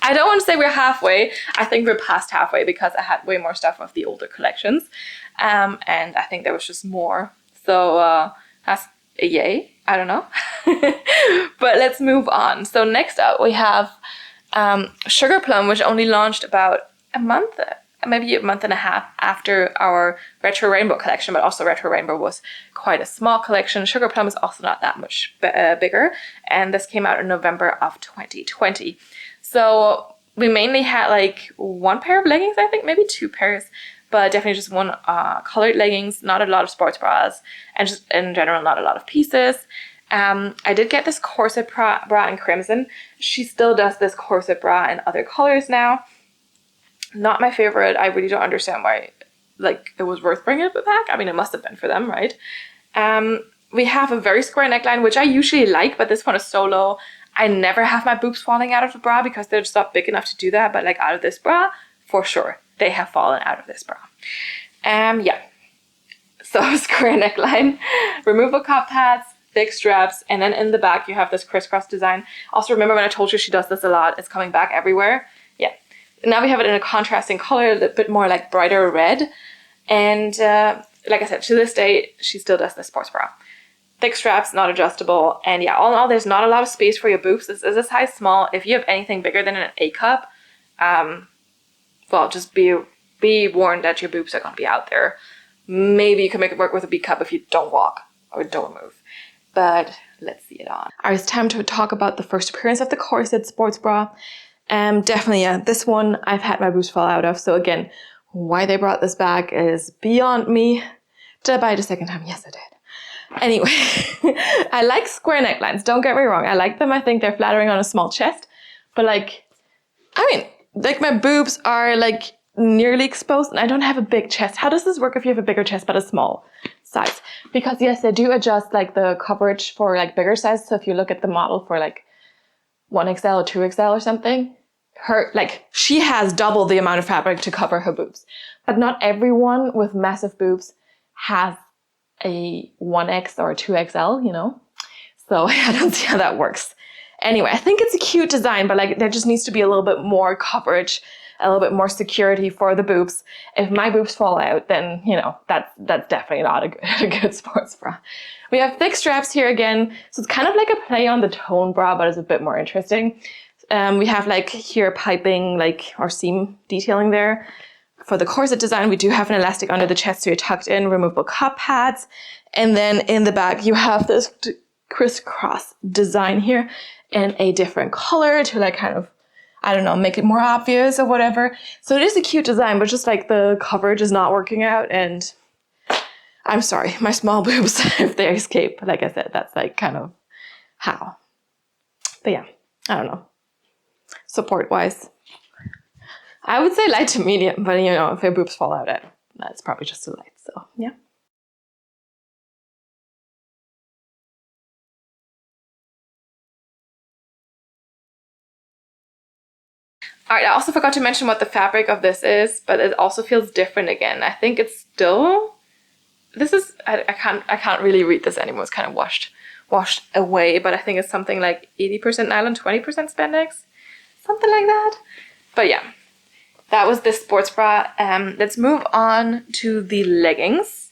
I don't want to say we're halfway. I think we're past halfway because I had way more stuff of the older collections. And I think there was just more. So that's a yay. I don't know. But let's move on. So next up we have Sugar Plum, which only launched about a month, maybe a month and a half after our Retro Rainbow collection, but also Retro Rainbow was quite a small collection. Sugar Plum is also not that much bigger, and this came out in November of 2020. So we mainly had like one pair of leggings, I think, maybe two pairs, but definitely just one colored leggings, not a lot of sports bras, and just in general, not a lot of pieces. I did get this Corset Bra in Crimson. She still does this Corset Bra in other colors now. Not my favorite. I really don't understand why like it was worth bringing it back. I mean, it must have been for them, right? We have a very square neckline, which I usually like, but this one is so low. I never have my boobs falling out of the bra because they're just not big enough to do that, but like out of this bra, for sure. they have fallen out of this bra. Yeah. So square neckline, removable cup pads, thick straps, and then in the back you have this crisscross design. Also remember when I told you she does this a lot, it's coming back everywhere. Yeah. Now we have it in a contrasting color, a bit more like brighter red. And like I said, to this day, she still does this sports bra. Thick straps, not adjustable. And yeah, all in all, there's not a lot of space for your boobs. This is a size small. If you have anything bigger than an A cup, well, just be warned that your boobs are going to be out there. Maybe you can make it work with a B cup if you don't walk or don't move. But let's see it on. All right, it's time to talk about the first appearance of the Corset sports bra. Definitely, yeah, this one I've had my boobs fall out of. So again, why they brought this back is beyond me. Did I buy it a second time? Yes, I did. Anyway, I like square necklines. Don't get me wrong. I like them. I think they're flattering on a small chest. But like, I mean, like my boobs are like nearly exposed and I don't have a big chest. How does this work if you have a bigger chest but a small size? Because yes, they do adjust like the coverage for like bigger size. So if you look at the model for like 1XL or 2XL or something, she has double the amount of fabric to cover her boobs. But not everyone with massive boobs has a 1X or a 2XL, you know? So I don't see how that works. Anyway, I think it's a cute design, but like there just needs to be a little bit more coverage, a little bit more security for the boobs. If my boobs fall out, then, you know, that's definitely not a good sports bra. We have thick straps here again. So it's kind of like a play on the tone bra, but it's a bit more interesting. We have like here piping like or seam detailing there. For the corset design, we do have an elastic under the chest so you're tucked in, removable cup pads. And then in the back, you have this crisscross design here in a different color to like kind of, I don't know, make it more obvious or whatever. So it is a cute design, but just like the coverage is not working out. And I'm sorry, my small boobs, if they escape, like I said, that's like kind of how. But yeah, I don't know. Support-wise, I would say light to medium, but you know, if your boobs fall out, that's probably just too light, so yeah. All right, I also forgot to mention what the fabric of this is, but it also feels different again. I think it's still, this is, I can't really read this anymore. It's kind of washed away, but I think it's something like 80% nylon, 20% spandex, something like that. But yeah. That was this sports bra. Let's move on to the leggings.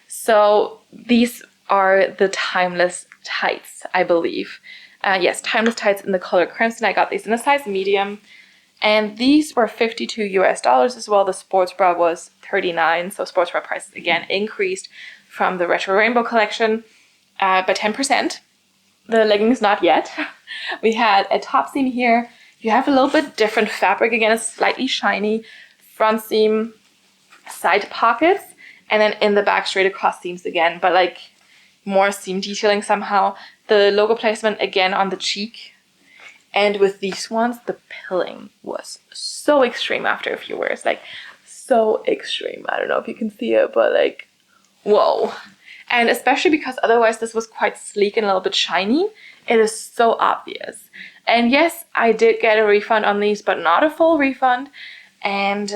So these are the timeless tights, I believe. Yes, timeless tights in the color crimson. I got these in a size medium. And these were $52 US as well. The sports bra was $39. So sports bra prices again increased from the retro rainbow collection by 10%. The leggings not yet. We had a top seam here. You have a little bit different fabric. Again, it's slightly shiny. Front seam, side pockets, and then in the back straight across seams again, but like more seam detailing somehow. The logo placement again on the cheek. And with these ones, the pilling was so extreme after a few wears. Like, so extreme. I don't know if you can see it, but like, whoa. And especially because otherwise this was quite sleek and a little bit shiny. It is so obvious. And yes, I did get a refund on these, but not a full refund. And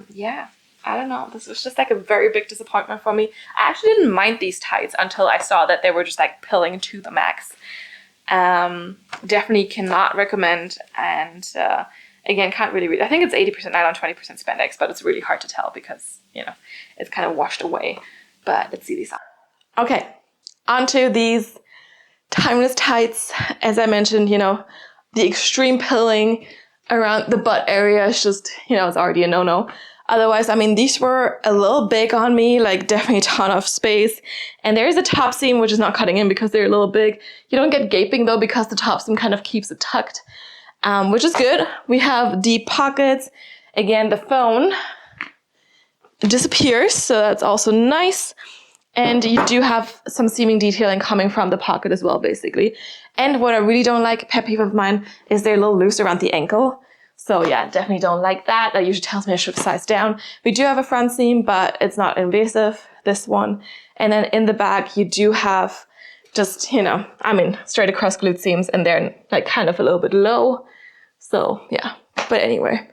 yeah, I don't know. This was just like a very big disappointment for me. I actually didn't mind these tights until I saw that they were just like pilling to the max. Definitely cannot recommend. And again, can't really read. I think it's 80% nylon, 20% spandex, but it's really hard to tell because, you know, it's kind of washed away. But let's see these on. Okay, onto these timeless tights. As I mentioned, you know, the extreme pilling around the butt area is just, you know, it's already a no-no. Otherwise, I mean, these were a little big on me, like definitely a ton of space. And there's a top seam, which is not cutting in because they're a little big. You don't get gaping though, because the top seam kind of keeps it tucked, which is good. We have deep pockets. Again, the phone disappears, so that's also nice. And you do have some seaming detailing coming from the pocket as well, basically. And what I really don't like, pet peeve of mine, is they're a little loose around the ankle. So yeah, definitely don't like that. That usually tells me I should size down. We do have a front seam, but it's not invasive, this one. And then in the back, you do have just, you know, I mean, straight across glute seams, and they're like kind of a little bit low. So yeah, but anyway.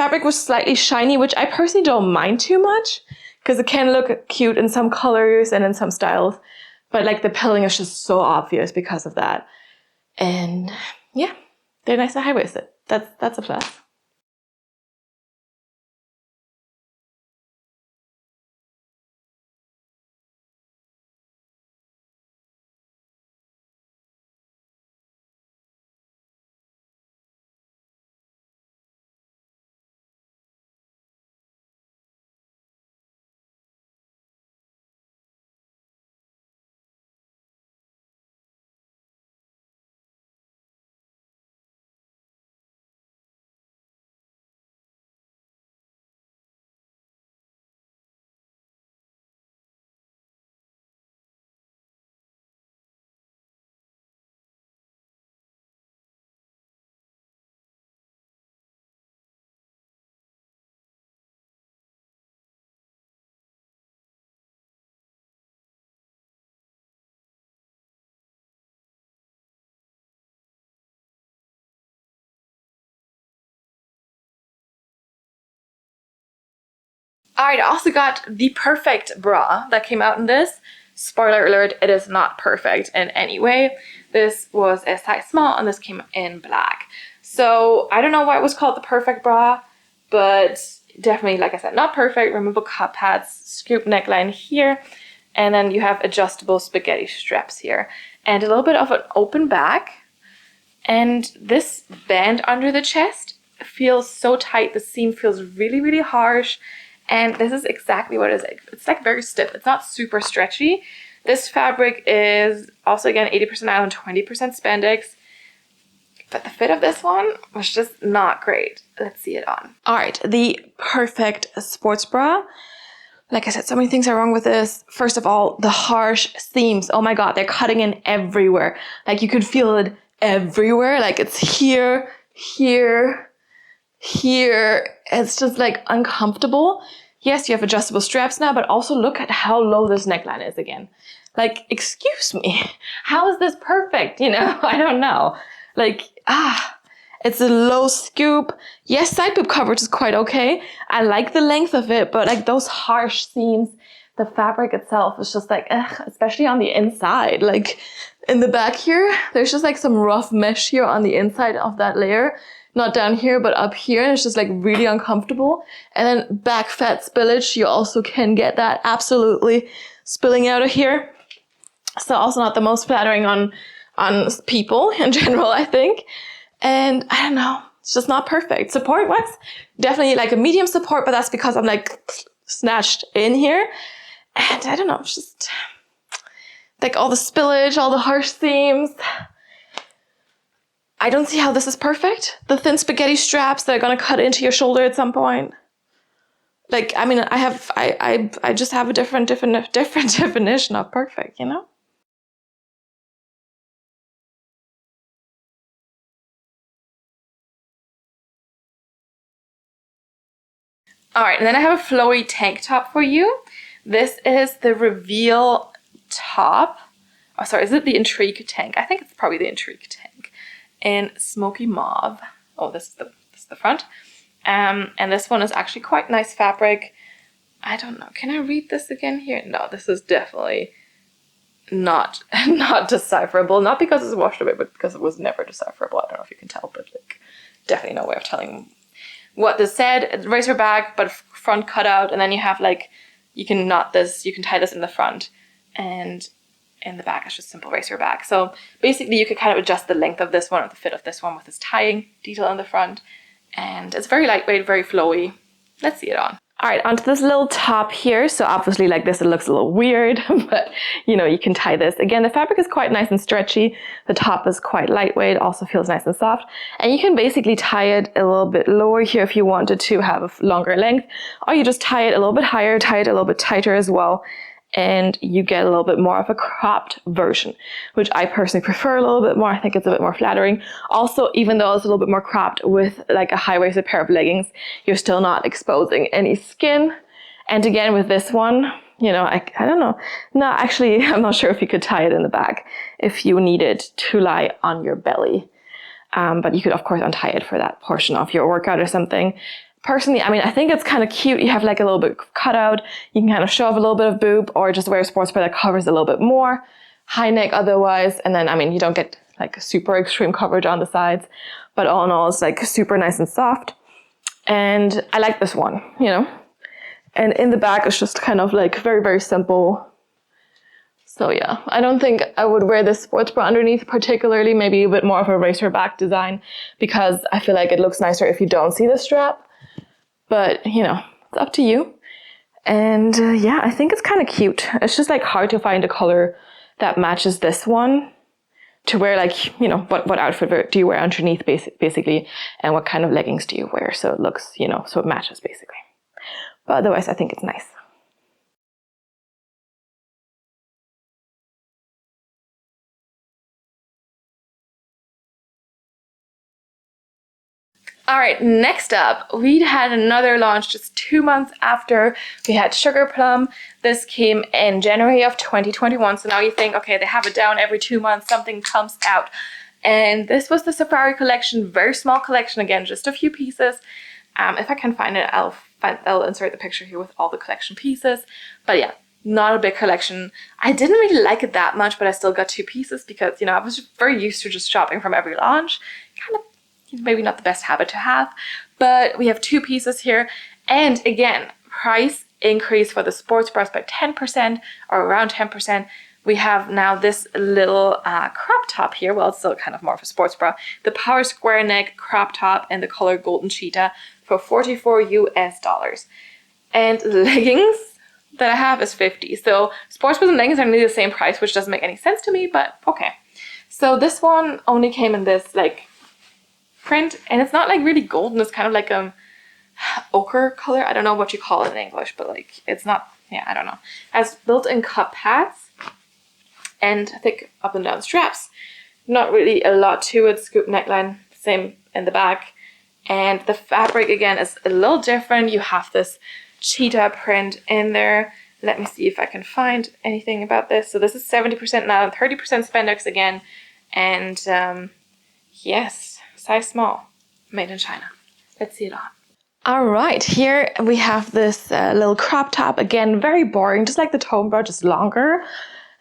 fabric was slightly shiny, which I personally don't mind too much because it can look cute in some colors and in some styles. But like the pilling is just so obvious because of that. And yeah, they're nice and high-waisted. That's a plus. Alright, I also got the perfect bra that came out in this. Spoiler alert, it is not perfect in any way. This was a size small and this came in black. So I don't know why it was called the perfect bra, but definitely, like I said, not perfect. Removable cup pads, scoop neckline here, and then you have adjustable spaghetti straps here. And a little bit of an open back. And this band under the chest feels so tight. The seam feels really, really harsh. And this is exactly what it is. It's like very stiff. It's not super stretchy. This fabric is also, again, 80% nylon, 20% spandex. But the fit of this one was just not great. Let's see it on. All right, the perfect sports bra. Like I said, so many things are wrong with this. First of all, the harsh seams. Oh my God, they're cutting in everywhere. Like you could feel it everywhere. Like it's here, here, here. It's just like uncomfortable. Yes, you have adjustable straps now, but also look at how low this neckline is again. Like, excuse me, how is this perfect? You know, I don't know. Like, it's a low scoop. Yes, side boob coverage is quite okay. I like the length of it, but like those harsh seams, the fabric itself is just like, especially on the inside. Like in the back here, there's just like some rough mesh here on the inside of that layer. Not down here, but up here. And it's just like really uncomfortable. And then back fat spillage, you also can get that absolutely spilling out of here. So also not the most flattering on people in general, I think. And I don't know, it's just not perfect. Support-wise, definitely like a medium support, but that's because I'm like snatched in here. And I don't know, it's just like all the spillage, all the harsh seams. I don't see how this is perfect. The thin spaghetti straps that are gonna cut into your shoulder at some point. Like, I mean, I just have a different definition of perfect, you know? All right, and then I have a flowy tank top for you. This is the Reveal top. Oh, sorry, is it the Intrigue Tank? I think it's probably the Intrigue Tank. In smoky mauve. Oh, this is the front. And this one is actually quite nice fabric. I don't know. Can I read this again here? No, this is definitely not decipherable. Not because it's washed away, but because it was never decipherable. I don't know if you can tell, but like definitely no way of telling what this said. Razor back, but front cutout, and then you have like, you can knot this, you can tie this in the front, and in the back it's just simple razor back. So basically you could kind of adjust the length of this one or the fit of this one with this tying detail in the front. And it's very lightweight, very flowy. Let's see it on. All right, onto this little top here. So obviously like this, it looks a little weird, but you know, you can tie this. Again, the fabric is quite nice and stretchy. The top is quite lightweight, also feels nice and soft. And you can basically tie it a little bit lower here if you wanted to have a longer length, or you just tie it a little bit higher, tie it a little bit tighter as well. And you get a little bit more of a cropped version, which I personally prefer a little bit more. I think it's a bit more flattering. Also, even though it's a little bit more cropped with like a high-waisted pair of leggings, you're still not exposing any skin. And again, with this one, you know, I don't know. No, actually, I'm not sure if you could tie it in the back if you needed to lie on your belly. But you could, of course, untie it for that portion of your workout or something. Personally, I mean, I think it's kind of cute. You have like a little bit cut out. You can kind of show off a little bit of boob, or just wear a sports bra that covers a little bit more. High neck otherwise. And then, I mean, you don't get like super extreme coverage on the sides. But all in all, it's like super nice and soft. And I like this one, you know. And in the back, it's just kind of like very, very simple. So yeah, I don't think I would wear this sports bra underneath particularly, maybe a bit more of a racer back design, because I feel like it looks nicer if you don't see the strap. But, you know, it's up to you. And yeah, I think it's kind of cute. It's just like hard to find a color that matches this one to wear, like, you know, what outfit do you wear underneath basically, and what kind of leggings do you wear, so it looks, you know, so it matches basically. But otherwise, I think it's nice. All right, next up, we had another launch just 2 months after we had Sugar Plum. This came in January of 2021. So now you think, okay, they have it down every 2 months, something comes out. And this was the Safari collection, very small collection, again, just a few pieces. If I can find it, I'll insert the picture here with all the collection pieces. But yeah, not a big collection. I didn't really like it that much, but I still got 2 pieces because, you know, I was very used to just shopping from every launch. Kind of maybe not the best habit to have, but we have 2 pieces here. And again, price increase for the sports bras by 10% or around 10%. We have now this little crop top here. Well, it's still kind of more of a sports bra. The power square neck crop top in the color Golden Cheetah for $44 US. And leggings that I have is $50. So sports bras and leggings are nearly the same price, which doesn't make any sense to me, but okay. So this one only came in this like print, and it's not like really golden. It's kind of like ochre color. I don't know what you call it in English, but like it's not, yeah, I don't know. It has built-in cup pads and thick up and down straps. Not really a lot to it. Scoop neckline, same in the back. And the fabric again is a little different. You have this cheetah print in there. Let me see if I can find anything about this. So this is 70% nylon, 30% spandex again. And yes, size small, made in China. Let's see it on. All right, here we have this little crop top. Again, very boring, just like the tone bra, just longer.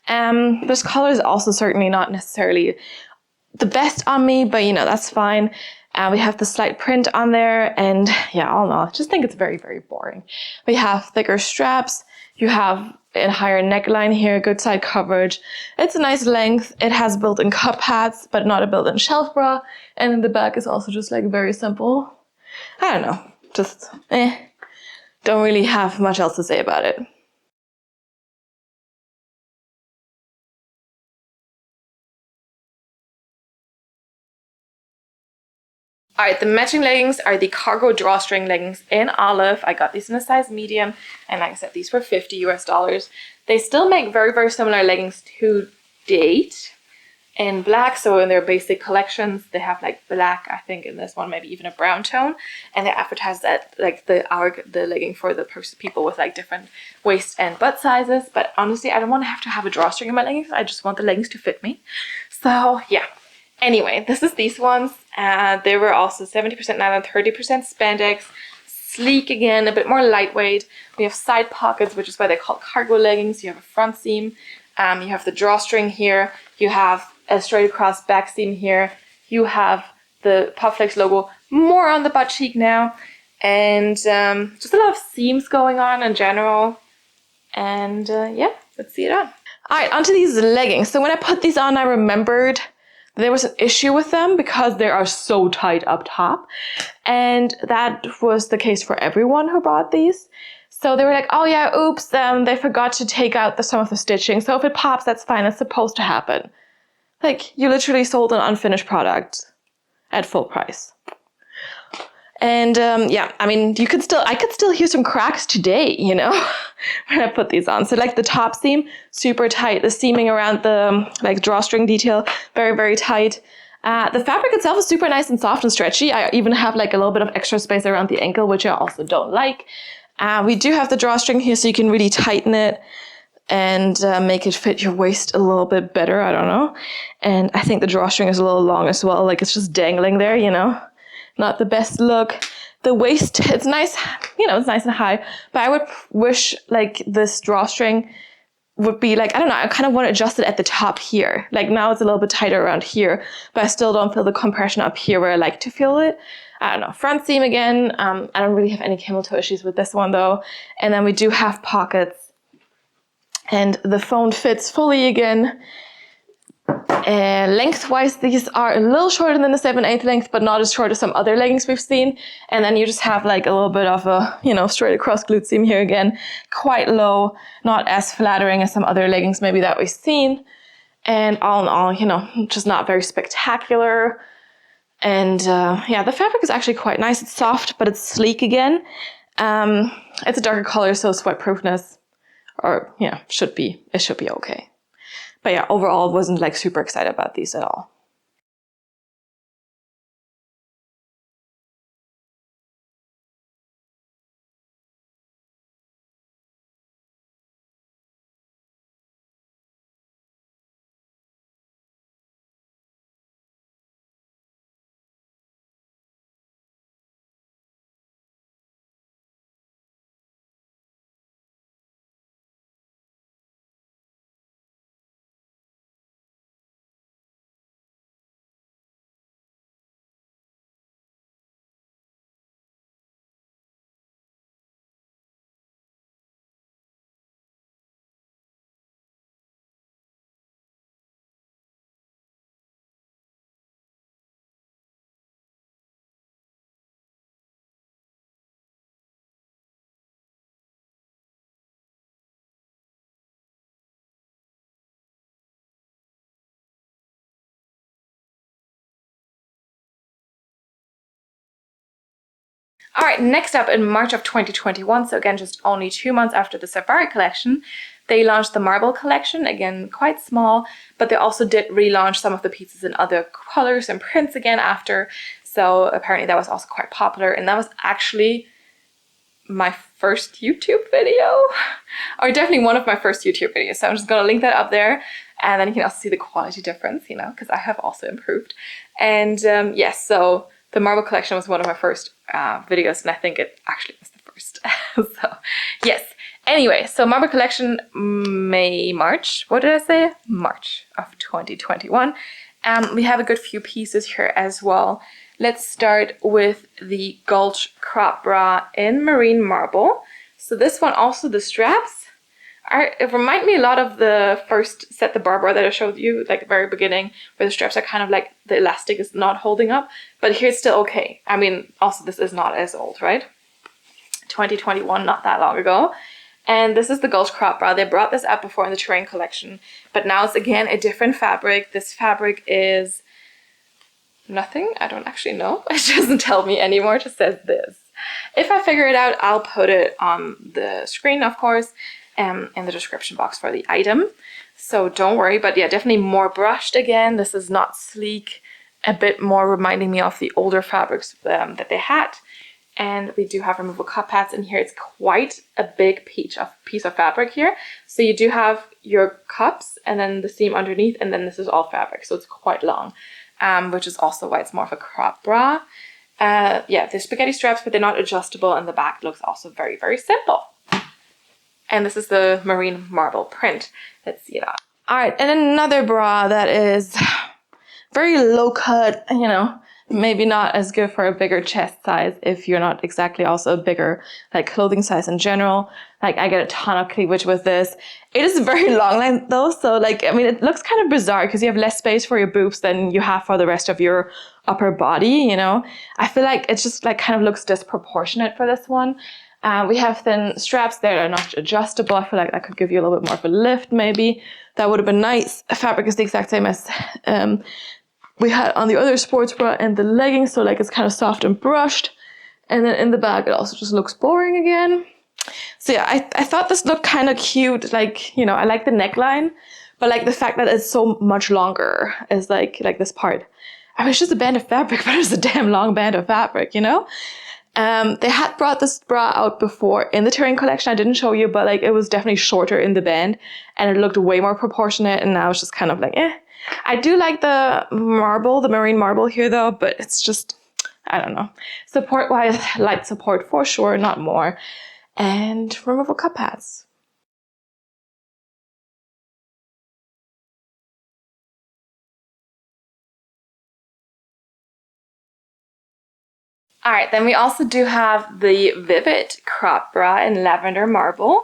This color is also certainly not necessarily the best on me, but you know, that's fine. We have the slight print on there, and yeah, all in all, I just think it's very, very boring. We have thicker straps. You have a higher neckline here, good side coverage. It's a nice length. It has built-in cup pads, but not a built-in shelf bra. And in the back is also just like very simple. I don't know, just don't really have much else to say about it. All right, the matching leggings are the cargo drawstring leggings in olive. I got these in a size medium, and like I said, these were $50 US. They still make very, very similar leggings to date in black. So in their basic collections, they have like black, I think in this one, maybe even a brown tone. And they advertise that like the legging for the people with like different waist and butt sizes. But honestly, I don't want to have a drawstring in my leggings. I just want the leggings to fit me. So yeah. Anyway, this is these ones. They were also 70% nylon, 30% spandex. Sleek again, a bit more lightweight. We have side pockets, which is why they're called cargo leggings. You have a front seam. You have the drawstring here. You have a straight across back seam here. You have the Popflex logo more on the butt cheek now. And just a lot of seams going on in general. And yeah, let's see it on. All right, onto these leggings. So when I put these on, I remembered there was an issue with them because they are so tight up top. And that was the case for everyone who bought these. So they were like, oh yeah, oops, they forgot to take out some of the stitching. So if it pops, that's fine. It's supposed to happen. Like, you literally sold an unfinished product at full price. And yeah, I mean, I could still hear some cracks today, you know, when I put these on. So like the top seam, super tight. The seaming around the like drawstring detail, very, very tight. The fabric itself is super nice and soft and stretchy. I even have like a little bit of extra space around the ankle, which I also don't like. We do have the drawstring here, so you can really tighten it and make it fit your waist a little bit better. I don't know. And I think the drawstring is a little long as well. Like it's just dangling there, you know. Not the best look. The waist, it's nice, you know, it's nice and high, but I would wish like this drawstring would be like, I don't know, I kind of want to adjust it at the top here. Like now it's a little bit tighter around here, but I still don't feel the compression up here where I like to feel it. I don't know, front seam again. I don't really have any camel toe issues with this one though. And then we do have pockets and the phone fits fully again. Lengthwise, these are a little shorter than the 7/8 length, but not as short as some other leggings we've seen. And then you just have like a little bit of a, you know, straight across glute seam here again, quite low, not as flattering as some other leggings maybe that we've seen. And all in all, you know, just not very spectacular. And yeah, the fabric is actually quite nice. It's soft, but it's sleek again. It's a darker color, so sweat proofness, or yeah, it should be okay. But yeah, overall, wasn't like super excited about these at all. All right, next up in March of 2021, so again, just only 2 months after the Safari collection, they launched the Marble collection, again, quite small, but they also did relaunch some of the pieces in other colors and prints again after. So apparently that was also quite popular, and that was actually my first YouTube video, or definitely one of my first YouTube videos. So I'm just gonna link that up there, and then you can also see the quality difference, you know, because I have also improved. And yes, so the Marble collection was one of my first videos, and I think it actually was the first. So yes. Anyway, so Marble collection, March. What did I say? March of 2021. We have a good few pieces here as well. Let's start with the Gulch Crop Bra in Marine Marble. So this one, also the straps it remind me a lot of the first set, the bar bra that I showed you, like the very beginning, where the straps are kind of like the elastic is not holding up, but here it's still okay. I mean, also this is not as old, right? 2021, not that long ago. And this is the Gulch Crop Bra. They brought this out before in the Terrain collection, but now it's again a different fabric. This fabric is nothing. I don't actually know. It doesn't tell me anymore. It just says this. If I figure it out, I'll put it on the screen, of course, in the description box for the item. So don't worry, but yeah, definitely more brushed again. This is not sleek, a bit more reminding me of the older fabrics that they had. And we do have removable cup pads in here. It's quite a big piece of fabric here. So you do have your cups and then the seam underneath, and then this is all fabric. So it's quite long, which is also why it's more of a crop bra. Yeah, they're spaghetti straps, but they're not adjustable, and the back looks also very, very simple. And this is the Marine Marble print. Let's see that. All right, and another bra that is very low cut, you know, maybe not as good for a bigger chest size if you're not exactly also a bigger like clothing size in general. Like I get a ton of cleavage with this. It is very long length though, so like, I mean, it looks kind of bizarre because you have less space for your boobs than you have for the rest of your upper body, you know. I feel like it just like kind of looks disproportionate for this one. We have thin straps there that are not adjustable. I feel like that could give you a little bit more of a lift maybe. That would have been nice. The fabric is the exact same as we had on the other sports bra and the leggings, so like it's kind of soft and brushed. And then in the back it also just looks boring again. So yeah, I thought this looked kind of cute. Like, you know, I like the neckline, but like the fact that it's so much longer is like this part. I mean, it's just a band of fabric, but it's a damn long band of fabric, you know? They had brought this bra out before in the Terrain collection. I didn't show you, but like it was definitely shorter in the band and it looked way more proportionate, and now it's just kind of like, eh. I do like the marble, the Marine Marble here though, but it's just, I don't know. Support-wise, light support for sure, not more. And removable cup pads. All right, then we also do have the Vivid Crop Bra in Lavender Marble.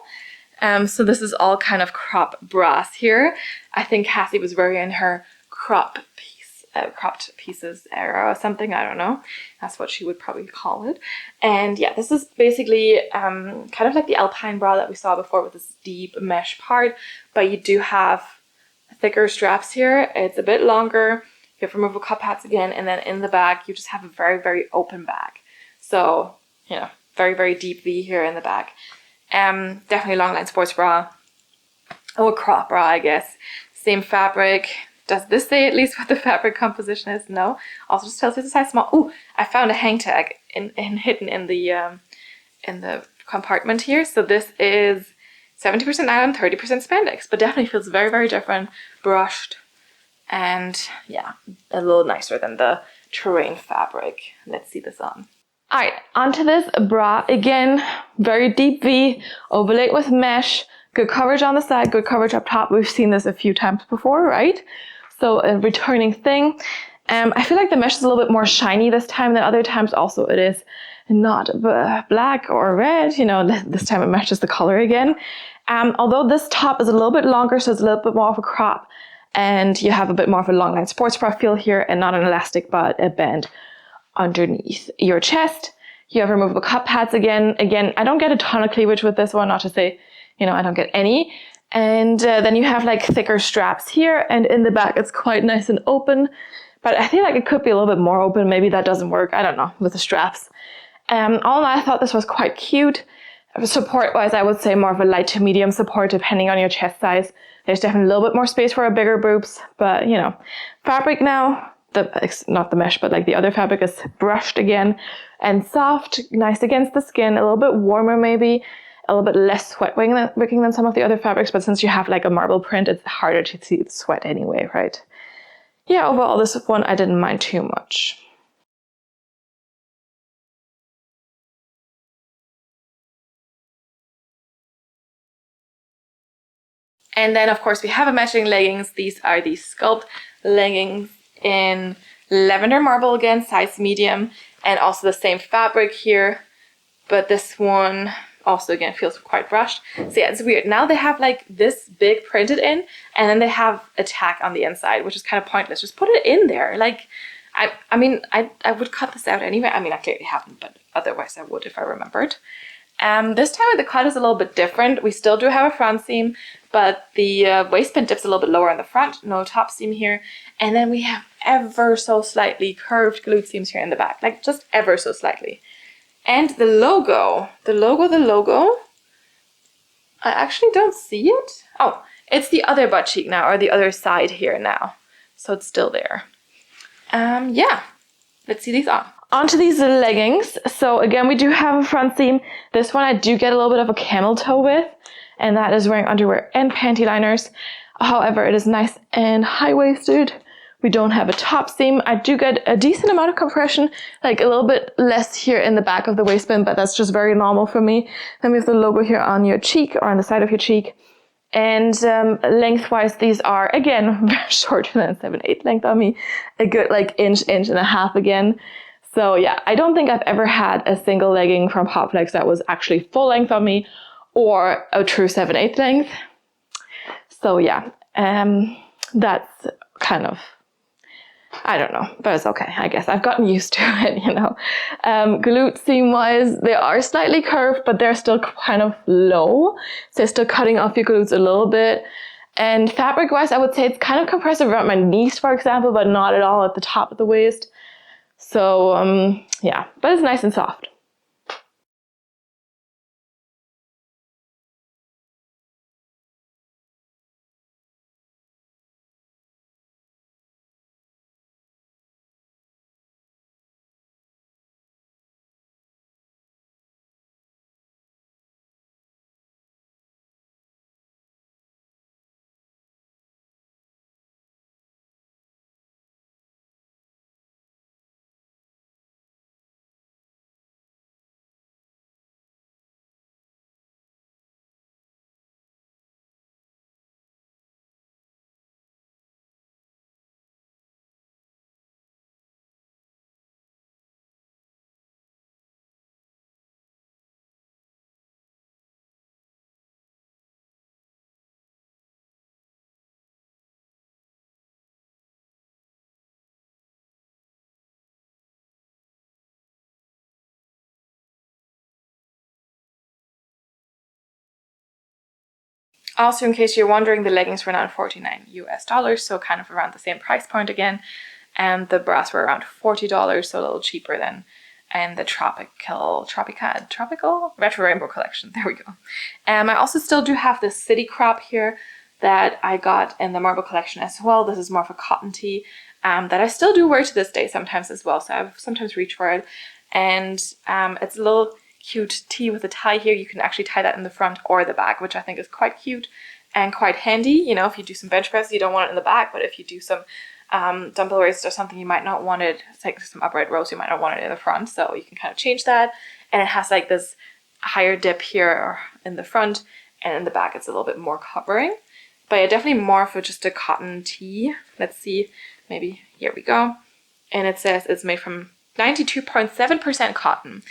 So this is all kind of crop bras here. I think Cassey was wearing her cropped pieces era or something, I don't know. That's what she would probably call it. And yeah, this is basically kind of like the Alpine bra that we saw before with this deep mesh part, but you do have thicker straps here. It's a bit longer. You have removable cup pads again, and then in the back, you just have a very, very open back. So, you know, very, very deep V here in the back. Definitely long line sports bra. Or crop bra, I guess. Same fabric. Does this say at least what the fabric composition is? No. Also just tells you the size small. Ooh, I found a hang tag hidden in the compartment here. So this is 70% nylon, 30% spandex, but definitely feels very, very different. Brushed. And yeah, a little nicer than the terrain fabric. Let's see this on. All right, onto this bra. Again, very deep V, overlaid with mesh, good coverage on the side, good coverage up top. We've seen this a few times before, right? So a returning thing. I feel like the mesh is a little bit more shiny this time than other times. Also, it is not black or red. You know, this time it matches the color again. Although this top is a little bit longer, so it's a little bit more of a crop. And you have a bit more of a long line sports bra feel here and not an elastic, but a band underneath your chest. You have removable cup pads again. Again, I don't get a ton of cleavage with this one, not to say, you know, I don't get any. And then you have like thicker straps here, and in the back it's quite nice and open. But I feel like it could be a little bit more open. Maybe that doesn't work. I don't know, with the straps. All in all, I thought this was quite cute. Support-wise, I would say more of a light to medium support depending on your chest size. There's definitely a little bit more space for a bigger boobs, but you know, fabric now, not the mesh, but like the other fabric is brushed again and soft, nice against the skin, a little bit warmer maybe, a little bit less sweat wicking than some of the other fabrics, but since you have like a marble print, it's harder to see the sweat anyway, right? Yeah, overall this one I didn't mind too much. And then, of course, we have a matching leggings. These are the Sculpt Leggings in Lavender Marble again, size medium, and also the same fabric here. But this one also, again, feels quite brushed. So yeah, it's weird. Now they have like this big printed in, and then they have a tag on the inside, which is kind of pointless. Just put it in there. Like, I mean, I would cut this out anyway. I mean, I clearly haven't, but otherwise I would if I remembered. This time the cut is a little bit different. We still do have a front seam, but the waistband dips a little bit lower in the front. No top seam here. And then we have ever so slightly curved glute seams here in the back. Like just ever so slightly. And the logo, I actually don't see it. Oh, it's the other butt cheek now, or the other side here now. So it's still there. Yeah, let's see these on. Onto these leggings. So again, we do have a front seam. This one I do get a little bit of a camel toe with, and that is wearing underwear and panty liners. However, it is nice and high-waisted. We don't have a top seam. I do get a decent amount of compression, like a little bit less here in the back of the waistband, but that's just very normal for me. Then we have the logo here on your cheek or on the side of your cheek. And lengthwise, these are, again, shorter than 7/8 length on me. A good like inch and a half again. So yeah, I don't think I've ever had a single legging from Popflex that was actually full length on me or a true 7/8 length. So yeah, that's kind of, I don't know, but it's okay, I guess. I've gotten used to it, you know. Glute seam wise, they are slightly curved, but they're still kind of low. So they're still cutting off your glutes a little bit. And fabric wise, I would say it's kind of compressive around my knees, for example, but not at all at the top of the waist. So yeah, but it's nice and soft. Also, in case you're wondering, the leggings were now $49 US, so kind of around the same price point again. And the bras were around $40, so a little cheaper than in the tropical retro rainbow collection. There we go. I also still do have this city crop here that I got in the marble collection as well. This is more of a cotton tee that I still do wear to this day sometimes as well. So I sometimes reach for it. And it's a little cute tee with a tie here. You can actually tie that in the front or the back, which I think is quite cute and quite handy. You know, if you do some bench press, you don't want it in the back, but if you do some dumbbell raises or something, you might not want it. It's like some upright rows, you might not want it in the front, so you can kind of change that. And it has like this higher dip here in the front, and in the back it's a little bit more covering. But yeah, definitely more for just a cotton tee. Let's see, maybe here we go. And it says it's made from 92.7% cotton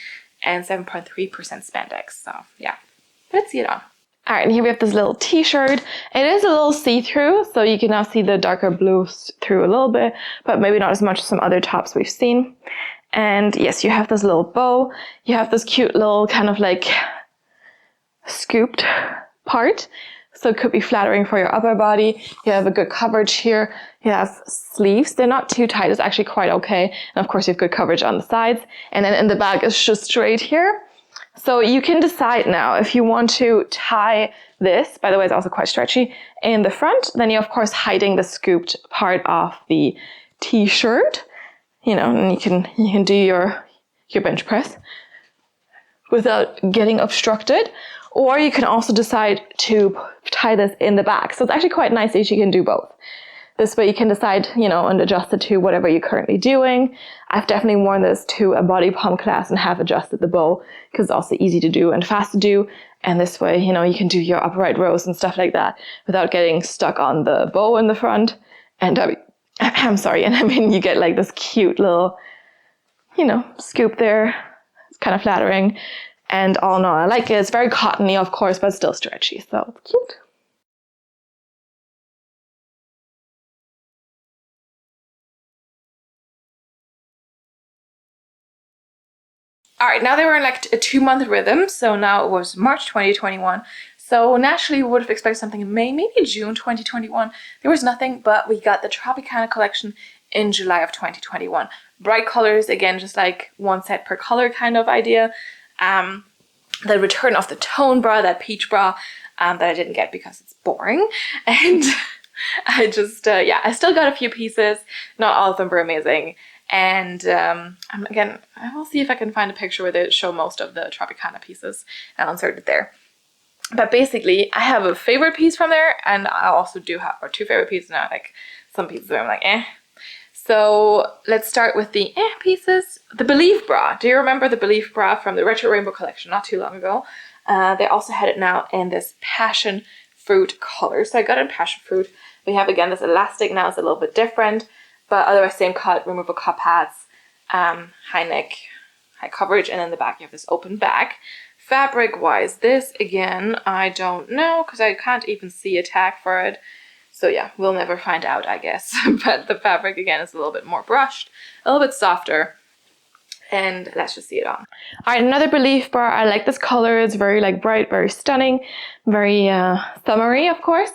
and 7.3% spandex. So yeah, let's see it on. All right, and here we have this little t-shirt. It is a little see-through, so you can now see the darker blues through a little bit, but maybe not as much as some other tops we've seen. And yes, you have this little bow. You have this cute little kind of like scooped part, so it could be flattering for your upper body. You have a good coverage here. You have sleeves. They're not too tight. It's actually quite okay. And of course, you have good coverage on the sides. And then in the back, it's just straight here. So you can decide now if you want to tie this, by the way, it's also quite stretchy, in the front. Then you're of course hiding the scooped part of the t-shirt, you know, and you can do your bench press without getting obstructed. Or you can also decide to tie this in the back. So it's actually quite nice that you can do both. This way you can decide, you know, and adjust it to whatever you're currently doing. I've definitely worn this to a body pump class and have adjusted the bow because it's also easy to do and fast to do. And this way, you know, you can do your upright rows and stuff like that without getting stuck on the bow in the front. And I'm sorry, and I mean, you get like this cute little, you know, scoop there. It's kind of flattering. And all in all, I like it. It's very cottony, of course, but still stretchy. So it's cute. All right, now they were in like a 2-month rhythm. So now it was March 2021. So naturally we would have expected something in May, maybe June 2021. There was nothing, but we got the Tropicana collection in July of 2021. Bright colors, again, just like one set per color kind of idea. The return of the tone bra, that peach bra, that I didn't get because it's boring. And I just, yeah, I still got a few pieces. Not all of them were amazing. And again, I will see if I can find a picture where they show most of the Tropicana pieces, and I'll insert it there. But basically, I have a favorite piece from there, and I also do have, or 2 favorite pieces now, like some pieces where I'm like, eh. So let's start with the pieces. The Believe Bra. Do you remember the Believe Bra from the Retro Rainbow collection not too long ago? They also had it now in this passion fruit color. So I got it in passion fruit. We have again this elastic now. It's a little bit different, but otherwise same cut, removable cup pads, high neck, high coverage, and in the back you have this open back. Fabric wise, this again, I don't know because I can't even see a tag for it. So yeah, we'll never find out, I guess. But the fabric, again, is a little bit more brushed, a little bit softer. And let's just see it on. All right, another Believe Bra. I like this color. It's very like bright, very stunning, very summery, of course.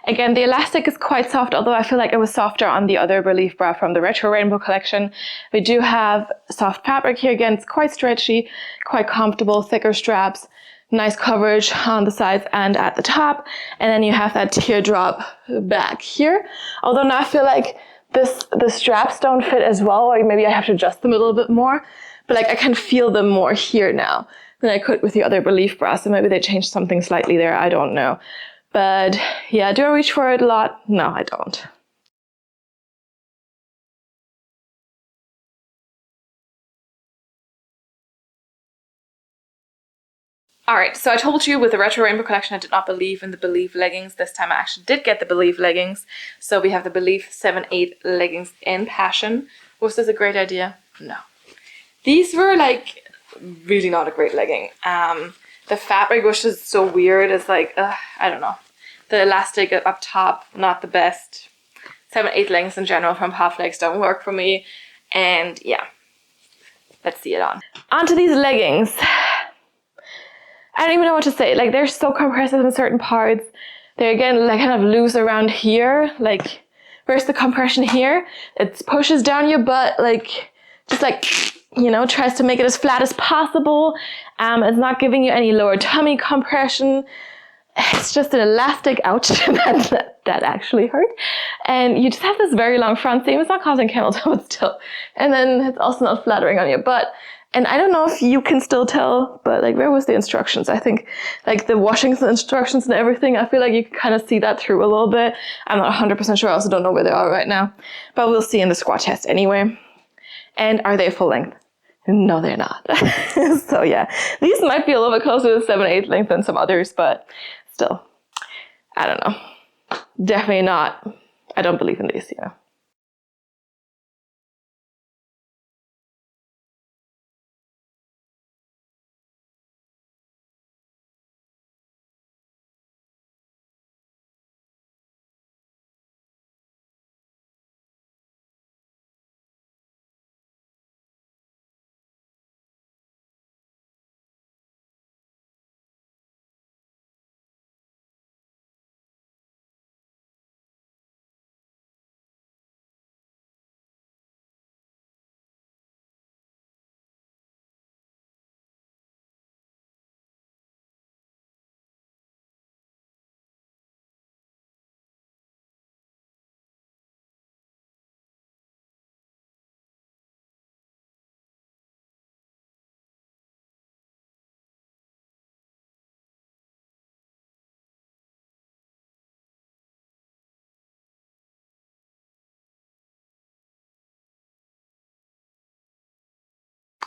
Again, the elastic is quite soft, although I feel like it was softer on the other Believe Bra from the Retro Rainbow collection. We do have soft fabric here. Again, it's quite stretchy, quite comfortable, thicker straps. Nice coverage on the sides and at the top. And then you have that teardrop back here. Although now I feel like the straps don't fit as well, or maybe I have to adjust them a little bit more. But like I can feel them more here now than I could with the other Believe Bra. So maybe they changed something slightly there. I don't know. But yeah, do I reach for it a lot? No, I don't. Alright, so I told you with the Retro Rainbow collection I did not believe in the Believe leggings. This time I actually did get the Believe leggings. So we have the Believe 7/8 leggings in passion. Was this a great idea? No. These were like really not a great legging. The fabric was just so weird. It's like, I don't know. The elastic up top, not the best. 7/8 leggings in general from Popflex don't work for me. And yeah, let's see it on. Onto these leggings. I don't even know what to say. Like, they're so compressive in certain parts. They're again like kind of loose around here, like where's the compression here? It pushes down your butt, like just like, you know, tries to make it as flat as possible. It's not giving you any lower tummy compression. It's just an elastic, ouch, that actually hurt. And you just have this very long front seam. It's not causing camel toe, but still. And then it's also not flattering on your butt. And I don't know if you can still tell, but like, where was the instructions? I think like the washings and instructions and everything, I feel like you can kind of see that through a little bit. I'm not 100% sure. I also don't know where they are right now, but we'll see in the squat test anyway. And are they full length? No, they're not. So yeah, these might be a little bit closer to 7/8 length than some others, but still, I don't know. Definitely not. I don't believe in these, you know.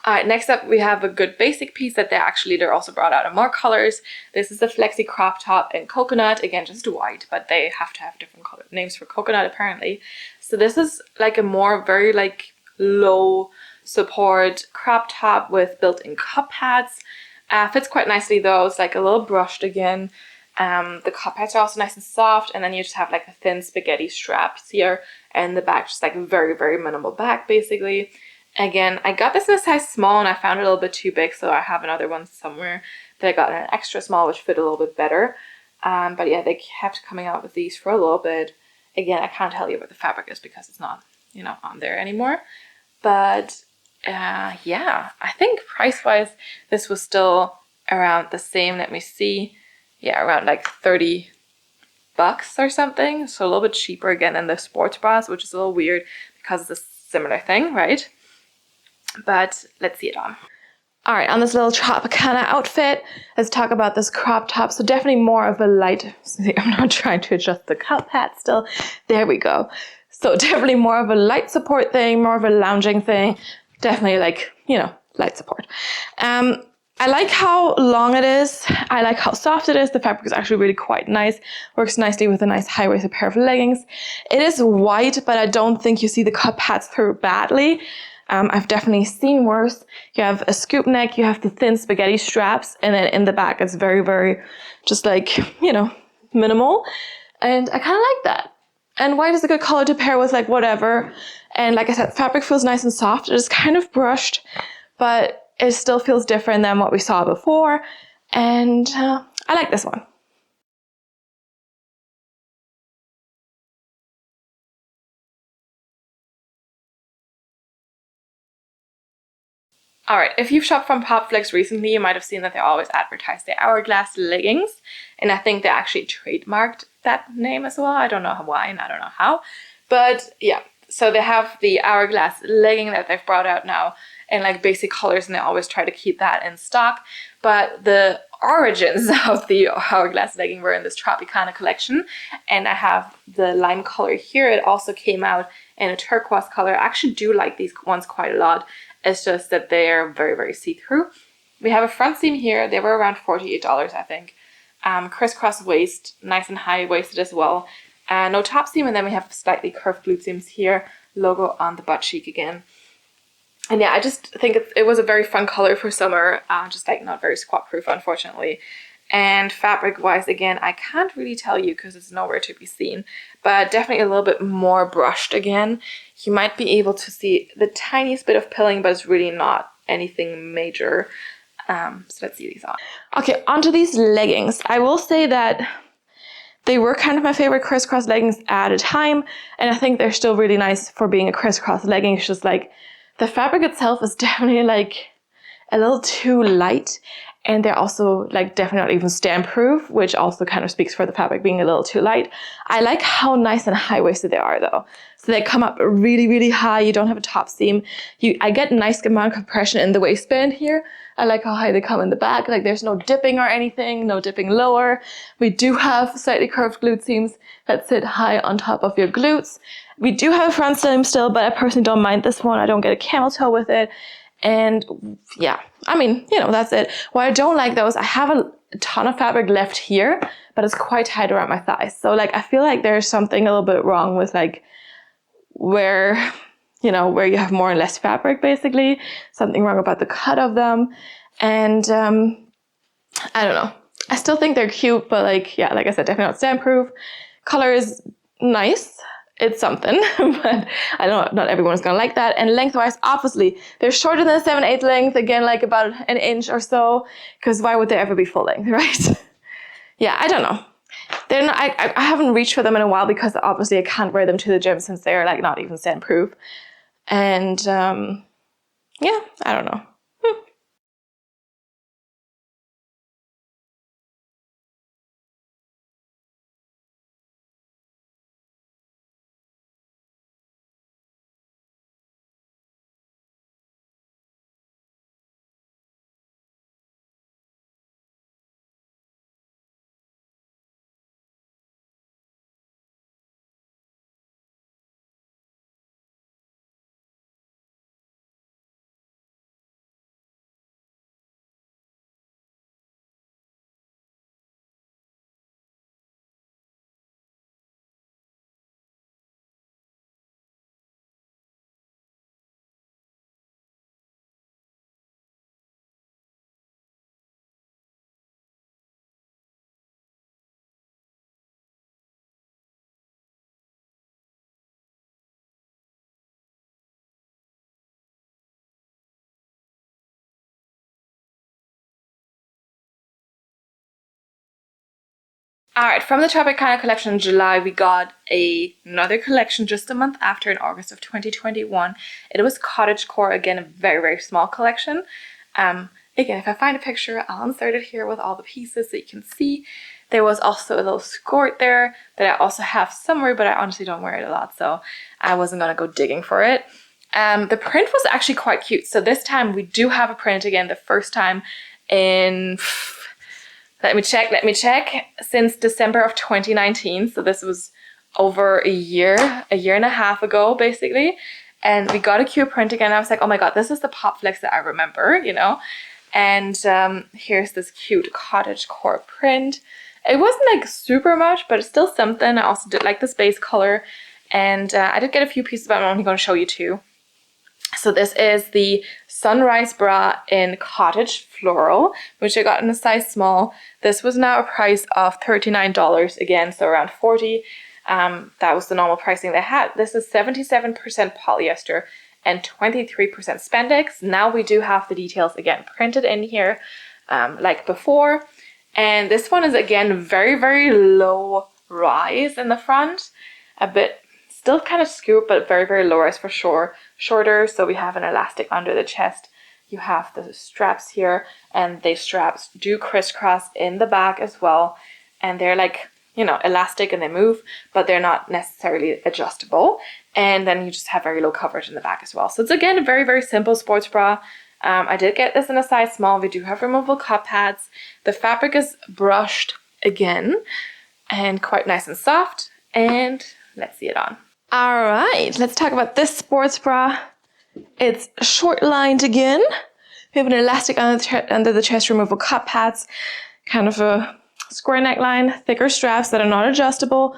Alright, next up we have a good basic piece that they're also brought out in more colors. This is the Flexy Crop Top in coconut, again just white, but they have to have different color names for coconut apparently. So this is like a more very like low support crop top with built-in cup pads. Fits quite nicely though, it's like a little brushed again. The cup pads are also nice and soft, and then you just have like the thin spaghetti straps here, and the back just like very, very minimal back basically. Again, I got this in a size small and I found it a little bit too big, so I have another one somewhere that I got in an extra small which fit a little bit better. But yeah, they kept coming out with these for a little bit. Again, I can't tell you what the fabric is because it's not, you know, on there anymore. But yeah, I think price-wise this was still around the same. Let me see. Yeah, around like 30 bucks or something. So a little bit cheaper again than the sports bras, which is a little weird because it's a similar thing, right? But let's see it on. All right, on this little Tropicana outfit, let's talk about this crop top. So definitely more of a light, see, I'm not trying to adjust the cup pad still. There we go. So definitely more of a light support thing, more of a lounging thing. Definitely like, you know, light support. I like how long it is. I like how soft it is. The fabric is actually really quite nice. Works nicely with a nice high-waisted pair of leggings. It is white, but I don't think you see the cup pads through badly. I've definitely seen worse. You have a scoop neck, you have the thin spaghetti straps, and then in the back it's very, very just like, you know, minimal. And I kind of like that. And white is a good color to pair with like whatever. And like I said, fabric feels nice and soft. It is kind of brushed, but it still feels different than what we saw before. And I like this one. Alright, if you've shopped from Popflex recently, you might have seen that they always advertise the Hourglass Leggings, and I think they actually trademarked that name as well. I don't know why and I don't know how, but yeah, so they have the Hourglass legging that they've brought out now in like basic colors, and they always try to keep that in stock, but the origins of the Hourglass legging were in this Tropicana collection, and I have the lime color here. It also came out in a turquoise color. I actually do like these ones quite a lot. It's just that they're very, very see-through. We have a front seam here. They were around $48, I think. Crisscross waist, nice and high-waisted as well. No top seam, and then we have slightly curved glute seams here. Logo on the butt cheek again. And yeah, I just think it was a very fun color for summer. Just like not very squat-proof, unfortunately. And fabric-wise, again, I can't really tell you because it's nowhere to be seen, but definitely a little bit more brushed again. You might be able to see the tiniest bit of pilling, but it's really not anything major. So let's see these on. Okay, onto these leggings. I will say that They were kind of my favorite crisscross leggings at a time, and I think they're still really nice for being a crisscross legging. It's just like the fabric itself is definitely like a little too light, and they're also like definitely not even stand proof, which also kind of speaks for the fabric being a little too light. I like how nice and high-waisted they are though. So they come up really, really high. You don't have a top seam. I get a nice amount of compression in the waistband here. I like how high they come in the back. Like there's no dipping or anything, no dipping lower. We do have slightly curved glute seams that sit high on top of your glutes. We do have a front seam still, but I personally don't mind this one. I don't get a camel toe with it. And yeah, I mean, you know, that's it. What I don't like though is I have a ton of fabric left here, but it's quite tight around my thighs. So like, I feel like there's something a little bit wrong with like where, you know, where you have more and less fabric basically. Something wrong about the cut of them. And I don't know. I still think they're cute, but like, yeah, like I said, definitely not stand proof. Color is nice. It's something, but I know not everyone's gonna like that. And lengthwise, obviously, they're shorter than a 7/8 length, again, like about an inch or so, because why would they ever be full length, right? Yeah, I don't know. They're not, I haven't reached for them in a while because obviously I can't wear them to the gym since they're like not even stand proof. And yeah, I don't know. Alright, from the Tropicana collection in July, we got another collection just a month after in August of 2021. It was cottagecore, again, a very, very small collection. Again, if I find a picture, I'll insert it here with all the pieces so you can see. There was also a little skirt there that I also have somewhere, but I honestly don't wear it a lot, so I wasn't going to go digging for it. The print was actually quite cute. So this time we do have a print again, the first time in... Let me check. Since December of 2019. So this was over a year and a half ago, basically. And we got a cute print again. I was like, oh my God, this is the Popflex that I remember, you know? And here's this cute cottagecore print. It wasn't like super much, but it's still something. I also did like this base color. And I did get a few pieces, but I'm only going to show you two. So this is the Sunrise Bra in Cottage Floral, which I got in a size small. This was now a price of $39 again, so around $40. That was the normal pricing they had. This is 77% polyester and 23% spandex. Now we do have the details again printed in here, like before. And this one is again very, very low rise in the front, a bit still kind of scoop, but very, very low rise for sure. Shorter, so we have an elastic under the chest. You have the straps here, and the straps do crisscross in the back as well. And they're like, you know, elastic and they move, but they're not necessarily adjustable. And then you just have very low coverage in the back as well. So it's again a very, very simple sports bra. I did get this in a size small. We do have removable cup pads. The fabric is brushed again and quite nice and soft. And let's see it on. All right, let's talk about this sports bra. It's short lined again. We have an elastic under the chest, removable cup pads, kind of a square neckline, thicker straps that are not adjustable.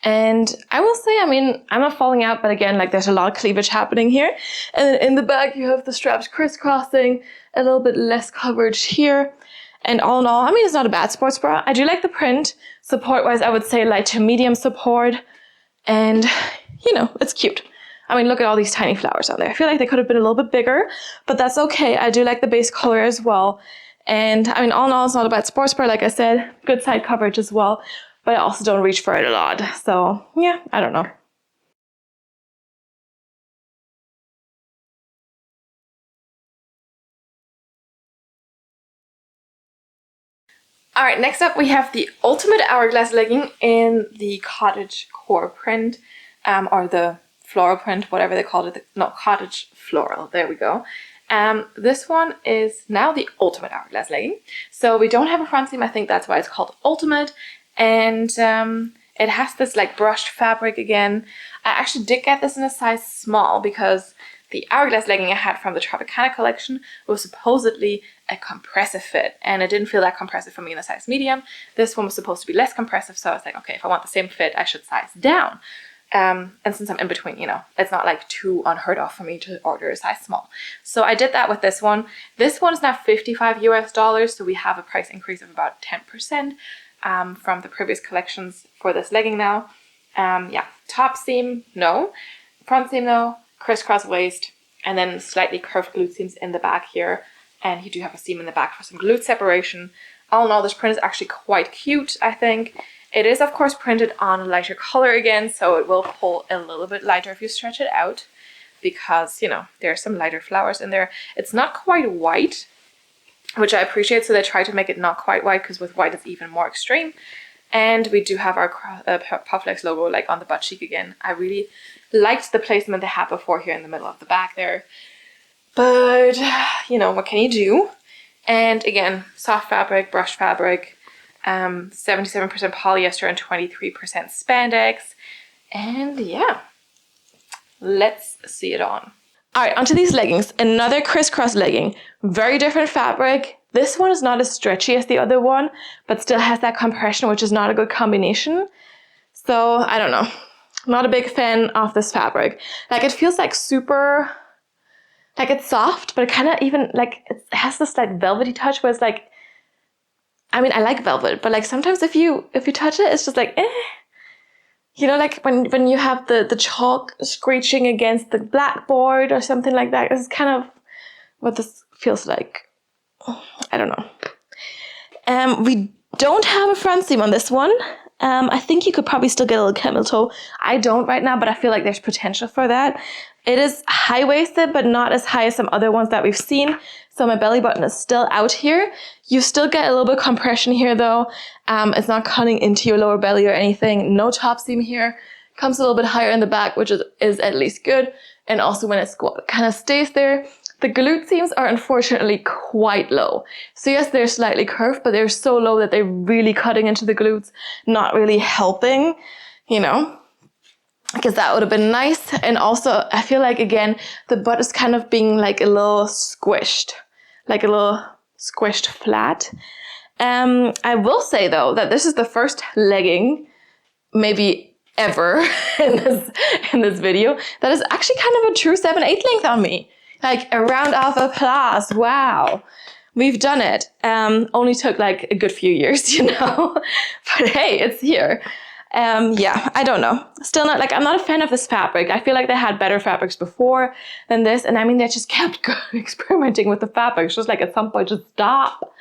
And I will say, I mean, I'm not falling out, but again, like there's a lot of cleavage happening here. And then in the back, you have the straps crisscrossing, a little bit less coverage here. And all in all, I mean, it's not a bad sports bra. I do like the print. Support-wise, I would say light to medium support. And, you know, it's cute. I mean, look at all these tiny flowers on there. I feel like they could have been a little bit bigger, but that's okay. I do like the base color as well. And I mean, all in all, it's not a bad sports bra. Like I said, good side coverage as well. but I also don't reach for it a lot. So yeah, I don't know. All right, next up we have the Ultimate Hourglass Legging in the cottage core print, or the floral print, whatever they called it. No, cottage floral. There we go. This one is now the Ultimate Hourglass Legging. So we don't have a front seam. I think that's why it's called Ultimate. And it has this like brushed fabric again. I actually did get this in a size small because the Hourglass legging I had from the Tropicana collection was supposedly a compressive fit, and it didn't feel that compressive for me in a size medium. This one was supposed to be less compressive, so I was like, okay, if I want the same fit, I should size down. And since I'm in between, you know, it's not like too unheard of for me to order a size small. So I did that with this one. This one is now $55 US, so we have a price increase of about 10% from the previous collections for this legging now. Yeah, top seam, no. Front seam, no. Crisscross waist, and then slightly curved glute seams in the back here. And you do have a seam in the back for some glute separation. All in all, this print is actually quite cute, I think. It is, of course, printed on a lighter color again, so it will pull a little bit lighter if you stretch it out, because, you know, there are some lighter flowers in there. It's not quite white, which I appreciate, so they try to make it not quite white, because with white it's even more extreme. And we do have our Popflex logo like on the butt cheek again. I really liked the placement they had before here in the middle of the back there. But, you know, what can you do? And again, soft fabric, brushed fabric, 77% polyester and 23% spandex. And yeah, let's see it on. All right, onto these leggings. Another crisscross legging. Very different fabric. This one is not as stretchy as the other one, but still has that compression, which is not a good combination. So, I don't know. Not a big fan of this fabric. Like, it feels like super, like it's soft, but it kind of even, like, it has this like velvety touch where it's like, I mean, I like velvet, but like sometimes if you touch it, it's just like, eh. You know, like when you have the chalk screeching against the blackboard or something like that. It's kind of what this feels like. I don't know. We don't have a front seam on this one. I think you could probably still get a little camel toe. I don't right now, but I feel like there's potential for that. It is high-waisted, but not as high as some other ones that we've seen. So my belly button is still out here. You still get a little bit of compression here though. It's not cutting into your lower belly or anything. No top seam here. Comes a little bit higher in the back, which is at least good. And also when it kind of stays there. The glute seams are unfortunately quite low. So yes, they're slightly curved, but they're so low that they're really cutting into the glutes, not really helping, you know, because that would have been nice. And also, I feel like, again, the butt is kind of being like a little squished flat. I will say, though, that this is the first legging, maybe ever, in this video, that is actually kind of a true 7/8 length on me. Like, a round of applause. Wow. We've done it. Only took like a good few years, you know. But hey, it's here. Yeah, I don't know. Still not, like, I'm not a fan of this fabric. I feel like they had better fabrics before than this. And I mean, they just kept experimenting with the fabrics. Just like at some point, just stop.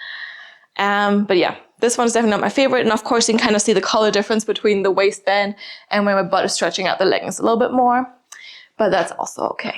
But yeah, this one's definitely not my favorite. And of course, you can kind of see the color difference between the waistband and when my butt is stretching out the leggings a little bit more. But that's also okay.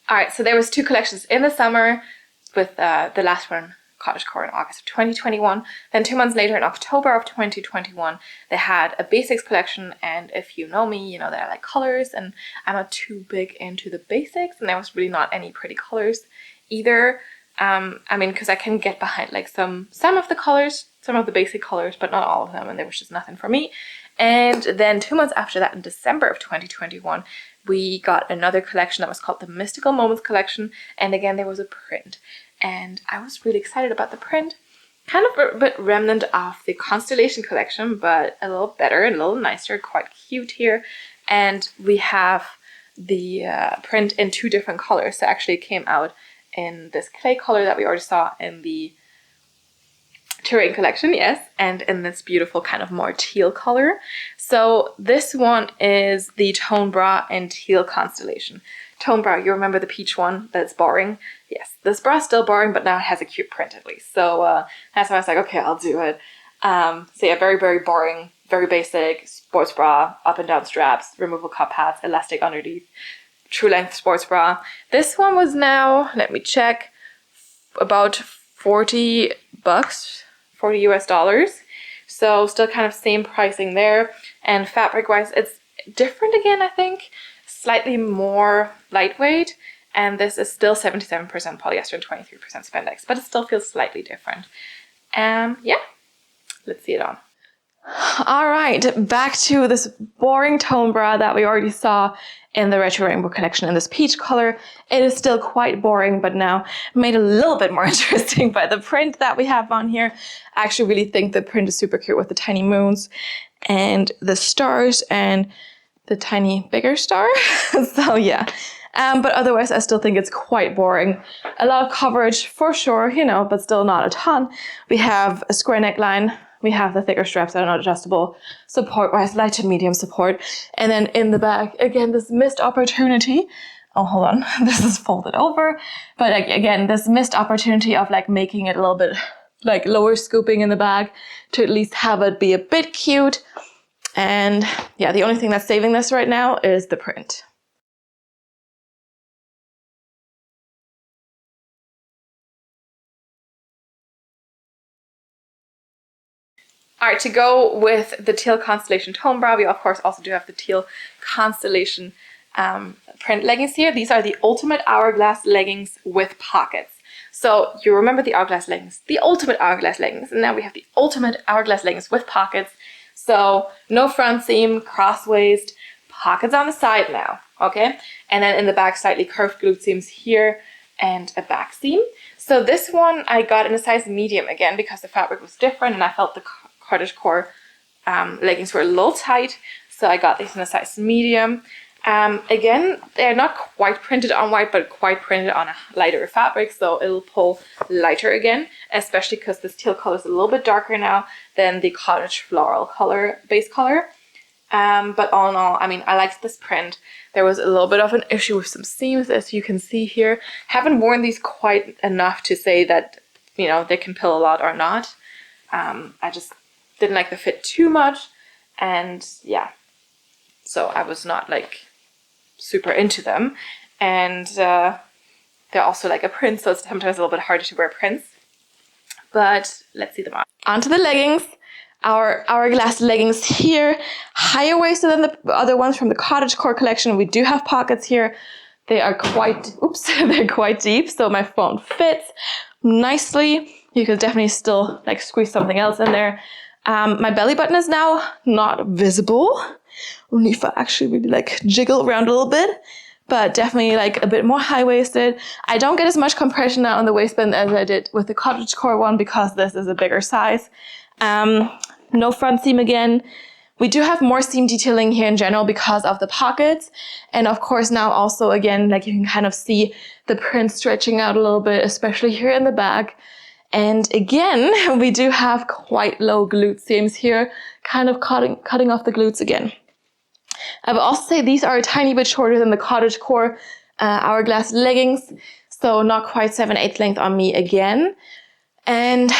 All right, so there was 2 collections in the summer, with the last one cottagecore in August of 2021. Then 2 months later, in October of 2021, they had a basics collection. And if you know me, you know that I like colors, and I'm not too big into the basics, and there was really not any pretty colors either. I mean, because I can get behind like some of the colors, some of the basic colors, but not all of them, and there was just nothing for me. And then 2 months after that, in December of 2021, we got another collection that was called the Mystical Moments collection, and again there was a print, and I was really excited about the print. Kind of a bit remnant of the Constellation collection, but a little better and a little nicer, quite cute here. And we have the print in 2 different colors, so actually it came out in this clay color that we already saw in the Terrain collection, yes, and in this beautiful kind of more teal color. So this one is the Tone Bra in Teal Constellation. Tone Bra, you remember the peach one that's boring? Yes, this bra is still boring, but now it has a cute print at least. So that's why I was like, okay, I'll do it. So yeah, very, very boring, very basic sports bra, up and down straps, removable cup pads, elastic underneath, true length sports bra. This one was now, let me check, about 40 bucks. $40 US. So still kind of same pricing there. And fabric wise, it's different again, I think. Slightly more lightweight. And this is still 77% polyester and 23% spandex, but it still feels slightly different. Yeah, let's see it on. All right, back to this boring tone bra that we already saw in the Retro Rainbow collection in this peach color. It is still quite boring, but now made a little bit more interesting by the print that we have on here. I actually really think the print is super cute with the tiny moons and the stars and the tiny bigger star. So yeah, but otherwise I still think it's quite boring. A lot of coverage for sure, you know, but still not a ton. We have a square neckline. We have the thicker straps that are not adjustable, support-wise, light to medium support. And then in the back, again, this missed opportunity. Oh, hold on, this is folded over. But again, this missed opportunity of like making it a little bit like lower scooping in the back to at least have it be a bit cute. And yeah, the only thing that's saving this right now is the print. All right, to go with the Teal Constellation Tone Bra, we of course also do have the Teal Constellation print leggings here. These are the ultimate Hourglass leggings with pockets. So you remember the Hourglass leggings, the ultimate Hourglass leggings, and now we have the ultimate Hourglass leggings with pockets. So no front seam, cross waist, pockets on the side now, okay? And then in the back, slightly curved glute seams here and a back seam. So this one I got in a size medium again because the fabric was different and I felt the cottagecore leggings were a little tight, so I got these in a size medium. Again, they're not quite printed on white, but quite printed on a lighter fabric, so it'll pull lighter again, especially because this teal color is a little bit darker now than the cottage floral color, base color. But all in all, I mean, I liked this print. There was a little bit of an issue with some seams, as you can see here. Haven't worn these quite enough to say that, you know, they can pill a lot or not. I just didn't like the fit too much, and yeah, so I was not like super into them. And they're also like a print, so it's sometimes a little bit harder to wear prints. But let's see them on. Onto the leggings. Our Hourglass leggings here, higher waisted than the other ones from the cottagecore collection. We do have pockets here. They are quite, oops, they're quite deep, so my phone fits nicely. You could definitely still like squeeze something else in there. My belly button is now not visible, only if I actually really like jiggle around a little bit, but definitely like a bit more high-waisted. I don't get as much compression now on the waistband as I did with the cottagecore one because this is a bigger size. No front seam again. We do have more seam detailing here in general because of the pockets. And of course now also again, like you can kind of see the print stretching out a little bit, especially here in the back. And again, we do have quite low glute seams here, kind of cutting off the glutes again. I will also say these are a tiny bit shorter than the cottagecore Hourglass leggings. So not quite 7/8 length on me again. And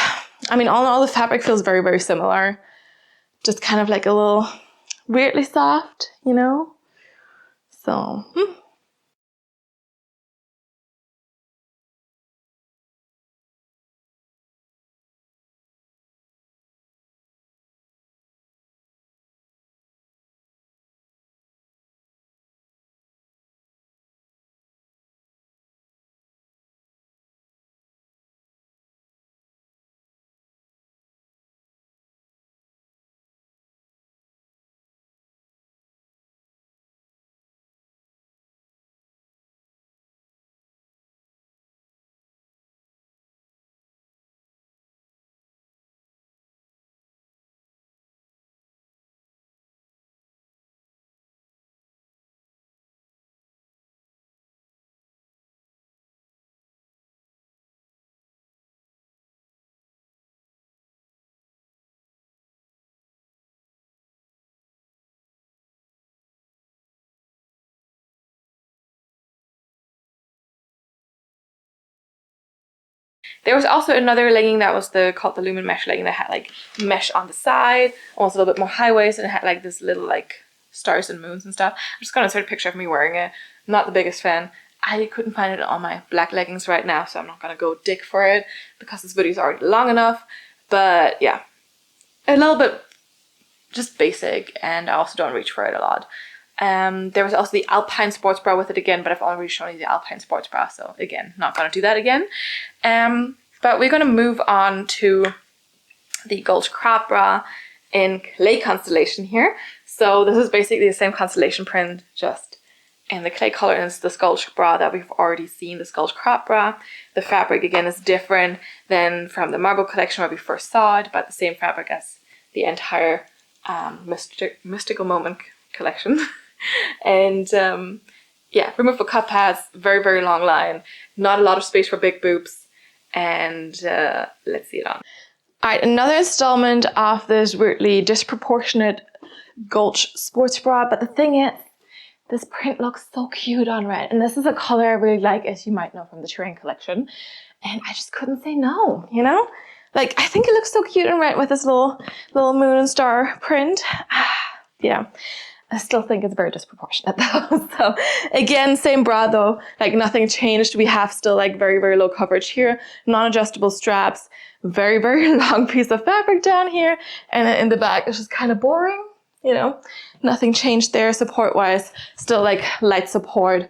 I mean, all in all, the fabric feels very, very similar. Just kind of like a little weirdly soft, you know? So, There was also another legging that was called the Lumen Mesh legging that had like mesh on the side, almost a little bit more high waist, and it had like this little like stars and moons and stuff. I'm just gonna insert a picture of me wearing it. I'm not the biggest fan. I couldn't find it on my black leggings right now, so I'm not gonna go dig for it because this video is already long enough. But yeah, a little bit just basic, and I also don't reach for it a lot. There was also the Alpine Sports Bra with it again, but I've already shown you the Alpine Sports Bra, so again, not gonna do that again. But we're gonna move on to the Gulch Crop Bra in clay constellation here. So this is basically the same constellation print, just in the clay color, and it's the Gulch Bra that we've already seen, the Gulch Crop Bra. The fabric again is different than from the Marble collection where we first saw it, but the same fabric as the entire Mystical Moment collection. And yeah, removable cut pads, very, very long line, not a lot of space for big boobs, and let's see it on. Alright, another installment of this weirdly disproportionate Gulch sports bra, but the thing is, this print looks so cute on red, and this is a color I really like, as you might know from the Terrain collection, and I just couldn't say no, you know? Like, I think it looks so cute in red with this little moon and star print. Yeah, I still think it's very disproportionate though. So again, same bra though, like nothing changed. We have still like very, very low coverage here, non-adjustable straps, very, very long piece of fabric down here, and in the back it's just kind of boring, you know? Nothing changed there support-wise, still like light support.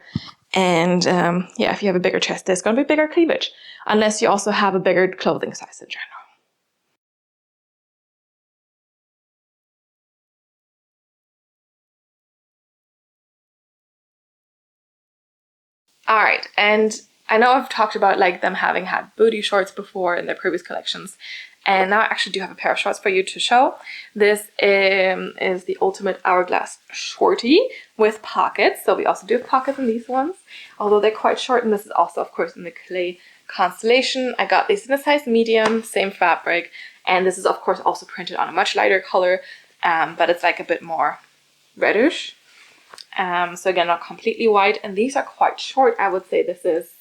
And yeah, if you have a bigger chest, there's going to be bigger cleavage, unless you also have a bigger clothing size in general. All right, and I know I've talked about like them having had booty shorts before in their previous collections, and now I actually do have a pair of shorts for you to show. This is the ultimate Hourglass shorty with pockets. So we also do have pockets in these ones, although they're quite short, and this is also of course in the clay constellation. I got these in a size medium, same fabric, and this is of course also printed on a much lighter color, but it's like a bit more reddish. So again, not completely white, and these are quite short. I would say this is,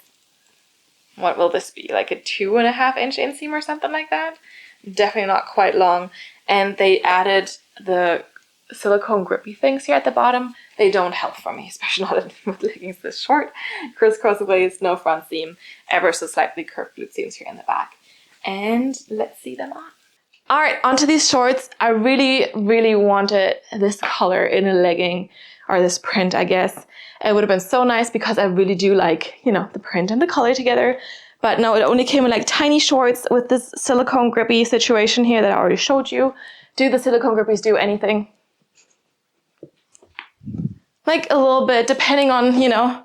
what will this be, like a 2.5-inch inseam or something like that? Definitely not quite long. And they added the silicone grippy things here at the bottom. They don't help for me, especially not with leggings this short. Crisscross waist, no front seam, ever so slightly curved glute seams here in the back. And let's see them on. All right, onto these shorts. I really, really wanted this color in a legging, or this print, I guess. It would have been so nice because I really do like, you know, the print and the color together. But no, it only came in like tiny shorts with this silicone grippy situation here that I already showed you. Do the silicone grippies do anything? Like a little bit, depending on, you know,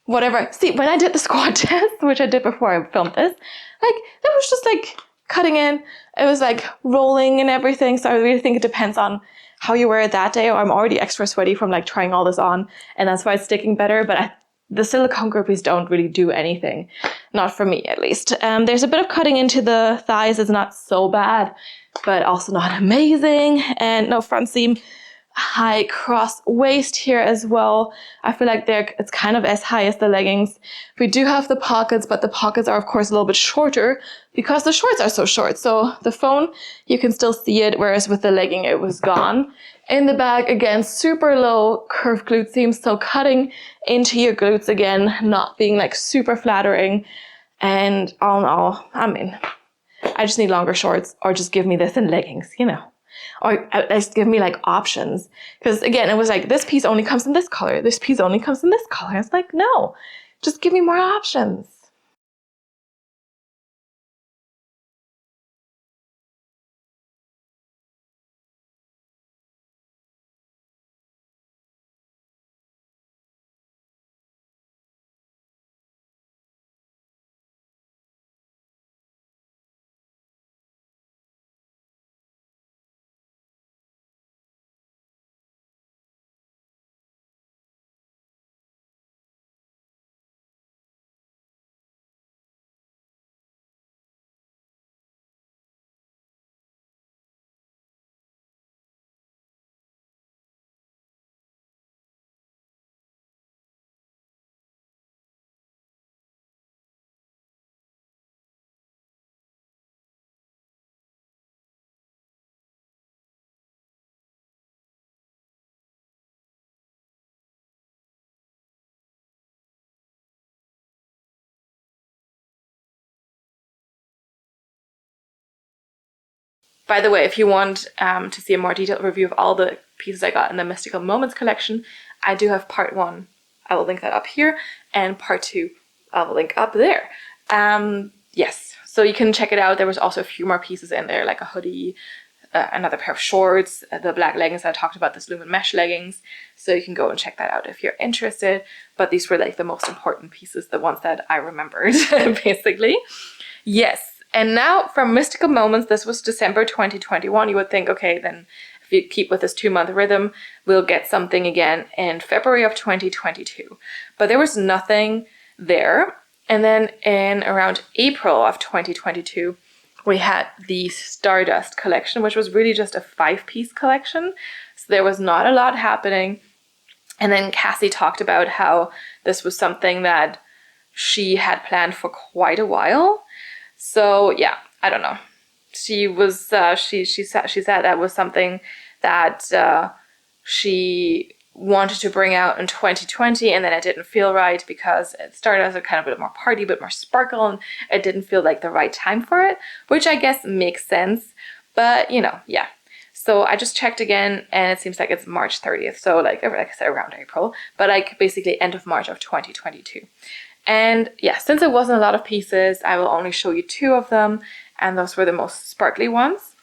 whatever. See, when I did the squat test, which I did before I filmed this, like, that was just like cutting in. It was like rolling and everything. So I really think it depends on how you wear it that day, or I'm already extra sweaty from like trying all this on, and that's why it's sticking better. But the silicone grippies don't really do anything, not for me at least. There's a bit of cutting into the thighs. It's not so bad, but also not amazing. And no front seam. High cross waist here as well. I feel like it's kind of as high as the leggings. We do have the pockets, but the pockets are of course a little bit shorter because the shorts are so short. So the phone, you can still see it, whereas with the legging it was gone. In the back, again, super low curved glute seams, so cutting into your glutes again, not being like super flattering. And all in all, I mean, I just need longer shorts, or just give me this in leggings, you know. Or at least give me like options. Because again, it was like, this piece only comes in this color. This piece only comes in this color. It's like, no, just give me more options. By the way, if you want to see a more detailed review of all the pieces I got in the Mystical Moments collection, I do have part 1. I will link that up here, and part 2 I will link up there. Yes, so you can check it out. There was also a few more pieces in there, like a hoodie, another pair of shorts, the black leggings I talked about, this lumen mesh leggings. So you can go and check that out if you're interested. But these were like the most important pieces, the ones that I remembered, basically. Yes. And now from Mystical Moments, this was December 2021. You would think, okay, then if you keep with this 2-month rhythm, we'll get something again in February of 2022. But there was nothing there. And then in around April of 2022, we had the Stardust collection, which was really just a 5-piece collection. So there was not a lot happening. And then Cassey talked about how this was something that she had planned for quite a while. So yeah, I don't know. She was she said that was something that she wanted to bring out in 2020, and then it didn't feel right because it started as a kind of a bit more party, a bit more sparkle, and it didn't feel like the right time for it, which I guess makes sense. But you know, yeah. So I just checked again, and it seems like it's March 30th. So like I said, around April, but like basically end of March of 2022. And yeah, since it wasn't a lot of pieces, I will only show you 2 of them, and those were the most sparkly ones.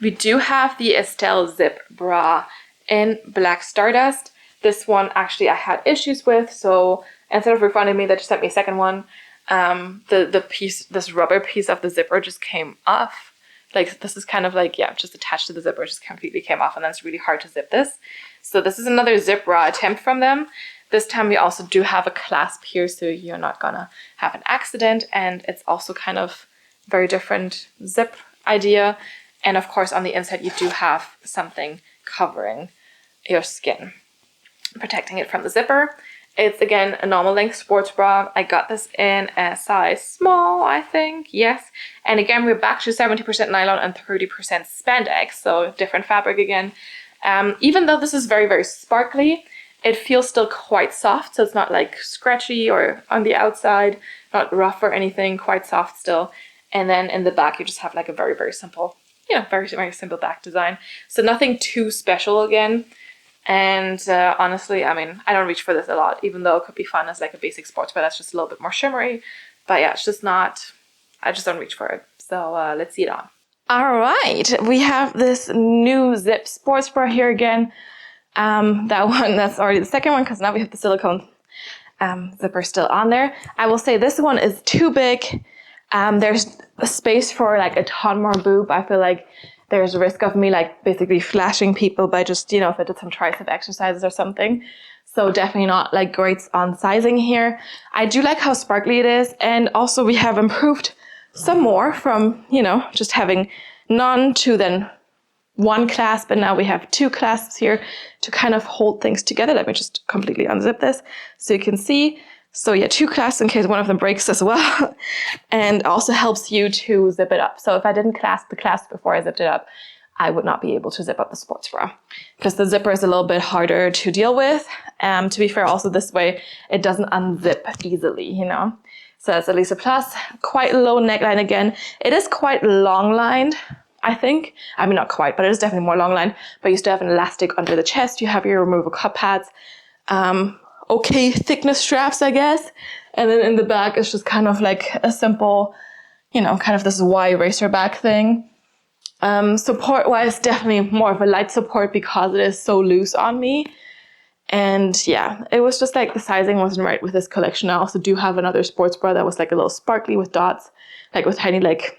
We do have the Estelle Zip Bra in Black Stardust. This one actually I had issues with, so instead of refunding me, they just sent me a second one. The piece, this rubber piece of the zipper just came off. Like this is kind of like, yeah, just attached to the zipper, just completely came off, and then it's really hard to zip this. So this is another Zip Bra attempt from them. This time we also do have a clasp here, so you're not gonna have an accident, and it's also kind of very different zip idea. And of course on the inside you do have something covering your skin, protecting it from the zipper. It's again a normal length sports bra. I got this in a size small, I think, yes. And again, we're back to 70% nylon and 30% spandex, so different fabric again. Even though this is very, very sparkly, it feels still quite soft, so it's not like scratchy or on the outside, not rough or anything, quite soft still. And then in the back, you just have like a very, very simple, you know, very, very simple back design. So nothing too special again. And honestly, I mean, I don't reach for this a lot, even though it could be fun as like a basic sports bra that's just a little bit more shimmery. But yeah, it's just not, I just don't reach for it. So let's see it on. All right, we have this new Zip sports bra here again. That one, that's already the second one, because now we have the silicone zipper still on there. I will say this one is too big. There's a space for like a ton more boob. I feel like there's a risk of me like basically flashing people by just, you know, if I did some tricep exercises or something. So definitely not like great on sizing here. I do like how sparkly it is. And also we have improved some more from, you know, just having none to then 1 clasp, and now we have 2 clasps here to kind of hold things together. Let me just completely unzip this so you can see. So yeah, 2 clasps in case one of them breaks as well. And also helps you to zip it up. So if I didn't clasp the clasp before I zipped it up, I would not be able to zip up the sports bra, because the zipper is a little bit harder to deal with. To be fair, also this way, it doesn't unzip easily, you know. So that's at least a plus. Quite low neckline again. It is quite long lined, I think. I mean, not quite, but it is definitely more long line. But you still have an elastic under the chest. You have your removable cup pads. Okay thickness straps, I guess. And then in the back, it's just kind of like a simple, you know, kind of this Y racer back thing. Support-wise, definitely more of a light support because it is so loose on me. And yeah, it was just like the sizing wasn't right with this collection. I also do have another sports bra that was like a little sparkly with dots, like with tiny like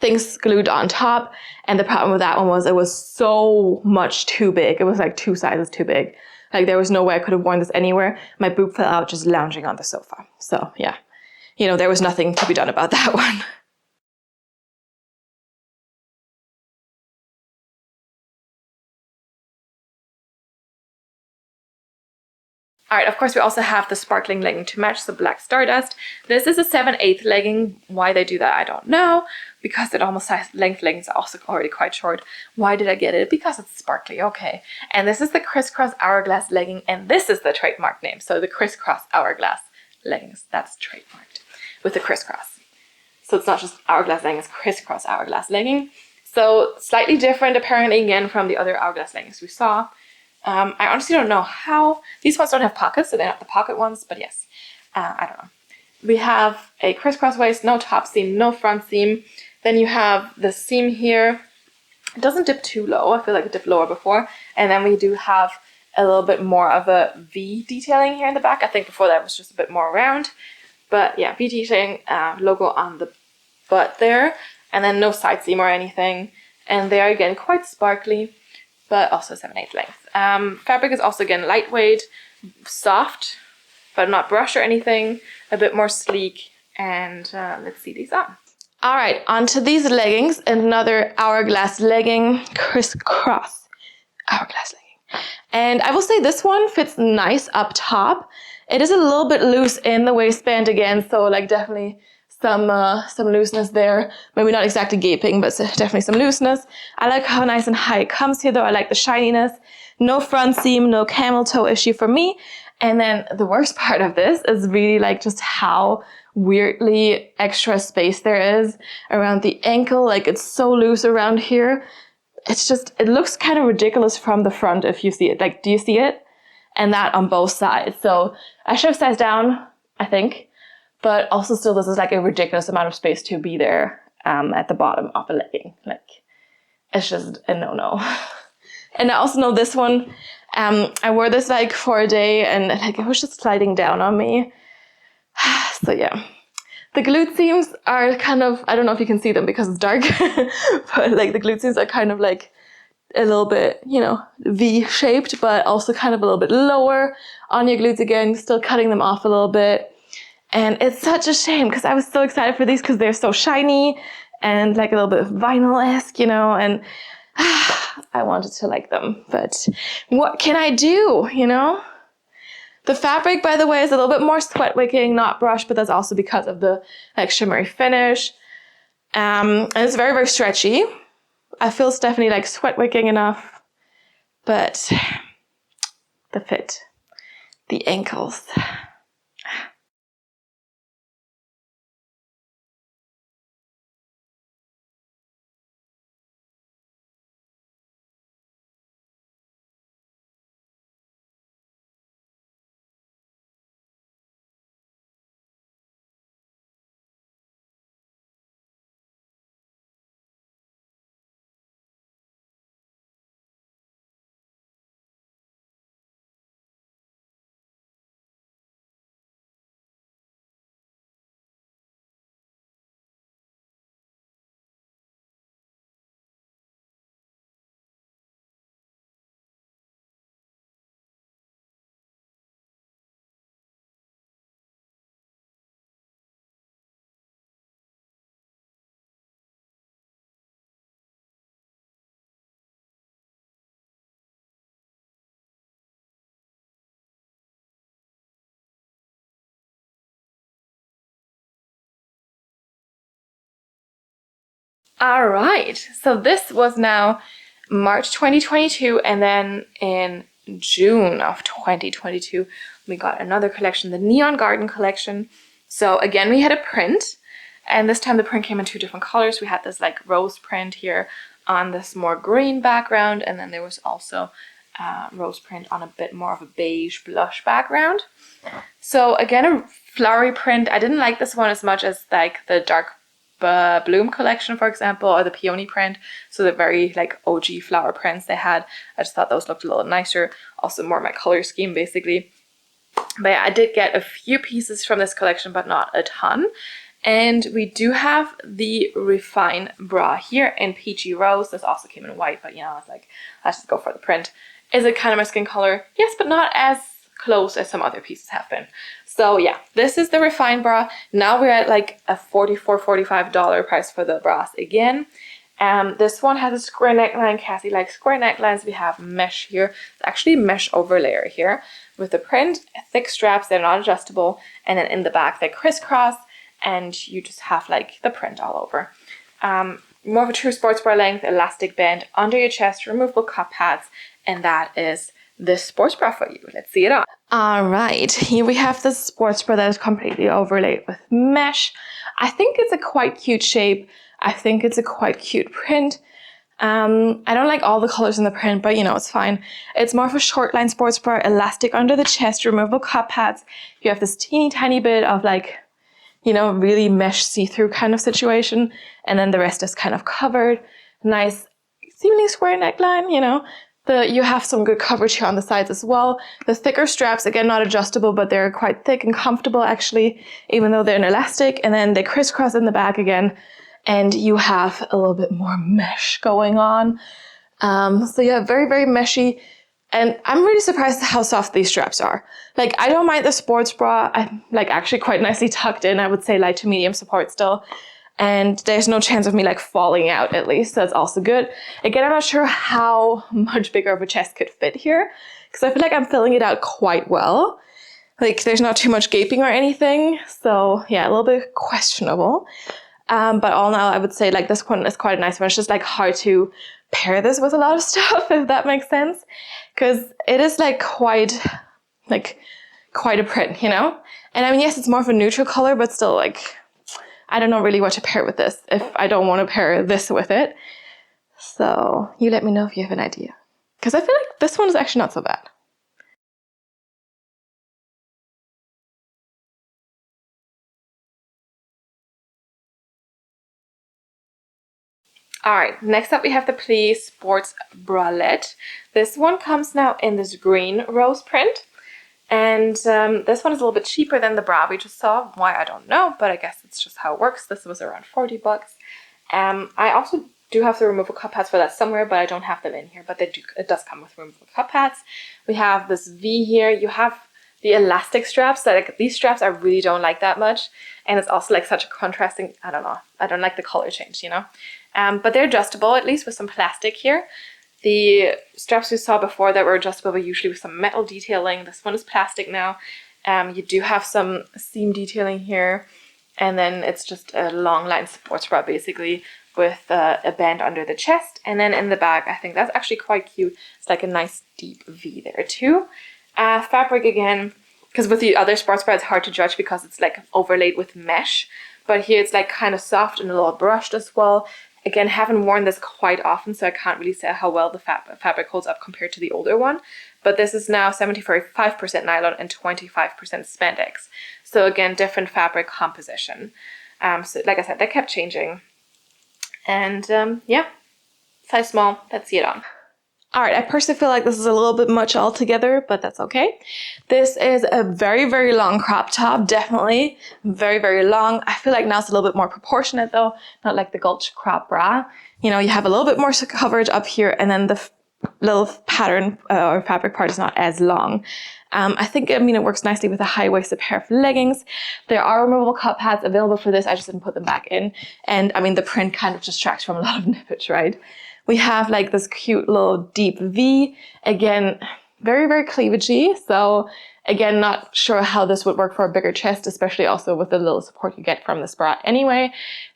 things glued on top. And the problem with that one was it was so much too big. It was like 2 sizes too big. Like there was no way I could have worn this anywhere. My boob fell out just lounging on the sofa. So yeah, you know, there was nothing to be done about that one. All right, of course, we also have the sparkling legging to match, the Black Stardust. This is a 7/8 legging. Why they do that, I don't know, because the normal size length leggings are also already quite short. Why did I get it? Because it's sparkly, okay. And this is the Crisscross Hourglass legging, and this is the trademark name. So the Crisscross Hourglass leggings, that's trademarked with the crisscross. So it's not just Hourglass legging, it's Crisscross Hourglass legging. So slightly different apparently again from the other Hourglass leggings we saw. I honestly don't know how, these ones don't have pockets, so they're not the pocket ones, but yes, I don't know. We have a crisscross waist, no top seam, no front seam. Then you have the seam here. It doesn't dip too low. I feel like it dipped lower before. And then we do have a little bit more of a V detailing here in the back. I think before that was just a bit more round. But yeah, V detailing logo on the butt there. And then no side seam or anything. And they are again quite sparkly, but also 7/8 length. Fabric is also again lightweight, soft, but not brush or anything. A bit more sleek. And let's see these on. All right, onto these leggings. Another Hourglass legging, crisscross Hourglass legging. And I will say this one fits nice up top. It is a little bit loose in the waistband again, so like definitely some looseness there. Maybe not exactly gaping, but definitely some looseness. I like how nice and high it comes here though. I like the shininess. No front seam, no camel toe issue for me. And then the worst part of this is really like just how weirdly extra space there is around the ankle. Like it's so loose around here. It's just, it looks kind of ridiculous from the front if you see it. Like, do you see it? And that on both sides. So I should have sized down, I think. But also still, this is like a ridiculous amount of space to be there at the bottom of a legging. Like, it's just a no-no. And I also know this one, I wore this like for a day and like it was just sliding down on me. So yeah. The glute seams are kind of, I don't know if you can see them because it's dark, but like the glute seams are kind of like a little bit, you know, V-shaped, but also kind of a little bit lower on your glutes again, still cutting them off a little bit. And it's such a shame because I was so excited for these because they're so shiny and like a little bit of vinyl-esque, you know, and I wanted to like them, but what can I do, you know? The fabric, by the way, is a little bit more sweat wicking, not brushed, but that's also because of the like shimmery finish. And it's very, very stretchy. I feel it's definitely like sweat wicking enough, but the fit, the ankles. All right, so this was now March 2022, and then in June of 2022, we got another collection, the Neon Garden collection. So again, we had a print, and this time the print came in two different colors. We had this like rose print here on this more green background, and then there was also rose print on a bit more of a beige blush background. So again, a flowery print. I didn't like this one as much as like the dark Bloom collection, for example, or the Peony print. So the very like OG flower prints they had. I just thought those looked a little nicer. Also more my color scheme basically. But yeah, I did get a few pieces from this collection, but not a ton. And we do have the Refine bra here in Peachy Rose. This also came in white, but you know, I was like, let's just go for the print. Is it kind of my skin color? Yes, but not as close as some other pieces have been. So yeah, this is the Refine bra. Now we're at like a $44, $45 price for the bras again. This one has a square neckline. Cassie likes square necklines. We have mesh here. It's actually mesh overlayer here with the print, thick straps. They're not adjustable. And then in the back, they crisscross and you just have like the print all over. More of a true sports bra length, elastic band under your chest, removable cup pads, and that is this sports bra for you. Let's see it on. All right, here we have this sports bra that is completely overlaid with mesh. I think it's a quite cute shape. I think it's a quite cute print. I don't like all the colors in the print, but you know, it's fine. It's more of a short line sports bra, elastic under the chest, removable cup pads. You have this teeny tiny bit of like, you know, really mesh see-through kind of situation. And then the rest is kind of covered. Nice, seemingly square neckline, you know. You have some good coverage here on the sides as well. The thicker straps, again, not adjustable, but they're quite thick and comfortable actually, even though they're an elastic. And then they crisscross in the back again. And you have a little bit more mesh going on. So yeah, very, very meshy. And I'm really surprised at how soft these straps are. Like, I don't mind the sports bra. I'm like actually quite nicely tucked in. I would say light to medium support still. And there's no chance of me like falling out at least. So that's also good. Again, I'm not sure how much bigger of a chest could fit here because I feel like I'm filling it out quite well. Like there's not too much gaping or anything. So yeah, a little bit questionable. But all in all, I would say like this one is quite a nice one. It's just like hard to pair this with a lot of stuff, if that makes sense. Because it is like quite a print, you know? And I mean, yes, it's more of a neutral color, but still like, I don't know really what to pair with this if I don't want to pair this with it. So you let me know if you have an idea. Because I feel like this one is actually not so bad. All right, next up we have the Please Sports Bralette. This one comes now in this green rose print. And this one is a little bit cheaper than the bra we just saw. Why, I don't know, but I guess it's just how it works. This was around 40 bucks. I also do have the removable cup pads for that somewhere, but I don't have them in here. But it does come with removable cup pads. We have this V here. You have the elastic straps. That like, these straps I really don't like that much. And it's also like such a contrasting, I don't know. I don't like the color change, you know. But they're adjustable, at least with some plastic here. The straps we saw before that were adjustable were usually with some metal detailing. This one is plastic now. You do have some seam detailing here. And then it's just a long line sports bra basically with a band under the chest. And then in the back, I think that's actually quite cute. It's like a nice deep V there too. Fabric again, because with the other sports bra it's hard to judge because it's like overlaid with mesh. But here it's like kind of soft and a little brushed as well. Again, haven't worn this quite often, so I can't really say how well the fabric holds up compared to the older one. But this is now 75% nylon and 25% spandex. So again, different fabric composition. So like I said, they kept changing. And yeah, size small, let's see it on. All right, I personally feel like this is a little bit much altogether, but that's okay. This is a very, very long crop top, definitely. Very, very long. I feel like now it's a little bit more proportionate though, not like the Gulch Crop Bra. You know, you have a little bit more coverage up here and then the little pattern or fabric part is not as long. I think, I mean, it works nicely with a high-waisted pair of leggings. There are removable cup pads available for this. I just didn't put them back in. And I mean, the print kind of distracts from a lot of nippage, right? We have like this cute little deep V. Again, very, very cleavagey. So again, not sure how this would work for a bigger chest, especially also with the little support you get from this bra. Anyway,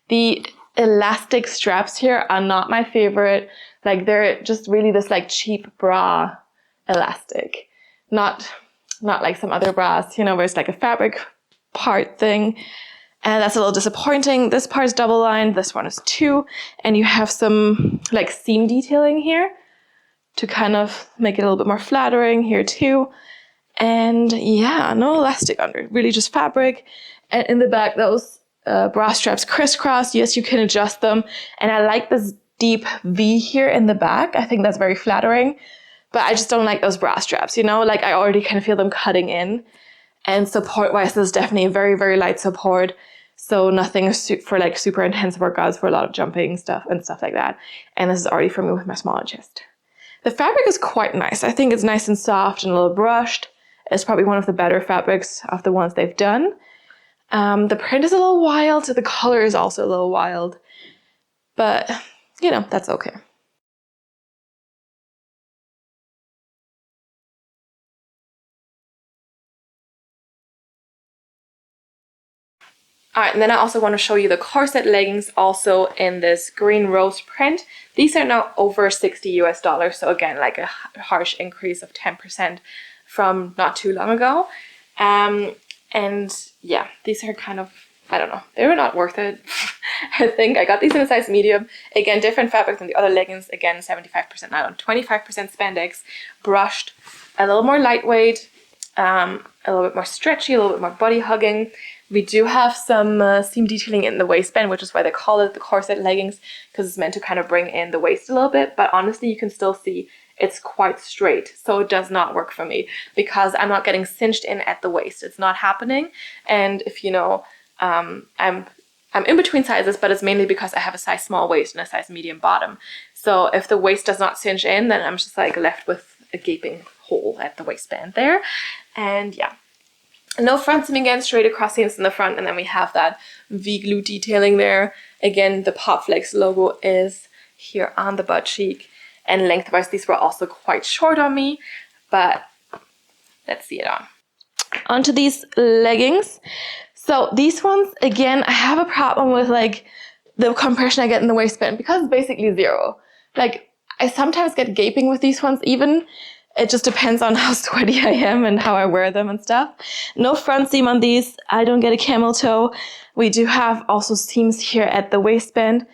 the elastic straps here are not my favorite. Like they're just really this like cheap bra elastic. Not like some other bras, you know, where it's like a fabric part thing. And that's a little disappointing. This part is double lined, this one is two, and you have some like seam detailing here to kind of make it a little bit more flattering here too. And yeah, no elastic under, really just fabric. And in the back, those bra straps crisscross. Yes, you can adjust them. And I like this deep V here in the back. I think that's very flattering, but I just don't like those bra straps, you know, like I already kind of feel them cutting in. And support-wise, this is definitely a very, very light support. So nothing for like super intense workouts for a lot of jumping stuff and stuff like that. And this is already for me with my smaller chest. The fabric is quite nice. I think it's nice and soft and a little brushed. It's probably one of the better fabrics of the ones they've done. The print is a little wild. The color is also a little wild. But, you know, that's okay. Alright, and then I also want to show you the Corset Leggings also in this green rose print. These are now over $60 US, so again, like a harsh increase of 10% from not too long ago. And yeah, these are kind of, I don't know, they were not worth it. I think I got these in a size medium. Again, different fabric than the other leggings. Again, 75% nylon, 25% spandex, brushed, a little more lightweight, a little bit more stretchy, a little bit more body hugging. We do have some seam detailing in the waistband, which is why they call it the corset leggings, because it's meant to kind of bring in the waist a little bit. But honestly, you can still see it's quite straight, so it does not work for me because I'm not getting cinched in at the waist. It's not happening. And if you know, I'm in between sizes, but it's mainly because I have a size small waist and a size medium bottom. So if the waist does not cinch in, then I'm just like left with a gaping hole at the waistband there. And yeah, no front seam again, straight across seams in the front, and then we have that V-glue detailing there. Again, the Popflex logo is here on the butt cheek. And lengthwise, these were also quite short on me, but let's see it on. Onto these leggings. So these ones, again, I have a problem with like the compression I get in the waistband because it's basically zero. Like I sometimes get gaping with these ones even. It just depends on how sweaty I am and how I wear them and stuff. No front seam on these. I don't get a camel toe. We do have also seams here at the waistband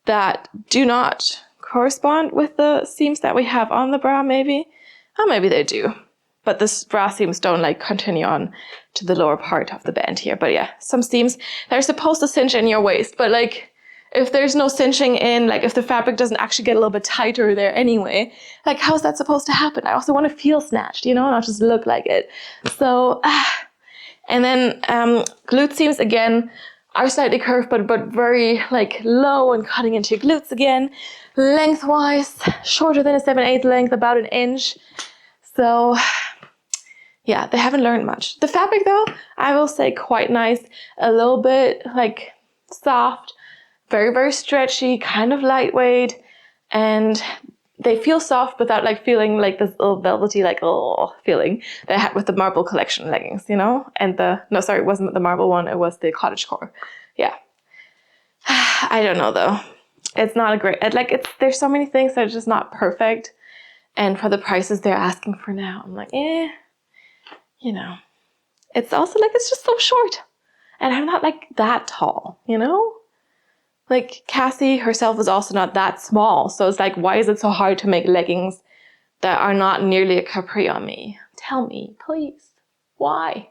that do not correspond with the seams that we have on the bra, maybe. Oh, maybe they do. But the bra seams don't like continue on to the lower part of the band here. But yeah, some seams that are supposed to cinch in your waist. But like, if there's no cinching in, like if the fabric doesn't actually get a little bit tighter there anyway, like how's that supposed to happen? I also want to feel snatched, you know, not just look like it. So, and then glute seams again are slightly curved, but very like low and cutting into your glutes again. Lengthwise, shorter than a 7/8 length, about an inch. So yeah, they haven't learned much. The fabric though, I will say quite nice. A little bit like soft, very, very stretchy, kind of lightweight. And they feel soft without like feeling like this little velvety, like feeling that I had with the Marble Collection leggings, you know? And no, sorry, it wasn't the Marble one. It was the Cottagecore. Yeah. I don't know though. It's not a great, there's so many things that are just not perfect. And for the prices they're asking for now, I'm like, you know. It's also like, it's just so short. And I'm not like that tall, you know? Like Cassey herself is also not that small. So it's like, why is it so hard to make leggings that are not nearly a capri on me? Tell me, please. Why?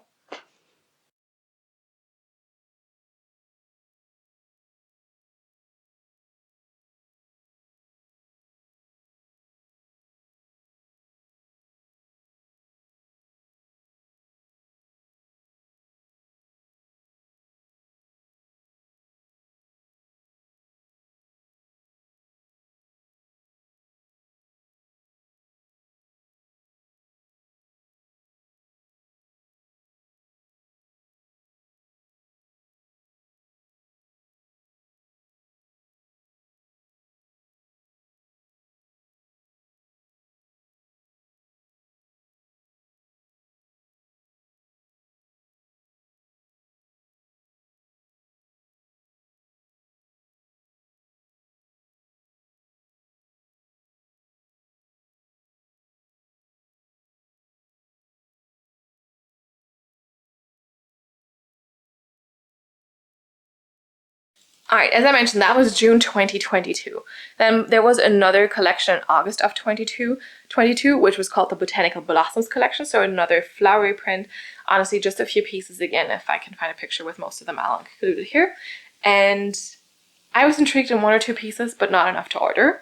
All right, as I mentioned, that was June 2022. Then there was another collection in August of 22, which was called the Botanical Blossoms collection. So another flowery print. Honestly, just a few pieces again. If I can find a picture with most of them, I'll include it here. And I was intrigued in one or two pieces, but not enough to order.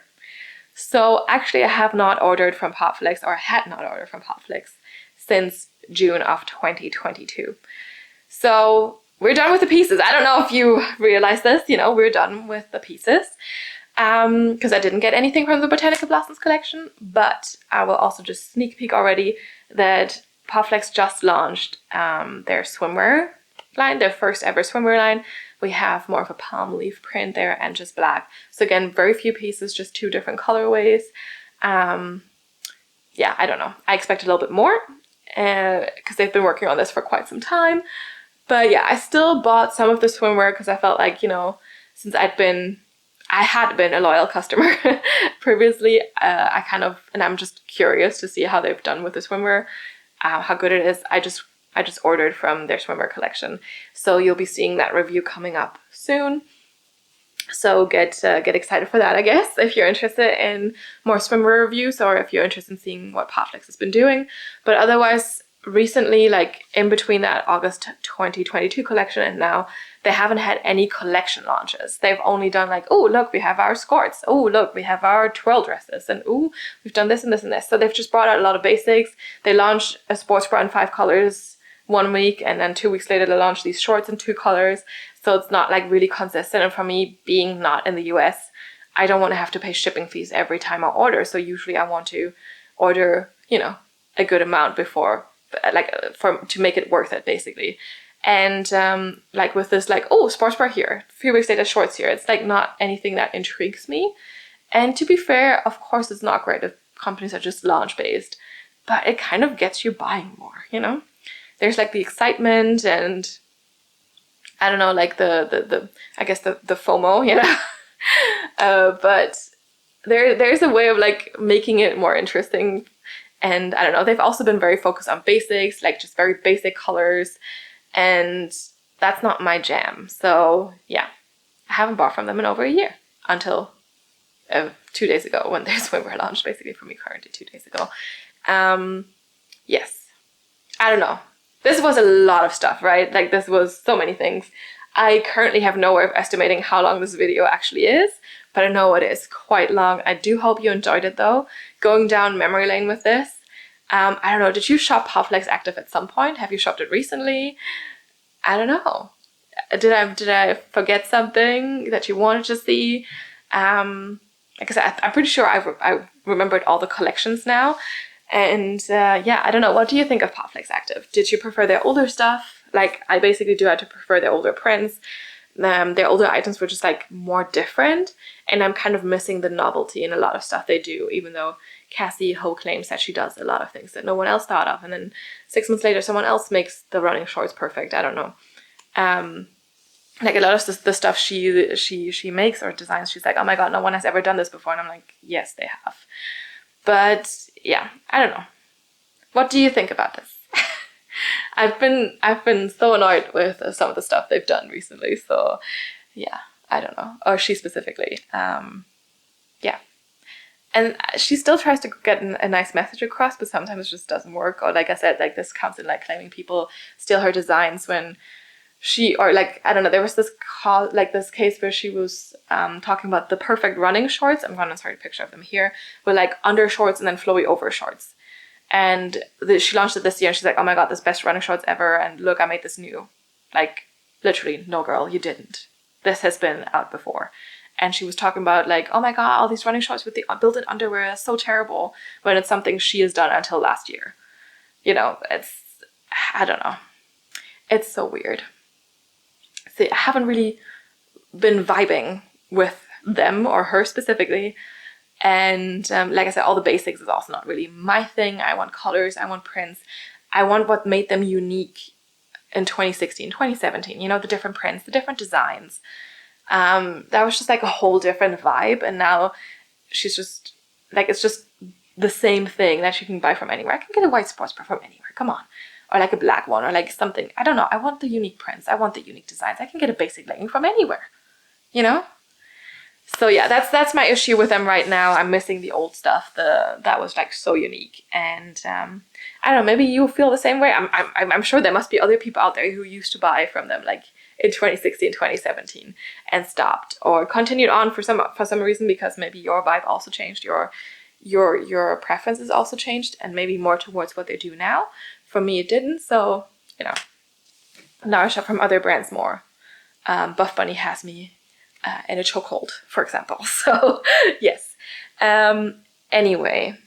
So actually, I have not ordered from Popflex, or had not ordered from Popflex since June of 2022. So we're done with the pieces. I don't know if you realize this, you know, we're done with the pieces. Because I didn't get anything from the Botanical Blossoms collection, but I will also just sneak peek already that Popflex just launched their swimwear line, their first ever swimwear line. We have more of a palm leaf print there and just black. So again, very few pieces, just two different colorways. Yeah, I don't know. I expect a little bit more because they've been working on this for quite some time. But yeah, I still bought some of the swimwear because I felt like, you know, since I had been a loyal customer previously, and I'm just curious to see how they've done with the swimwear, how good it is. I just ordered from their swimwear collection. So you'll be seeing that review coming up soon. So get excited for that, I guess, if you're interested in more swimwear reviews or if you're interested in seeing what Popflex has been doing. But otherwise, recently, like in between that August 2022 collection and now, they haven't had any collection launches. They've only done like, oh, look, we have our skirts. Oh, look, we have our twirl dresses. And oh, we've done this and this and this. So they've just brought out a lot of basics. They launched a sports bra in 5 colors 1 week, and then 2 weeks later they launched these shorts in 2 colors. So it's not like really consistent. And for me, being not in the US, I don't want to have to pay shipping fees every time I order. So usually I want to order, you know, a good amount before, like to make it worth it, basically. And like with this, like, oh, sports bra here, 3 weeks later shorts here, it's like not anything that intrigues me. And to be fair, of course it's not great if companies are just launch based, but it kind of gets you buying more, you know. There's like the excitement and I don't know, like the I guess the FOMO, you know. But there's a way of like making it more interesting. And I don't know, they've also been very focused on basics, like just very basic colors. And that's not my jam. So yeah, I haven't bought from them in over a year until 2 days ago when their swimwear launched, basically for me currently 2 days ago. Yes, I don't know. This was a lot of stuff, right? Like this was so many things. I currently have no way of estimating how long this video actually is, but I know it is quite long. I do hope you enjoyed it though. Going down memory lane with this. I don't know, did you shop Popflex Active at some point? Have you shopped it recently? I don't know. Did I forget something that you wanted to see? Like I said, I'm pretty sure I remembered all the collections now. And yeah, I don't know. What do you think of Popflex Active? Did you prefer their older stuff? Like I basically do have to prefer their older prints. Their older items were just like more different. And I'm kind of missing the novelty in a lot of stuff they do, even though Cassey Ho claims that she does a lot of things that no one else thought of. And then 6 months later, someone else makes the running shorts perfect. I don't know. Like a lot of the stuff she makes or designs, she's like, oh my God, no one has ever done this before. And I'm like, yes, they have. But yeah, I don't know. What do you think about this? I've been so annoyed with some of the stuff they've done recently. So yeah, I don't know. Or she specifically. Yeah. And she still tries to get a nice message across, but sometimes it just doesn't work. Or like I said, like this comes in like claiming people steal her designs when she, or like, I don't know, there was this call, like this case where she was talking about the perfect running shorts. I'm going to insert a picture of them here, with like under shorts and then flowy over shorts. And she launched it this year and she's like, oh my God, this best running shorts ever. And look, I made this new. Like literally, no girl, you didn't. This has been out before. And she was talking about like, oh my God, all these running shorts with the built-in underwear is so terrible, when it's something she has done until last year. You know, it's, I don't know. It's so weird. See, I haven't really been vibing with them or her specifically. And like I said, all the basics is also not really my thing. I want colors, I want prints. I want what made them unique in 2016, 2017. You know, the different prints, the different designs. That was just like a whole different vibe. And now she's just like, it's just the same thing that you can buy from anywhere. I can get a white sports bra from anywhere. Come on. Or like a black one or like something. I don't know. I want the unique prints. I want the unique designs. I can get a basic legging from anywhere, you know? So yeah, that's my issue with them right now. I'm missing the old stuff. That was like so unique. And I don't know, maybe you feel the same way. I'm sure there must be other people out there who used to buy from them like in 2016, 2017 and stopped or continued on for some reason, because maybe your vibe also changed, your preferences also changed, and maybe more towards what they do now. For me, it didn't. So, you know, now I shop from other brands more. Buff Bunny has me in a chokehold, for example. So, yes. Anyway,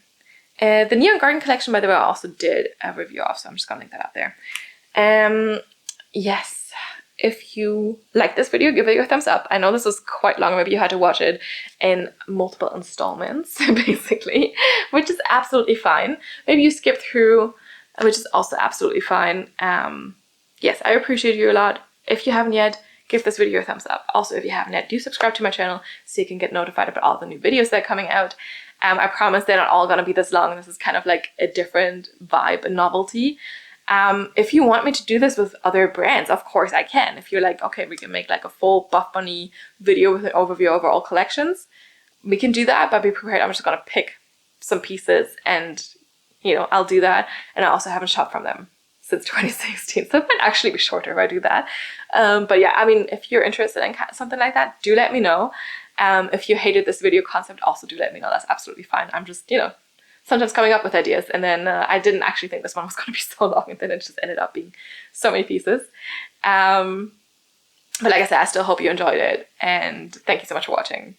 the Neon Garden collection, by the way, I also did a review of, so I'm just going to link that out there. Yes. If you like this video, give it a thumbs up. I know this was quite long. Maybe you had to watch it in multiple installments, basically, which is absolutely fine. Maybe you skip through, which is also absolutely fine. Yes, I appreciate you a lot. If you haven't yet, give this video a thumbs up. Also, if you haven't yet, do subscribe to my channel so you can get notified about all the new videos that are coming out. I promise they're not all going to be this long. This is kind of like a different vibe and novelty. If you want me to do this with other brands, of course I can. If you're like, okay, we can make like a full Buff Bunny video with an overview of all collections, we can do that, but be prepared. I'm just gonna pick some pieces and, you know, I'll do that. And I also haven't shopped from them since 2016, so it might actually be shorter if I do that. But yeah, I mean, if you're interested in something like that, do let me know. If you hated this video concept, also do let me know. That's absolutely fine. I'm just, you know, sometimes coming up with ideas, and then I didn't actually think this one was going to be so long, and then it just ended up being so many pieces. But like I said, I still hope you enjoyed it, and thank you so much for watching.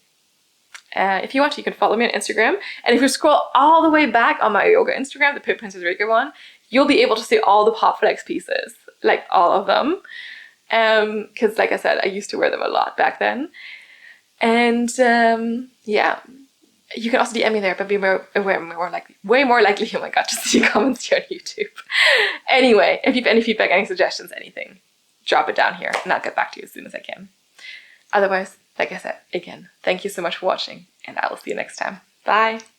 If you want to, you can follow me on Instagram, and if you scroll all the way back on my yoga Instagram, the Pip Princess Rika one, you'll be able to see all the Popflex pieces, like all of them, because like I said, I used to wear them a lot back then. And yeah, you can also DM me there, but be way more likely, oh my god, to see comments here on YouTube. Anyway, if you have any feedback, any suggestions, anything, drop it down here and I'll get back to you as soon as I can. Otherwise, like I said, again, thank you so much for watching, and I will see you next time. Bye!